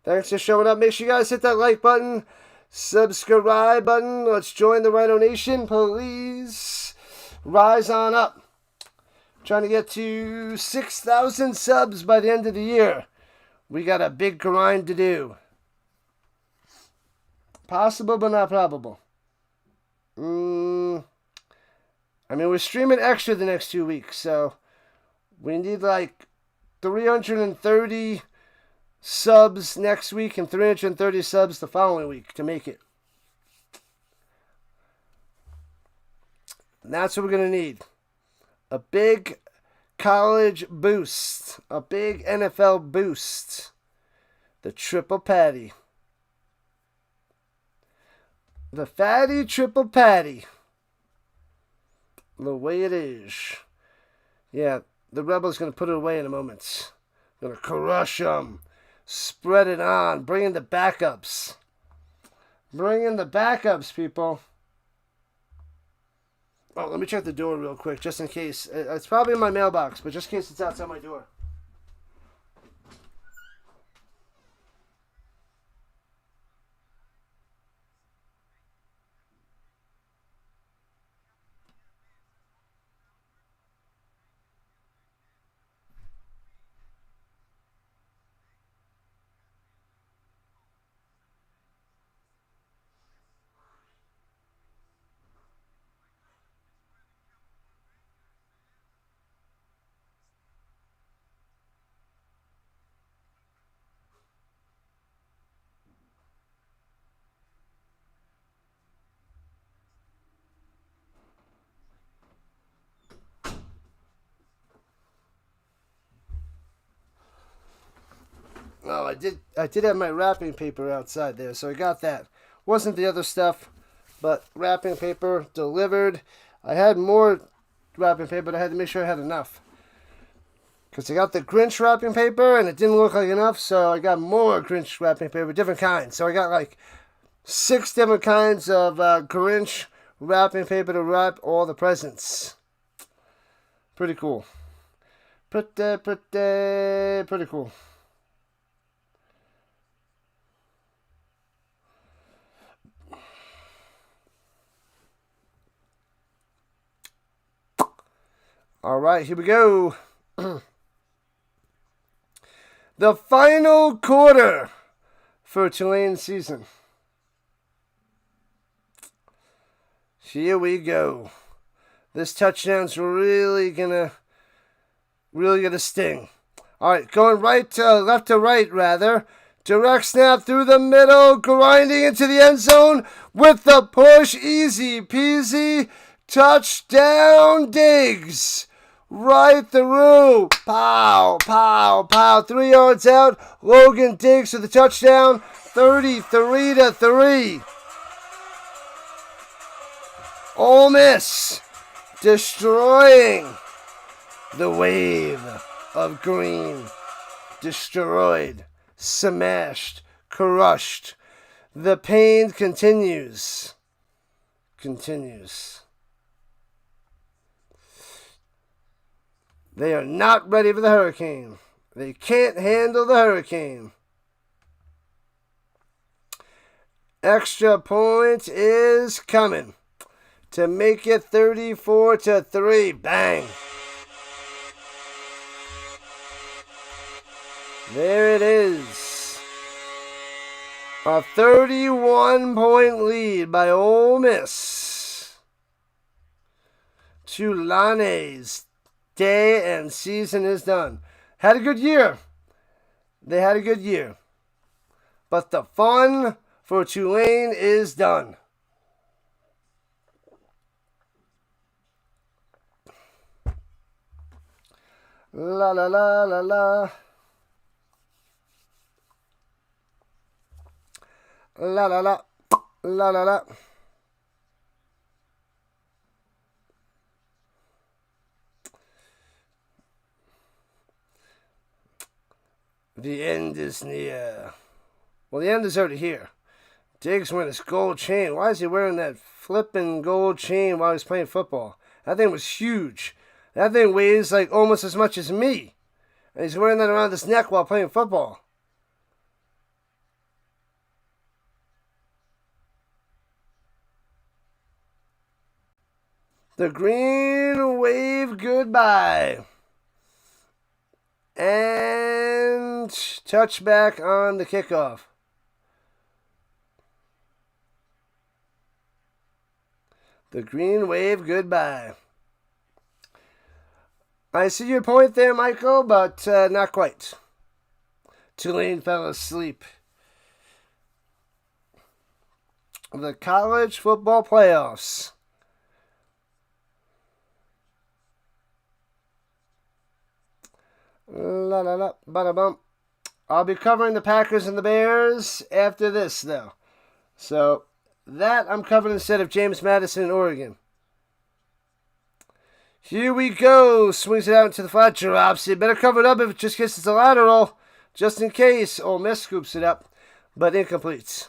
Thanks for showing up. Make sure you guys hit that like button, subscribe button. Let's join the Rhino Nation, please. Rise on up. Trying to get to 6,000 subs by the end of the year. We got a big grind to do. Possible, but not probable. I mean, we're streaming extra the next 2 weeks, so we need like 330 subs next week and 330 subs the following week to make it. And that's what we're going to need. A big college boost. A big NFL boost. The triple patty. The fatty triple patty. The way it is. Yeah, the Rebels going to put it away in a moment. Going to crush them. Spread it on. Bring in the backups. Bring in the backups, people. Oh, let me check the door real quick, just in case. It's probably in my mailbox, but just in case it's outside my door. Oh, I did have my wrapping paper outside there, so I got that. Wasn't the other stuff, but wrapping paper delivered. I had more wrapping paper, but I had to make sure I had enough. Because I got the Grinch wrapping paper, and it didn't look like enough, so I got more Grinch wrapping paper, different kinds. So I got like 6 different kinds of Grinch wrapping paper to wrap all the presents. Pretty cool. Pretty cool. All right, here we go. The final quarter for Tulane season. Here we go. This touchdown's really gonna sting. All right, going left to right rather. Direct snap through the middle, grinding into the end zone with the push, easy peasy. Touchdown, Diggs. Right through. Pow, pow, pow. 3 yards out. Logan Diggs with the touchdown. 33-3. Ole Miss destroying the wave of green. Destroyed. Smashed. Crushed. The pain continues. They are not ready for the hurricane. They can't handle the hurricane. Extra point is coming to make it 34-3. Bang. There it is. A 31-point lead by Ole Miss. Tulane's day and season is done. Had a good year. They had a good year. But the fun for Tulane is done. La la la la la. La la la. La la la. The end is near. Well, the end is already here. Diggs wearing his gold chain. Why is he wearing that flipping gold chain while he's playing football? That thing was huge. That thing weighs like almost as much as me. And he's wearing that around his neck while playing football. The Green Wave goodbye. And touchback on the kickoff. The Green Wave goodbye. I see your point there, Michael, but not quite. Tulane fell asleep. The college football playoffs. La la la, bada bump. I'll be covering the Packers and the Bears after this, though. So that I'm covering instead of James Madison in Oregon. Here we go. Swings it out into the flat, drops it. Better cover it up if it just gets to lateral, just in case. Ole Miss scoops it up, but incomplete.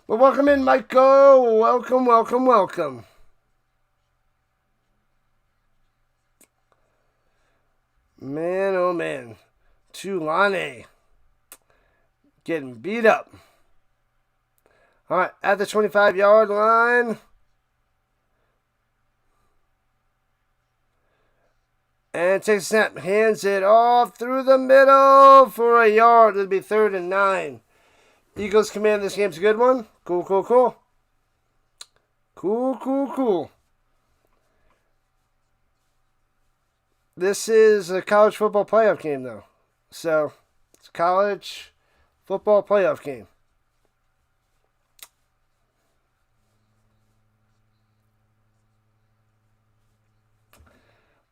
Well, welcome in, Michael. Welcome, welcome, welcome. Man, oh man. Tulane getting beat up. All right, at the 25-yard line. And takes a snap. Hands it off through the middle for a yard. It'll be 3rd and 9. Eagles command this game's a good one. Cool, cool, cool. Cool, cool, cool. This is a college football playoff game, though. So, it's a college football playoff game.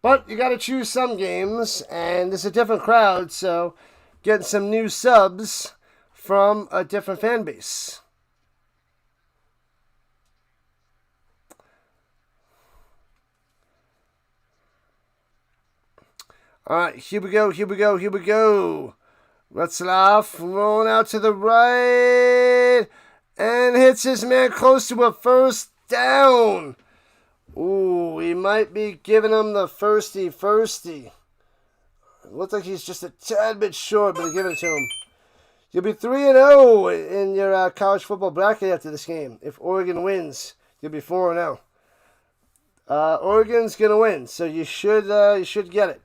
But you got to choose some games, and it's a different crowd, so getting some new subs from a different fan base. All right, here we go, here we go, here we go. Retzlaff rolling out to the right and hits his man close to a first down. Ooh, he might be giving him the firsty. It looks like he's just a tad bit short, but they're giving it to him. You'll be 3-0 in your college football bracket after this game. If Oregon wins, you'll be 4-0. Oregon's gonna win, so you should get it.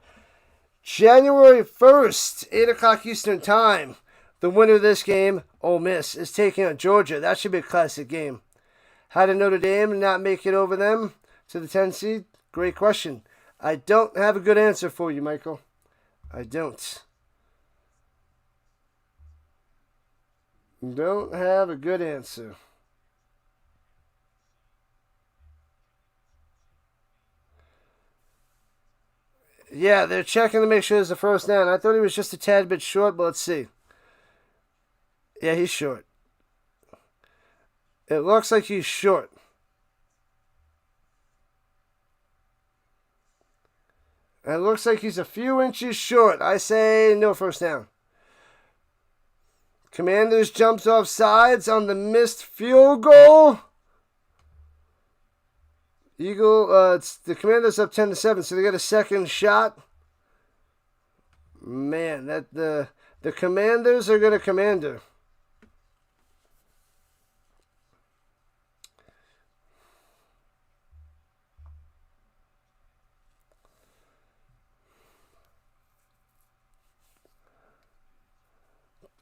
January 1st, 8 o'clock Eastern Time. The winner of this game, Ole Miss, is taking on Georgia. That should be a classic game. How did Notre Dame not make it over them to the 10 seed? Great question. I don't have a good answer for you, Michael. I don't. Don't have a good answer. Yeah, they're checking to make sure there's a first down. I thought he was just a tad bit short, but let's see. Yeah, he's short. It looks like he's short. It looks like he's a few inches short. I say no first down. Commanders jumps off sides on the missed field goal. It's the Commanders up 10-7, so they got a second shot. Man, the Commanders are gonna commander.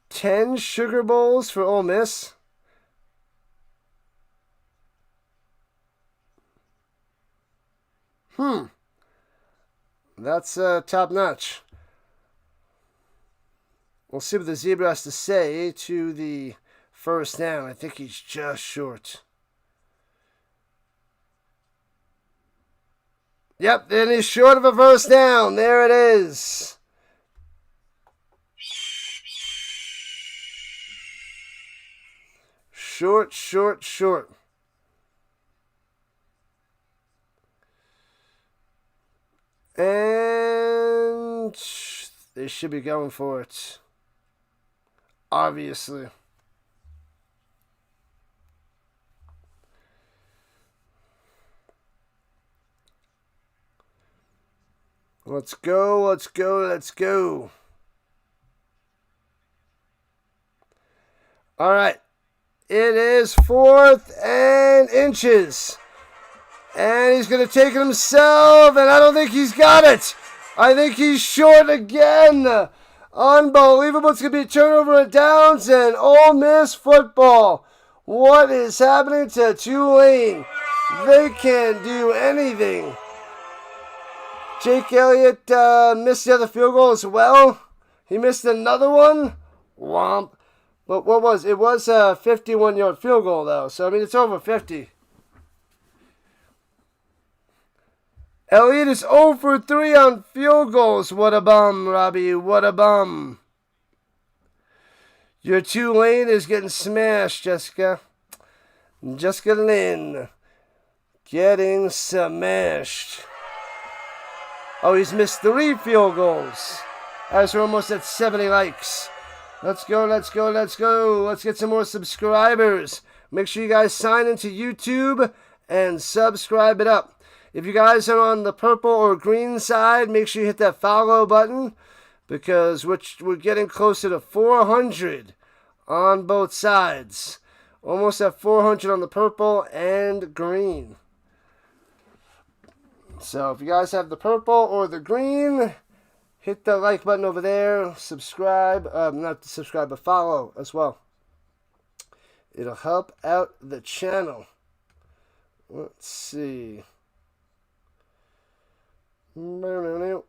Ten Sugar Bowls for Ole Miss. That's top notch. We'll see what the Zebra has to say to the first down. I think he's just short. Yep, and he's short of a first down. There it is. Short. And they should be going for it. Obviously. Let's go. All right. It is 4th and inches. And he's going to take it himself, and I don't think he's got it. I think he's short again. Unbelievable. It's going to be a turnover and downs, and Ole Miss football. What is happening to Tulane? They can't do anything. Jake Elliott missed the other field goal as well. He missed another one. Womp. But what was it? It was a 51-yard field goal, though. So, I mean, it's over 50. Elliott is 0 for 3 on field goals. What a bum, Robbie. What a bum. Your Tulane is getting smashed, Jessica. Jessica Lynn. Getting smashed. Oh, he's missed 3 field goals. As we're almost at 70 likes. Let's go. Let's get some more subscribers. Make sure you guys sign into YouTube and subscribe it up. If you guys are on the purple or green side, make sure you hit that follow button because we're getting closer to 400 on both sides. Almost at 400 on the purple and green. So if you guys have the purple or the green, hit the like button over there. Subscribe. Not to subscribe, but follow as well. It'll help out the channel. Let's see. The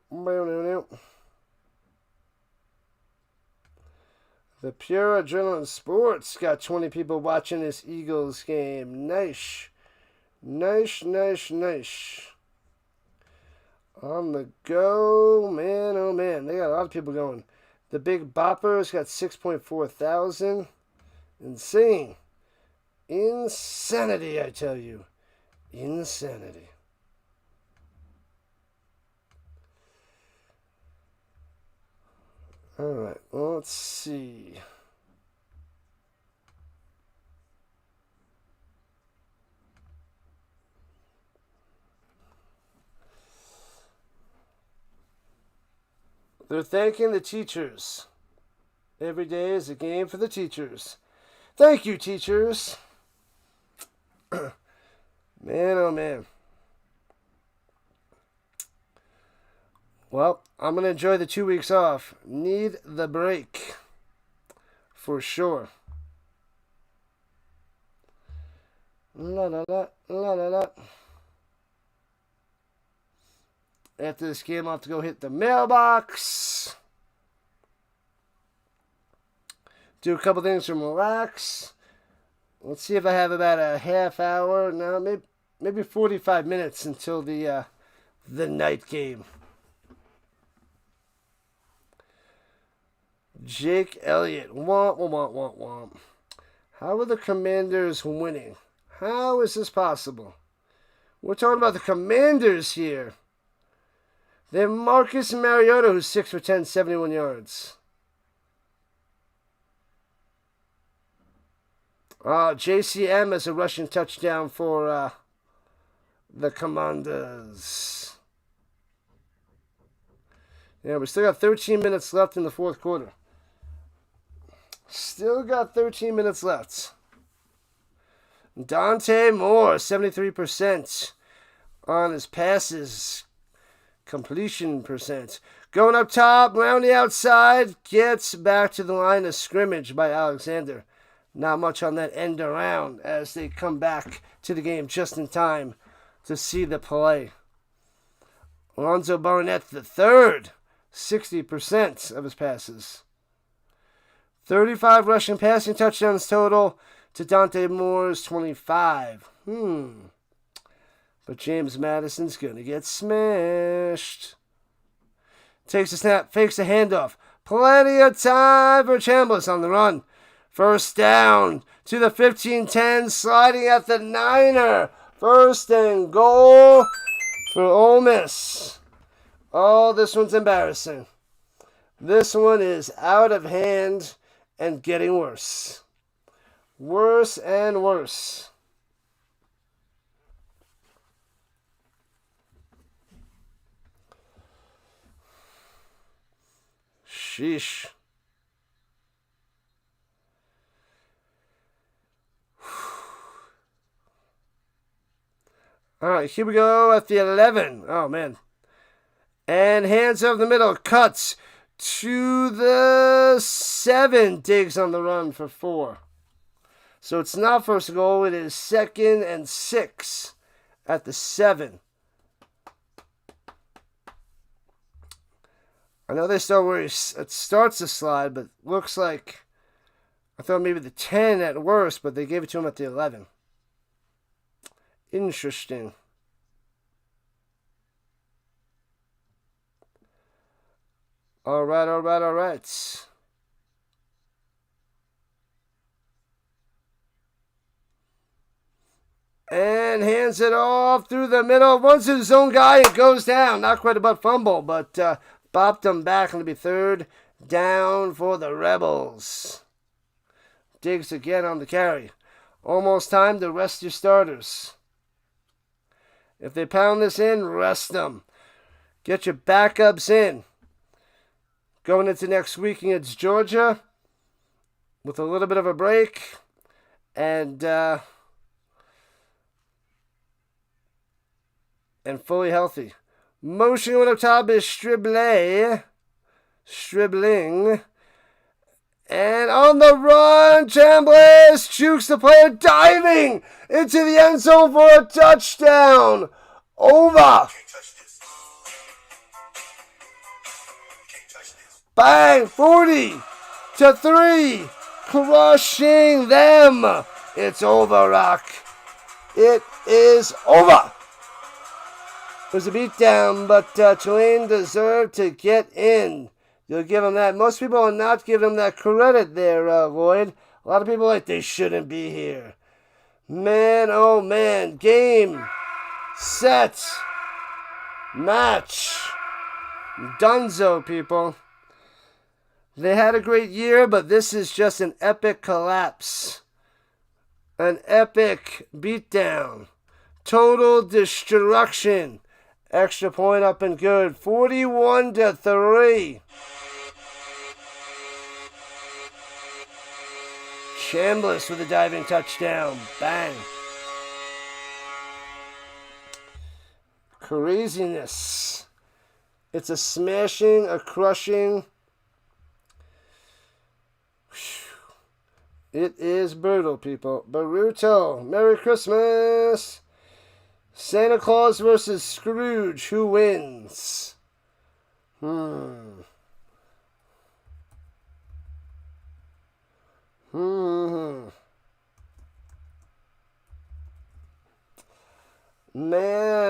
Pure Adrenaline Sports got 20 people watching this Eagles game. Nice. On the go, man, oh man. They got a lot of people going. The Big Bopper's got 6.4 thousand. Insane. Insanity, I tell you. Insanity. Alright, well, let's see. They're thanking the teachers. Every day is a game for the teachers. Thank you, teachers. Man, oh man. Well, I'm going to enjoy the 2 weeks off. Need the break. For sure. La. After this game, I'll have to go hit the mailbox. Do a couple things and relax. Let's see if I have about a half hour. No, maybe 45 minutes until the night game. Jake Elliott. Womp. How are the Commanders winning? How is this possible? We're talking about the Commanders here. They have Marcus Mariota, who's 6 for 10, 71 yards. JCM has a rushing touchdown for the Commanders. Yeah, we still got 13 minutes left in the fourth quarter. Still got 13 minutes left. Dante Moore, 73% on his passes. Completion percent. Going up top, around the outside, gets back to the line of scrimmage by Alexander. Not much on that end around as they come back to the game just in time to see the play. Alonzo Barnett III, 60% of his passes. 35 rushing passing touchdowns total to Dante Moore's 25. But James Madison's going to get smashed. Takes a snap, fakes a handoff. Plenty of time for Chambliss on the run. First down to the 15-10, sliding at the 9er. First and goal for Ole Miss. Oh, this one's embarrassing. This one is out of hand and getting worse. Worse and worse. Sheesh. All right, here we go at the 11. Oh, man. And hands over the middle. Cuts to the 7. Diggs on the run for 4. So it's not first goal. It is 2nd and 6 at the 7. I know they start where it starts to slide, but looks like I thought maybe the 10 at worst, but they gave it to him at the 11. Interesting. All right. And hands it off through the middle. Runs to his own guy and goes down. Not quite a butt fumble, but bopped him back, and it'll be 3rd down for the Rebels. Diggs again on the carry. Almost time to rest your starters. If they pound this in, rest them. Get your backups in. Going into next week against Georgia with a little bit of a break. And fully healthy. Motion up top is Stribling. And on the run, Chambliss chokes the player, diving into the end zone for a touchdown. Over. Bang, 40-3, crushing them. It's over, Rock. It is over. It was a beatdown, but Tulane deserved to get in. You'll give them that. Most people are not giving them that credit there, Lloyd. A lot of people are like, they shouldn't be here. Man, oh man. Game, set, match. Dunzo, people. They had a great year, but this is just an epic collapse. An epic beatdown. Total destruction. Extra point up and good. 41-3. Chambliss with a diving touchdown. Bang. Craziness. It's a smashing, a crushing. It is brutal, people. Brutal. Merry Christmas. Santa Claus versus Scrooge. Who wins? Man,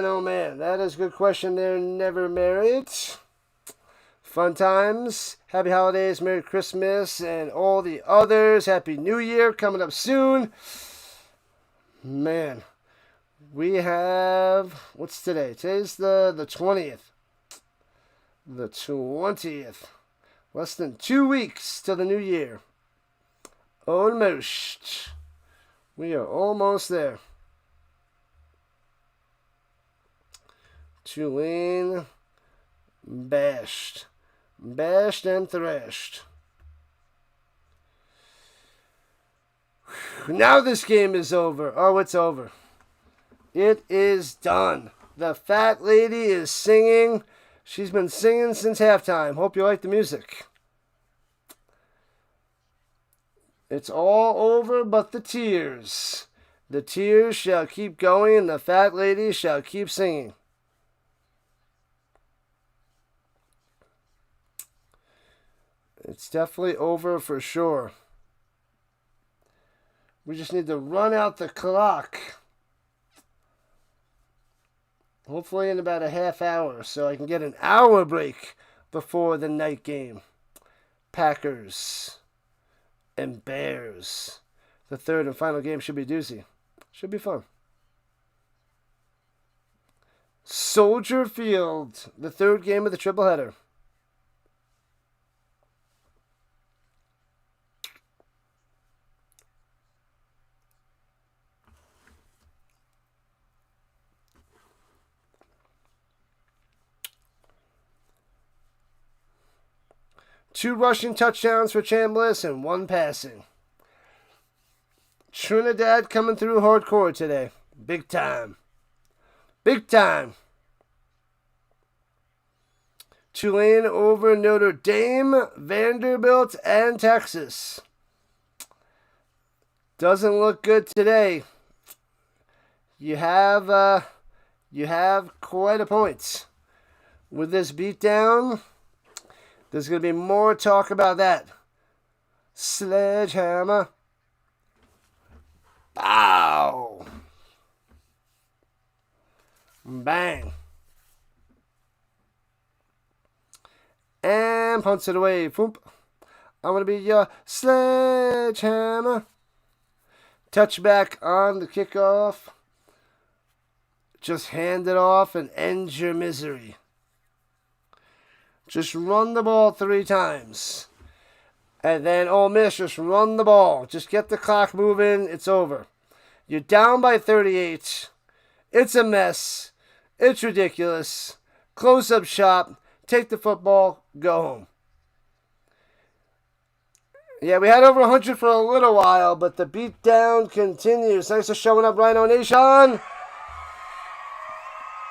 oh man, that is a good question there. Never married. Fun times. Happy holidays, Merry Christmas, and all the others. Happy New Year coming up soon. Man, we have, what's today? Today's the 20th. The 20th. Less than 2 weeks till the new year. Almost. We are almost there. Tulane bashed. Bashed and thrashed. Now this game is over. Oh, it's over. It is done. The fat lady is singing. She's been singing since halftime. Hope you like the music. It's all over but the tears. The tears shall keep going and the fat lady shall keep singing. It's definitely over for sure. We just need to run out the clock. Hopefully in about a half hour so I can get an hour break before the night game. Packers and Bears. The third and final game should be doozy. Should be fun. Soldier Field, the third game of the triple-header. Two rushing touchdowns for Chambliss and one passing. Trinidad coming through hardcore today. Big time. Big time. Tulane over Notre Dame, Vanderbilt, and Texas. Doesn't look good today. You have quite a point. With this beatdown, there's going to be more talk about that. Sledgehammer. Bow. Bang. And punts it away. Foomp. I'm going to be your sledgehammer. Touchback on the kickoff. Just hand it off and end your misery. Just run the ball 3 times. And then Ole Miss, just run the ball. Just get the clock moving. It's over. You're down by 38. It's a mess. It's ridiculous. Close up shop. Take the football. Go home. Yeah, we had over 100 for a little while, but the beatdown continues. Thanks for showing up, Rhino Nation.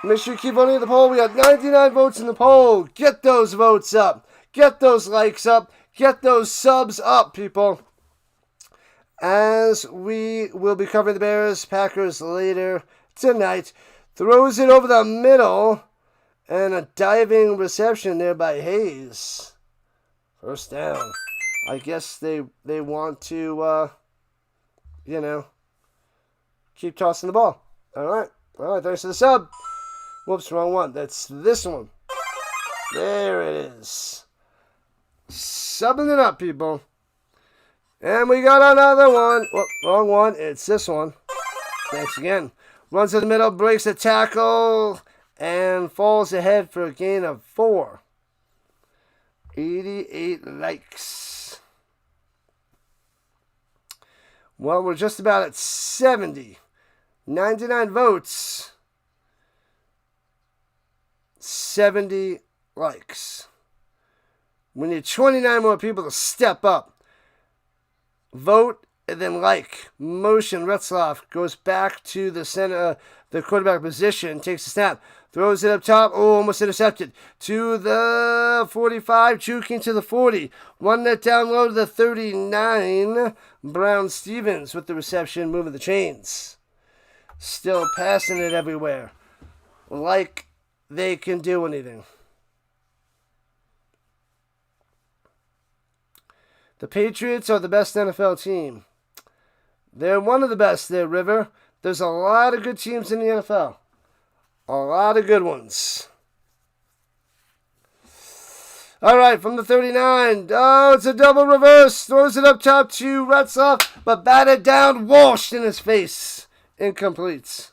Make sure you keep voting at the poll. We got 99 votes in the poll. Get those votes up. Get those likes up. Get those subs up, people. As we will be covering the Bears, Packers later tonight. Throws it over the middle. And a diving reception there by Hayes. First down. I guess they want to, keep tossing the ball. All right. Thanks for the sub. Whoops, wrong one. That's this one. There it is. Subbing it up, people. And we got another one. Whoop, wrong one. It's this one. Thanks again. Runs to the middle, breaks a tackle, and falls ahead for a gain of 4. 88 likes. Well, we're just about at 70. 99 votes. 70 likes. We need 29 more people to step up. Vote and then like. Motion. Retzloff goes back to the center, the quarterback position, takes a snap, throws it up top. Oh, almost intercepted. To the 45, juking to the 40. One net down low to the 39. Brown Stevens with the reception, moving the chains. Still passing it everywhere. Like they can do anything. The Patriots are the best NFL team. They're one of the best there, River. There's a lot of good teams in the NFL. A lot of good ones. All right, from the 39. Oh, it's a double reverse. Throws it up top to Retzloff, but batted down. Walsh in his face. Incomplete.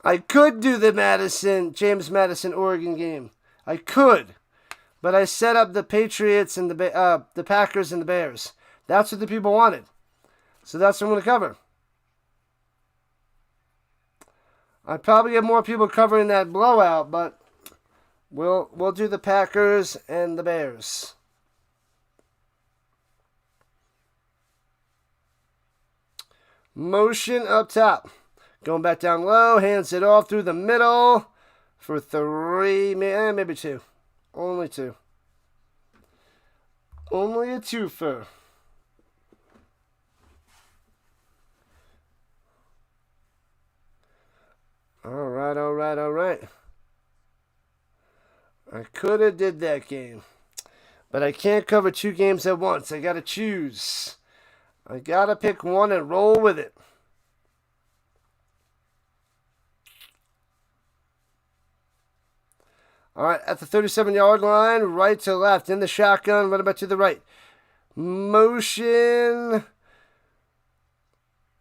I could do the James Madison, Oregon game. I could. But I set up the Patriots and the Packers and the Bears. That's what the people wanted. So that's what I'm going to cover. I'd probably get more people covering that blowout, but we'll do the Packers and the Bears. Motion up top. Going back down low, hands it off through the middle for 3, maybe 2. Only 2. Only a twofer. All right. I could have did that game. But I can't cover 2 games at once. I got to choose. I got to pick one and roll with it. All right, at the 37-yard line, right to left, in the shotgun, running back to the right. Motion,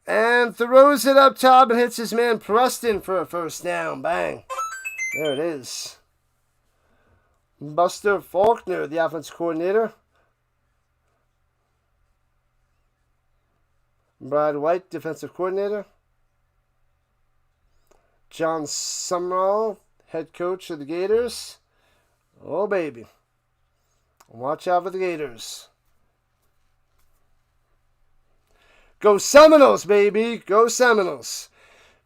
and throws it up top and hits his man Preston for a first down. Bang. There it is. Buster Faulkner, the offense coordinator. Brad White, defensive coordinator. John Sumrall, head coach of the Gators. Oh, baby. Watch out for the Gators. Go Seminoles, baby. Go Seminoles.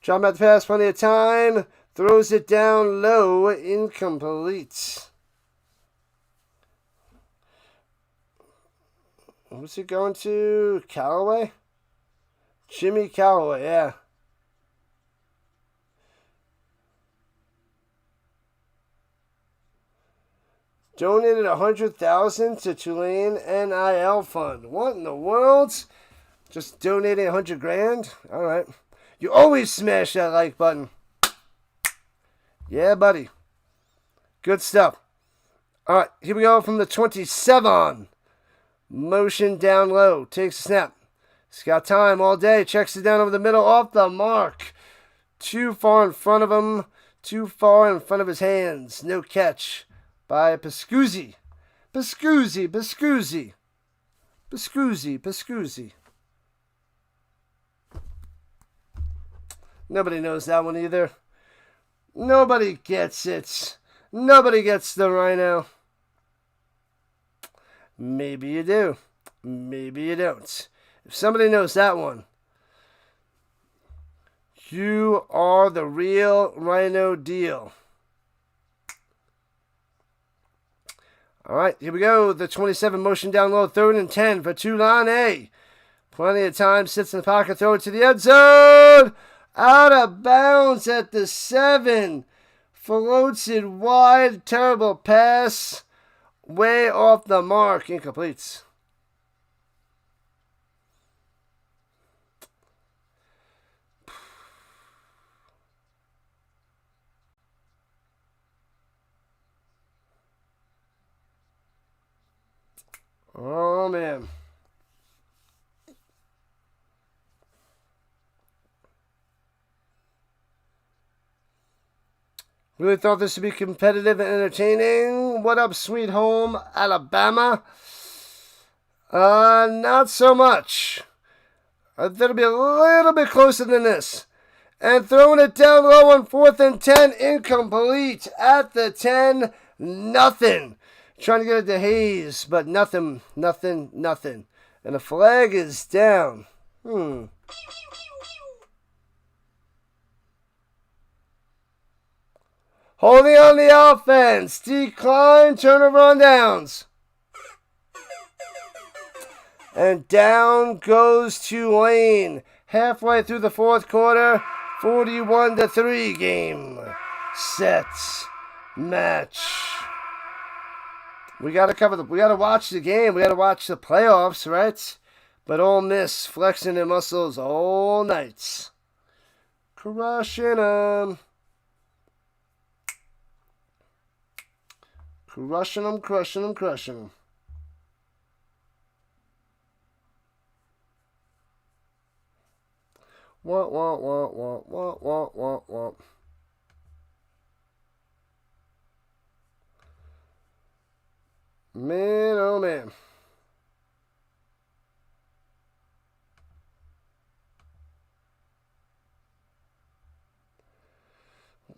Drop at the pass, plenty of time. Throws it down low. Incomplete. Who's he going to? Callaway? Jimmy Callaway, yeah. Donated $100,000 to Tulane NIL fund. What in the world? Just donating $100,000? All right. You always smash that like button. Yeah, buddy. Good stuff. All right, here we go from the 27. Motion down low. Takes a snap. He's got time all day. Checks it down over the middle. Off the mark. Too far in front of him. Too far in front of his hands. No catch by Pascuzzi. Pascuzzi. Nobody knows that one either. Nobody gets it. Nobody gets the Rhino. Maybe you do. Maybe you don't. If somebody knows that one, you are the real Rhino deal. All right, here we go. The 27 motion down low, 3rd and 10 for Tulane. Plenty of time, sits in the pocket, throw it to the end zone. Out of bounds at the 7. Floats it wide, terrible pass. Way off the mark, incomplete. Oh, man. Really thought this would be competitive and entertaining. What up, sweet home, Alabama? Not so much. That'll be a little bit closer than this. And throwing it down low on 4th and 10. Incomplete at the 10. Nothing. Trying to get it to Hayes, but nothing. And the flag is down. Holding on the offense. Decline. Turnover on downs. And down goes Tulane. Halfway through the 4th quarter. 41-3 game. Set. Match. We gotta watch the game. We gotta watch the playoffs, right? But Ole Miss flexing their muscles all night. Crushing them. Crushing them. What. Man, oh man.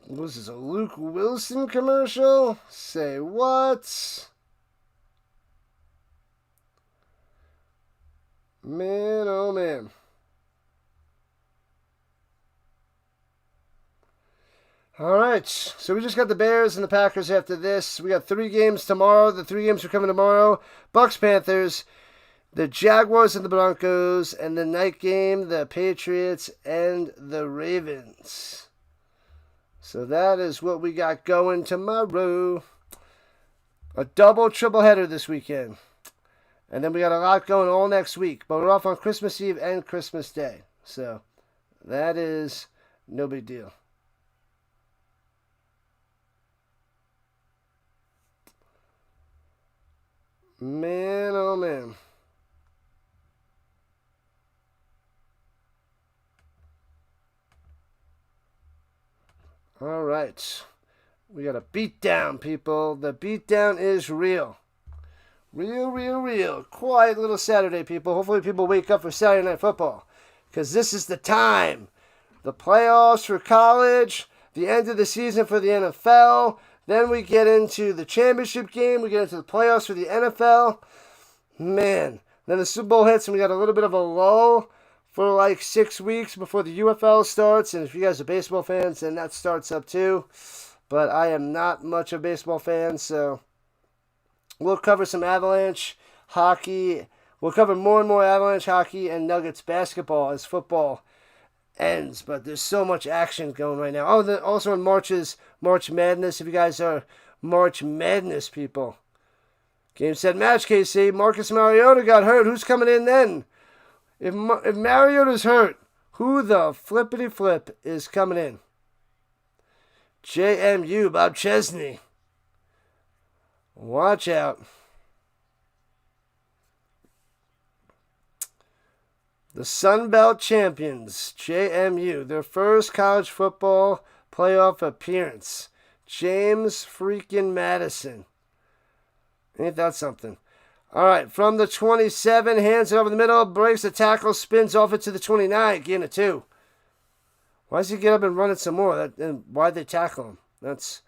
Was this a Luke Wilson commercial? Say what? Man, oh man. All right, so we just got the Bears and the Packers after this. We got 3 games tomorrow. The 3 games are coming tomorrow. Bucks, Panthers, the Jaguars and the Broncos, and the night game, the Patriots and the Ravens. So that is what we got going tomorrow. A triple header this weekend. And then we got a lot going all next week. But we're off on Christmas Eve and Christmas Day. So that is no big deal. Man, oh man. All right. We got a beatdown, people. The beatdown is real. Real, real, real. Quiet little Saturday, people. Hopefully people wake up for Saturday Night Football. Because this is the time. The playoffs for college. The end of the season for the NFL. Then we get into the championship game. We get into the playoffs for the NFL. Man. Then the Super Bowl hits and we got a little bit of a lull for like 6 weeks before the UFL starts. And if you guys are baseball fans, then that starts up too. But I am not much of a baseball fan, so we'll cover some Avalanche hockey. We'll cover more and more Avalanche hockey and Nuggets basketball as football ends. But there's so much action going right now. Oh, also in March is March Madness. If you guys are March Madness people. Game, set, match, KC. Marcus Mariota got hurt. Who's coming in then? If Mariota's hurt, who the flippity flip is coming in? JMU, Bob Chesney. Watch out. The Sun Belt champions, JMU, their first college football playoff appearance. James freaking Madison. Ain't that something? All right, from the 27, hands it over the middle, breaks the tackle, spins off it to the 29, gain of 2. Why does he get up and run it some more? And why'd they tackle him? That's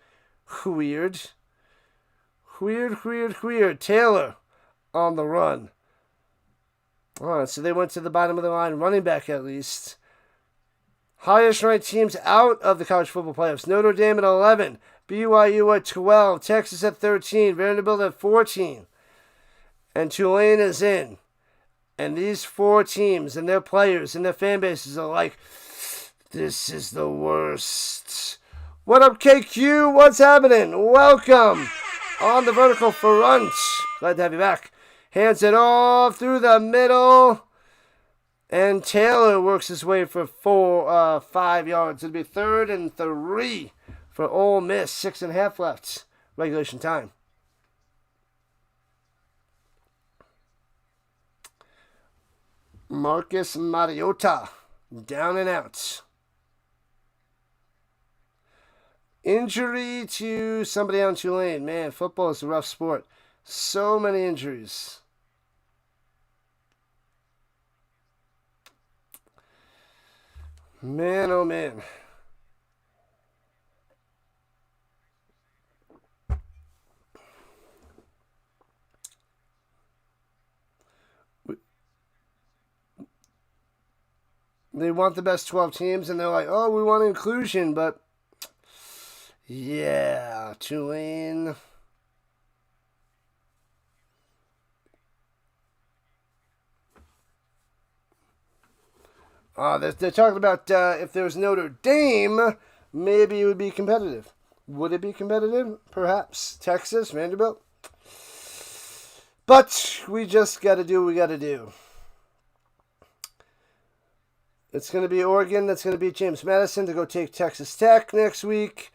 weird. Weird. Taylor on the run. All right, so they went to the bottom of the line, running back at least. Highest ranked teams out of the college football playoffs. Notre Dame at 11, BYU at 12, Texas at 13, Vanderbilt at 14. And Tulane is in. And these 4 teams and their players and their fan bases are like, this is the worst. What up, KQ? What's happening? Welcome on the vertical front. Glad to have you back. Hands it off through the middle. And Taylor works his way for 5 yards. It'll be 3rd and 3 for Ole Miss. 6.5 left. Regulation time. Marcus Mariota. Down and out. Injury to somebody on Tulane. Man, football is a rough sport. So many injuries. Man, oh man. They want the best 12 teams, and they're like, oh, we want inclusion, but yeah, Tulane. They're talking about if there was Notre Dame, maybe it would be competitive. Would it be competitive? Perhaps. Texas, Vanderbilt. But we just got to do what we got to do. It's going to be Oregon. That's going to be James Madison to go take Texas Tech next week.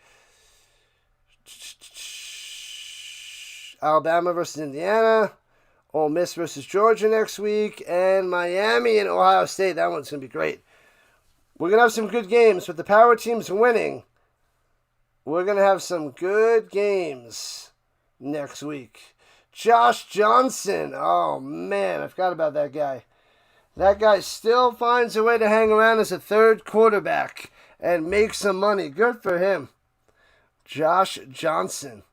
Alabama versus Indiana. Ole Miss versus Georgia next week. And Miami and Ohio State. That one's going to be great. We're going to have some good games. With the power teams winning, we're going to have some good games next week. Josh Johnson. Oh, man. I forgot about that guy. That guy still finds a way to hang around as a third quarterback and make some money. Good for him. Josh Johnson.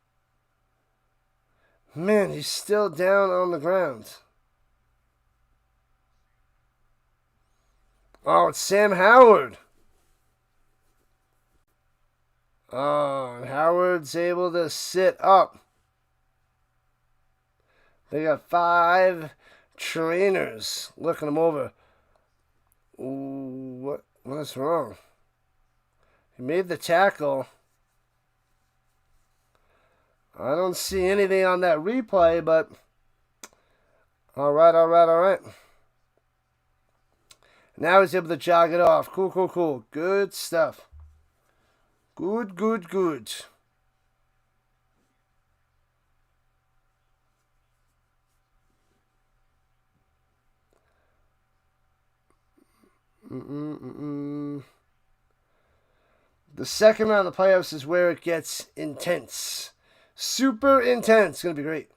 Man, he's still down on the ground. Oh, it's Sam Howard. Oh, and Howard's able to sit up. They got 5 trainers looking him over. Ooh, what's wrong? He made the tackle. I don't see anything on that replay, but all right. Now he's able to jog it off. Cool. Good stuff. Good. The second round of the playoffs is where it gets intense. Super intense. It's going to be great.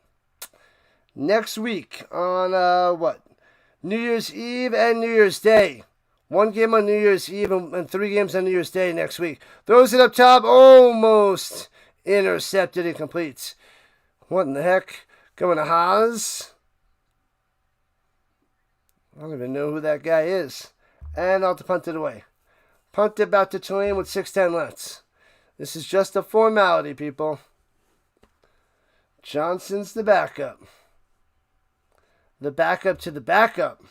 Next week on, New Year's Eve and New Year's Day. 1 game on New Year's Eve and 3 games on New Year's Day next week. Throws it up top. Almost intercepted and completes. What in the heck? Going to Haas. I don't even know who that guy is. And I'll punt it away. Punt it back to Tulane with 6:10 left. This is just a formality, people. Johnson's the backup. The backup to the backup.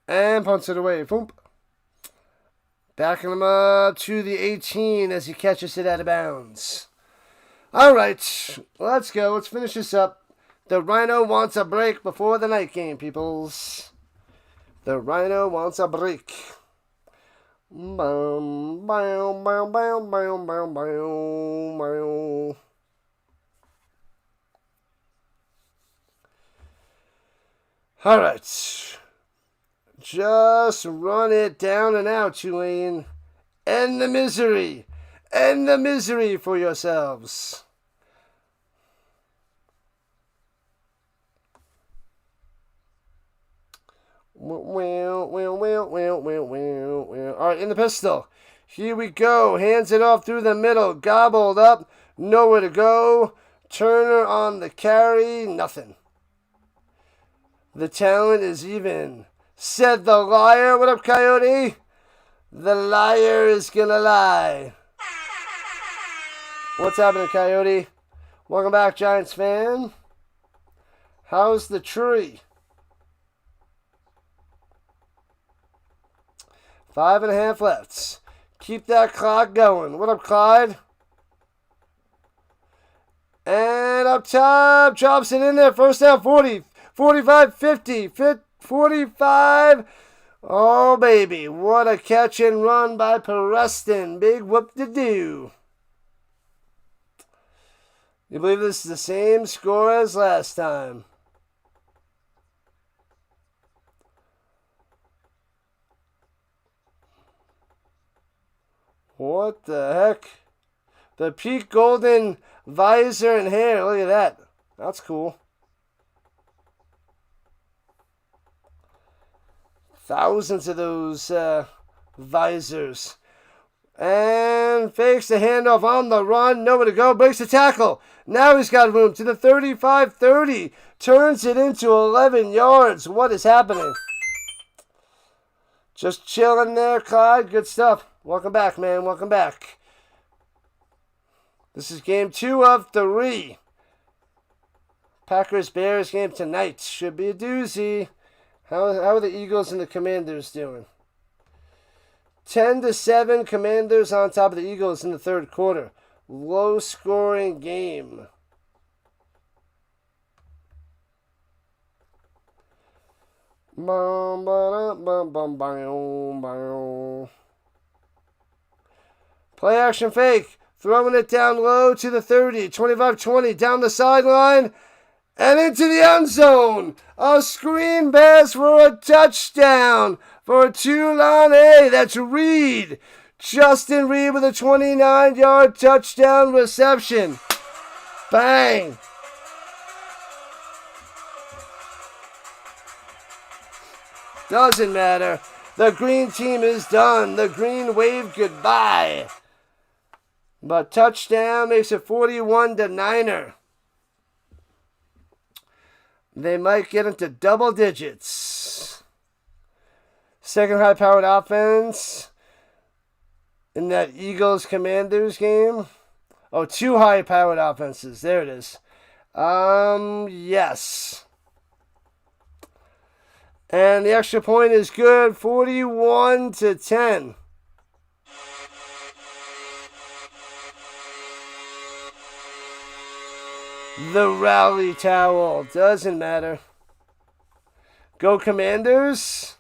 And punts it away. Boom. Backing him up to the 18 as he catches it out of bounds. All right, let's go. Let's finish this up. The Rhino wants a break before the night game, peoples. The Rhino wants a break. Bow, bow, bow, bow, bow, bow, bow, bow. All right. Just run it down and out, Tulane. End the misery. End the misery for yourselves. Well. All right, in the pistol. Here we go. Hands it off through the middle. Gobbled up. Nowhere to go. Turner on the carry. Nothing. The talent is even. Said the liar. What up, Coyote? The liar is gonna lie. What's happening, Coyote? Welcome back, Giants fan. How's the tree? 5.5 left. Keep that clock going. What up, Clyde? And up top, drops it in there. First down, 40, 45, 50, 45. Oh, baby. What a catch and run by Preston. Big whoop-de-doo. You believe this is the same score as last time? What the heck? The Pete Golden visor and hair. Look at that. That's cool. Thousands of those visors. And fakes the handoff on the run. Nowhere to go. Breaks the tackle. Now he's got room to the 35-30. Turns it into 11 yards. What is happening? Just chilling there, Clyde. Good stuff. Welcome back, man. Welcome back. This is game 2 of 3. Packers-Bears game tonight. Should be a doozy. How are the Eagles and the Commanders doing? 10-7 Commanders on top of the Eagles in the third quarter. Low-scoring game. Play action fake. Throwing it down low to the 30. 25-20 down the sideline. And into the end zone. A screen pass for a touchdown for Tulane. That's Reed. Justin Reed with a 29-yard touchdown reception. Bang. Doesn't matter. The green team is done. The Green Wave goodbye. But touchdown makes it 41-9. They might get into double digits. Second high-powered offense in that Eagles-Commanders game. Oh, 2 high-powered offenses. There it is. Yes. And the extra point is good. 41-10. The rally towel. Doesn't matter. Go Commanders.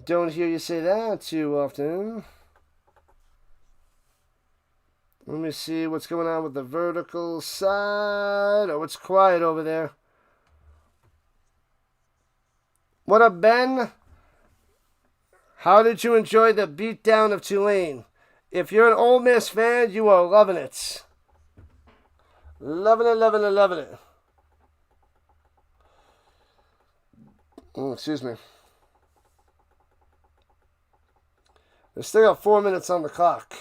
Don't hear you say that too often. Let me see what's going on with the vertical side. Oh, it's quiet over there. What up, Ben? How did you enjoy the beatdown of Tulane? If you're an Ole Miss fan, you are loving it. Loving it, loving it, loving it. Excuse me. They still got 4 minutes on the clock.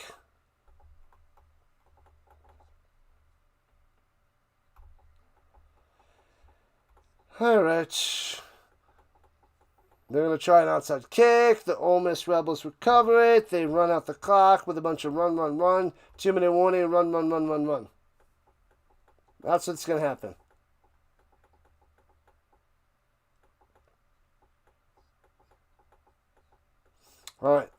All right. They're going to try an outside kick. The Ole Miss Rebels recover it. They run out the clock with a bunch of run, run, run. 2-minute warning, run, run, run, run, run. That's what's going to happen. All right.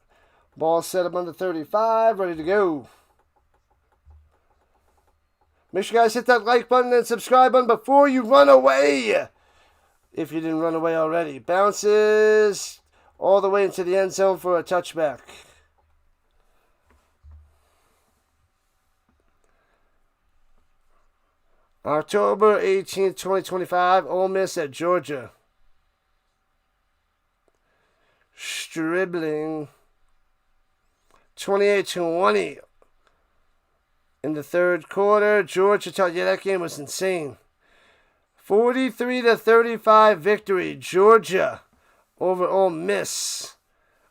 Ball set up under 35. Ready to go. Make sure you guys hit that like button and subscribe button before you run away. If you didn't run away already. Bounces all the way into the end zone for a touchback. October 18th, 2025. Ole Miss at Georgia. Dribbling. 28-20. In the third quarter, Georgia, yeah, that game was insane. 43-35 victory, Georgia over Ole Miss.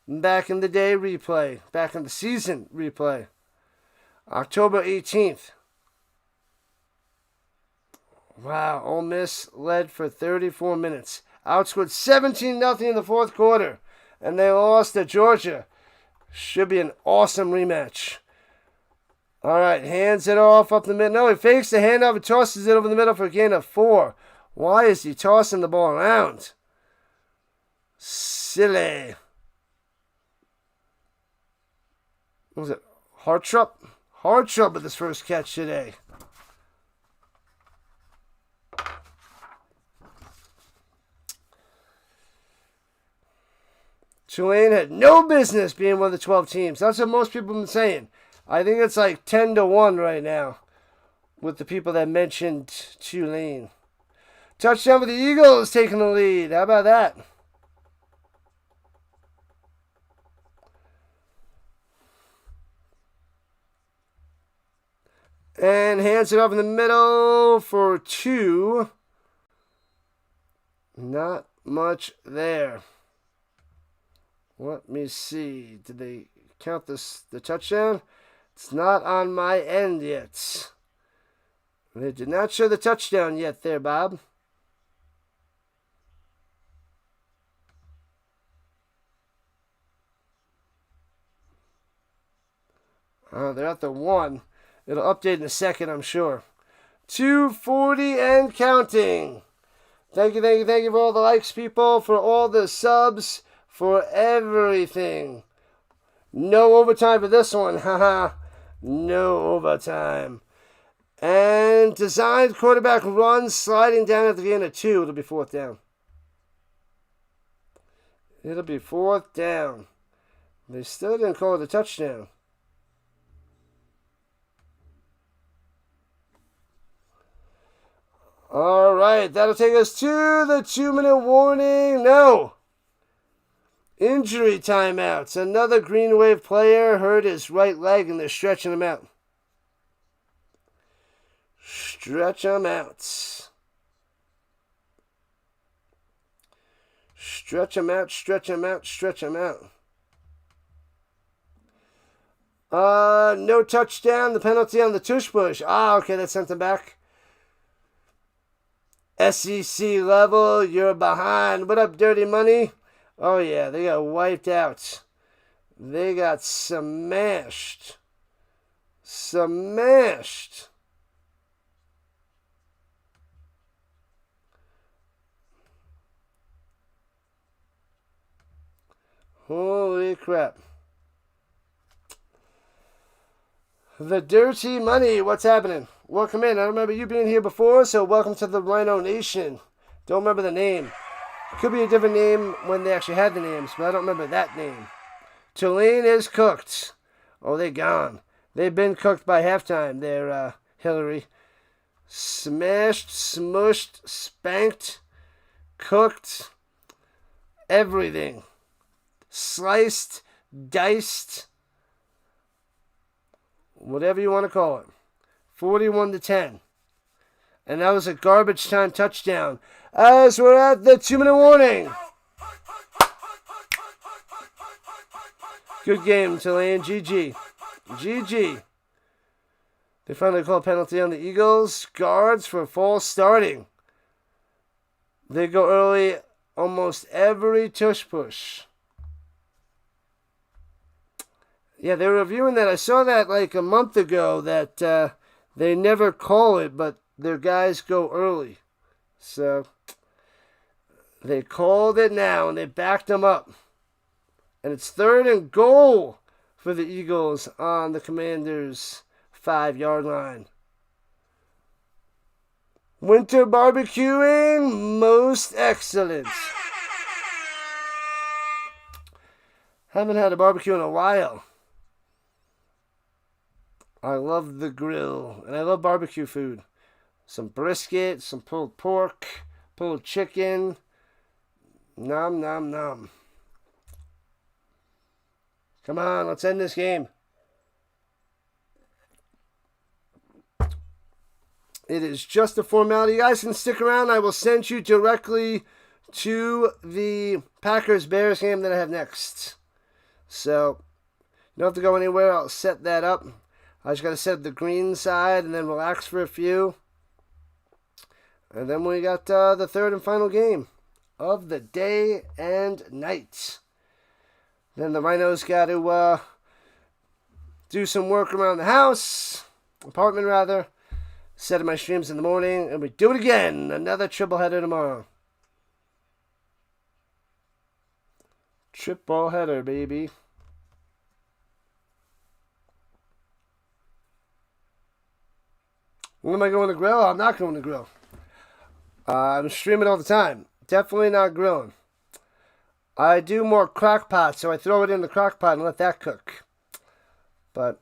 Back in the day replay. Back in the season replay. October 18th. Wow, Ole Miss led for 34 minutes. Outscored 17-0 in the fourth quarter. And they lost to Georgia. Should be an awesome rematch. All right, hands it off up the middle. No, he fakes the handoff and tosses it over the middle for a gain of 4. Why is he tossing the ball around? Silly. What was it? Hartrup? Hartrup with his first catch today. Tulane had no business being one of the 12 teams. That's what most people have been saying. I think it's like 10-1 right now with the people that mentioned Tulane. Touchdown for the Eagles, taking the lead. How about that? And hands it off in the middle for 2. Not much there. Let me see. Did they count the touchdown? It's not on my end yet. They did not show the touchdown yet there, Bob. They're at the 1. It'll update in a second, I'm sure. 240 and counting. Thank you for all the likes, people, for all the subs, for everything. No overtime for this one, haha. No overtime. And designed quarterback run, sliding down at the gain of 2. It'll be 4th down. It'll be 4th down. They still didn't call it a touchdown. All right, that'll take us to the 2-minute warning. No. Injury timeouts. Another Green Wave player hurt his right leg and they're stretching him out. Stretch him out. Stretch him out, stretch him out, stretch him out. No touchdown. The penalty on the tush push. Okay, that sent him back. SEC level, you're behind. What up, Dirty Money? Oh, yeah, they got wiped out. They got smashed. Smashed. Holy crap. The Dirty Money, what's happening? Welcome in. I don't remember you being here before, so welcome to the Rhino Nation. Don't remember the name. Could be a different name when they actually had the names, but I don't remember that name. Tulane is cooked. Oh, they gone. They've been cooked by halftime there, Hillary. Smashed, smushed, spanked, cooked, everything. Sliced, diced, whatever you want to call it. 41-10. And that was a garbage time touchdown. As we're at the 2-minute warning. Good game, Tulane. GG. GG. They finally call a penalty on the Eagles. Guards for false starting. They go early almost every tush push. Yeah, they were reviewing that. I saw that like a month ago that they never call it, but their guys go early. So they called it now, and they backed them up. And it's 3rd and goal for the Eagles on the Commanders' 5-yard line. Winter barbecuing, most excellent. Haven't had a barbecue in a while. I love the grill, and I love barbecue food. Some brisket, some pulled pork, pulled chicken. Nom, nom, nom. Come on, let's end this game. It is just a formality. You guys can stick around. I will send you directly to the Packers-Bears game that I have next. So, you don't have to go anywhere. I'll set that up. I just got to set the green side and then relax for a few. And then we got the 3rd and final game of the day and night. Then the Rhinos got to do some work around the house, apartment rather. Set my streams in the morning, and we do it again. Another triple header tomorrow. Triple header, baby. When am I going to grill? I'm not going to grill. I'm streaming all the time. Definitely not grilling. I do more crock pot, so I throw it in the crock pot and let that cook. But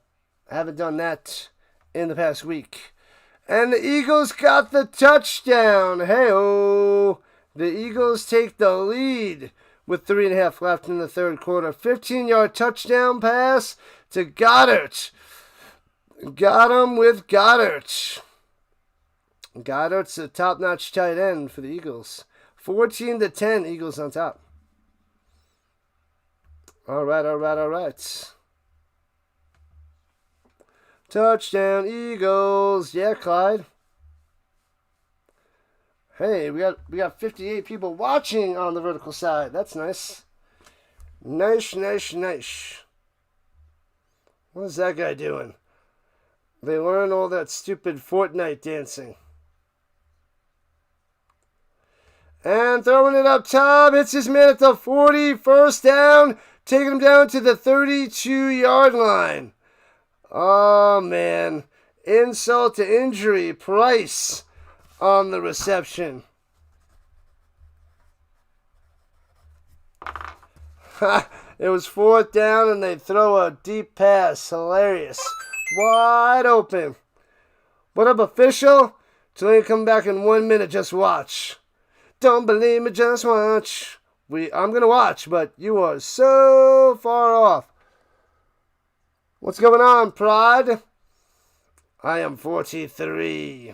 I haven't done that in the past week. And the Eagles got the touchdown. Hey-oh. The Eagles take the lead with 3.5 left in the 3rd quarter. 15-yard touchdown pass to Goddard. Got him with Goddard. Goddard's a top-notch tight end for the Eagles. 14-10, Eagles on top. All right. Touchdown, Eagles. Yeah, Clyde. Hey, we got 58 people watching on the vertical side. That's nice. Nice. What is that guy doing? They learn all that stupid Fortnite dancing. And throwing it up top. Hits his man at the 40. First down. Taking him down to the 32-yard line. Oh, man. Insult to injury. Price on the reception. It was 4th down, and they throw a deep pass. Hilarious. Wide open. What up, official? Tulane come back in 1 minute. Just watch. Don't believe me, just watch. I'm going to watch, but you are so far off. What's going on, Pride? I am 43.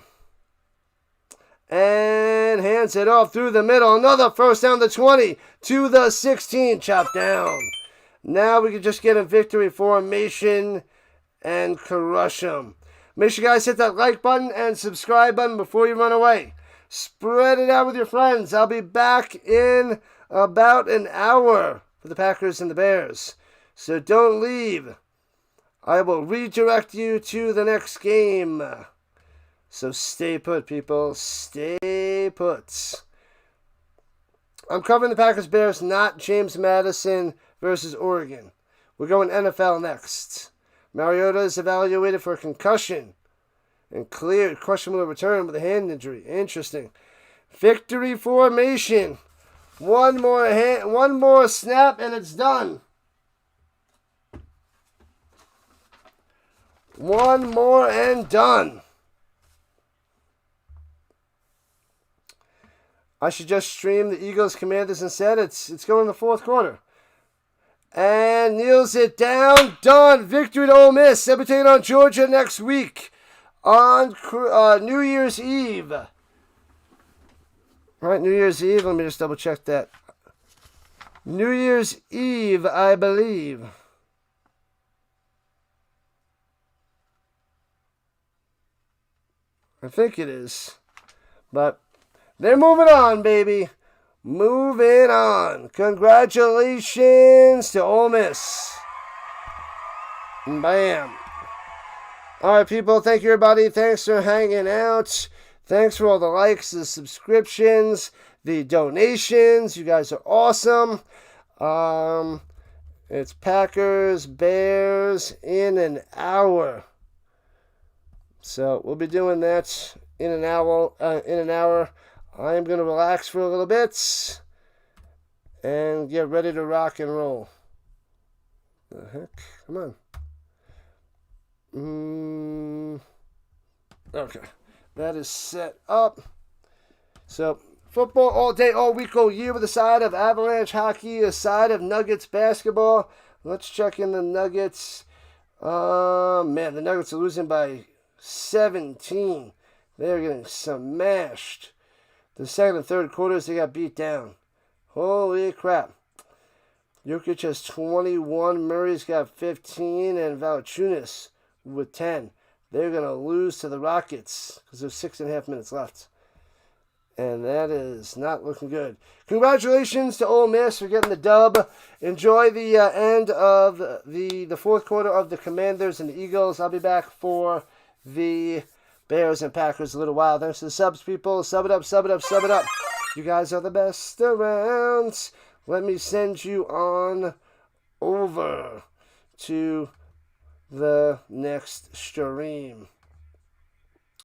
And hands it off through the middle. Another first down, the 20 to the 16. Chop down. Now we can just get a victory formation and crush them. Make sure you guys hit that like button and subscribe button before you run away. Spread it out with your friends. I'll be back in about an hour for the Packers and the Bears. So don't leave. I will redirect you to the next game. So stay put, people. Stay put. I'm covering the Packers-Bears, not James Madison versus Oregon. We're going NFL next. Mariota is evaluated for a concussion and cleared. Questionable return with a hand injury. Interesting. Victory formation. One more snap, and it's done. One more and done. I should just stream the Eagles Commanders instead. It's going in the fourth quarter. And kneels it down. Done. Victory to Ole Miss. They'll be taking on Georgia next week on New Year's Eve. Right, New Year's Eve. Let me just double check that. New Year's Eve, I believe. I think it is. But they're moving on, baby. Moving on. Congratulations to Ole Miss. Bam. All right, people. Thank you, everybody. Thanks for hanging out. Thanks for all the likes, the subscriptions, the donations. You guys are awesome. It's Packers, Bears in an hour. So we'll be doing that in an hour. I'm going to relax for a little bit and get ready to rock and roll. The heck? Come on. Okay. That is set up. So, football all day, all week, all year with a side of Avalanche hockey, a side of Nuggets basketball. Let's check in the Nuggets. Man, the Nuggets are losing by 17. They're getting smashed. The second and third quarters, they got beat down. Holy crap. Jokic has 21. Murray's got 15. And Valanciunas with 10. They're going to lose to the Rockets because there's 6.5 minutes left. And that is not looking good. Congratulations to Ole Miss for getting the dub. Enjoy the end of the fourth quarter of the Commanders and the Eagles. I'll be back for the Bears and Packers a little while. Thanks to the subs, people. Sub it up, sub it up, sub it up. You guys are the best around. Let me send you on over to the next stream.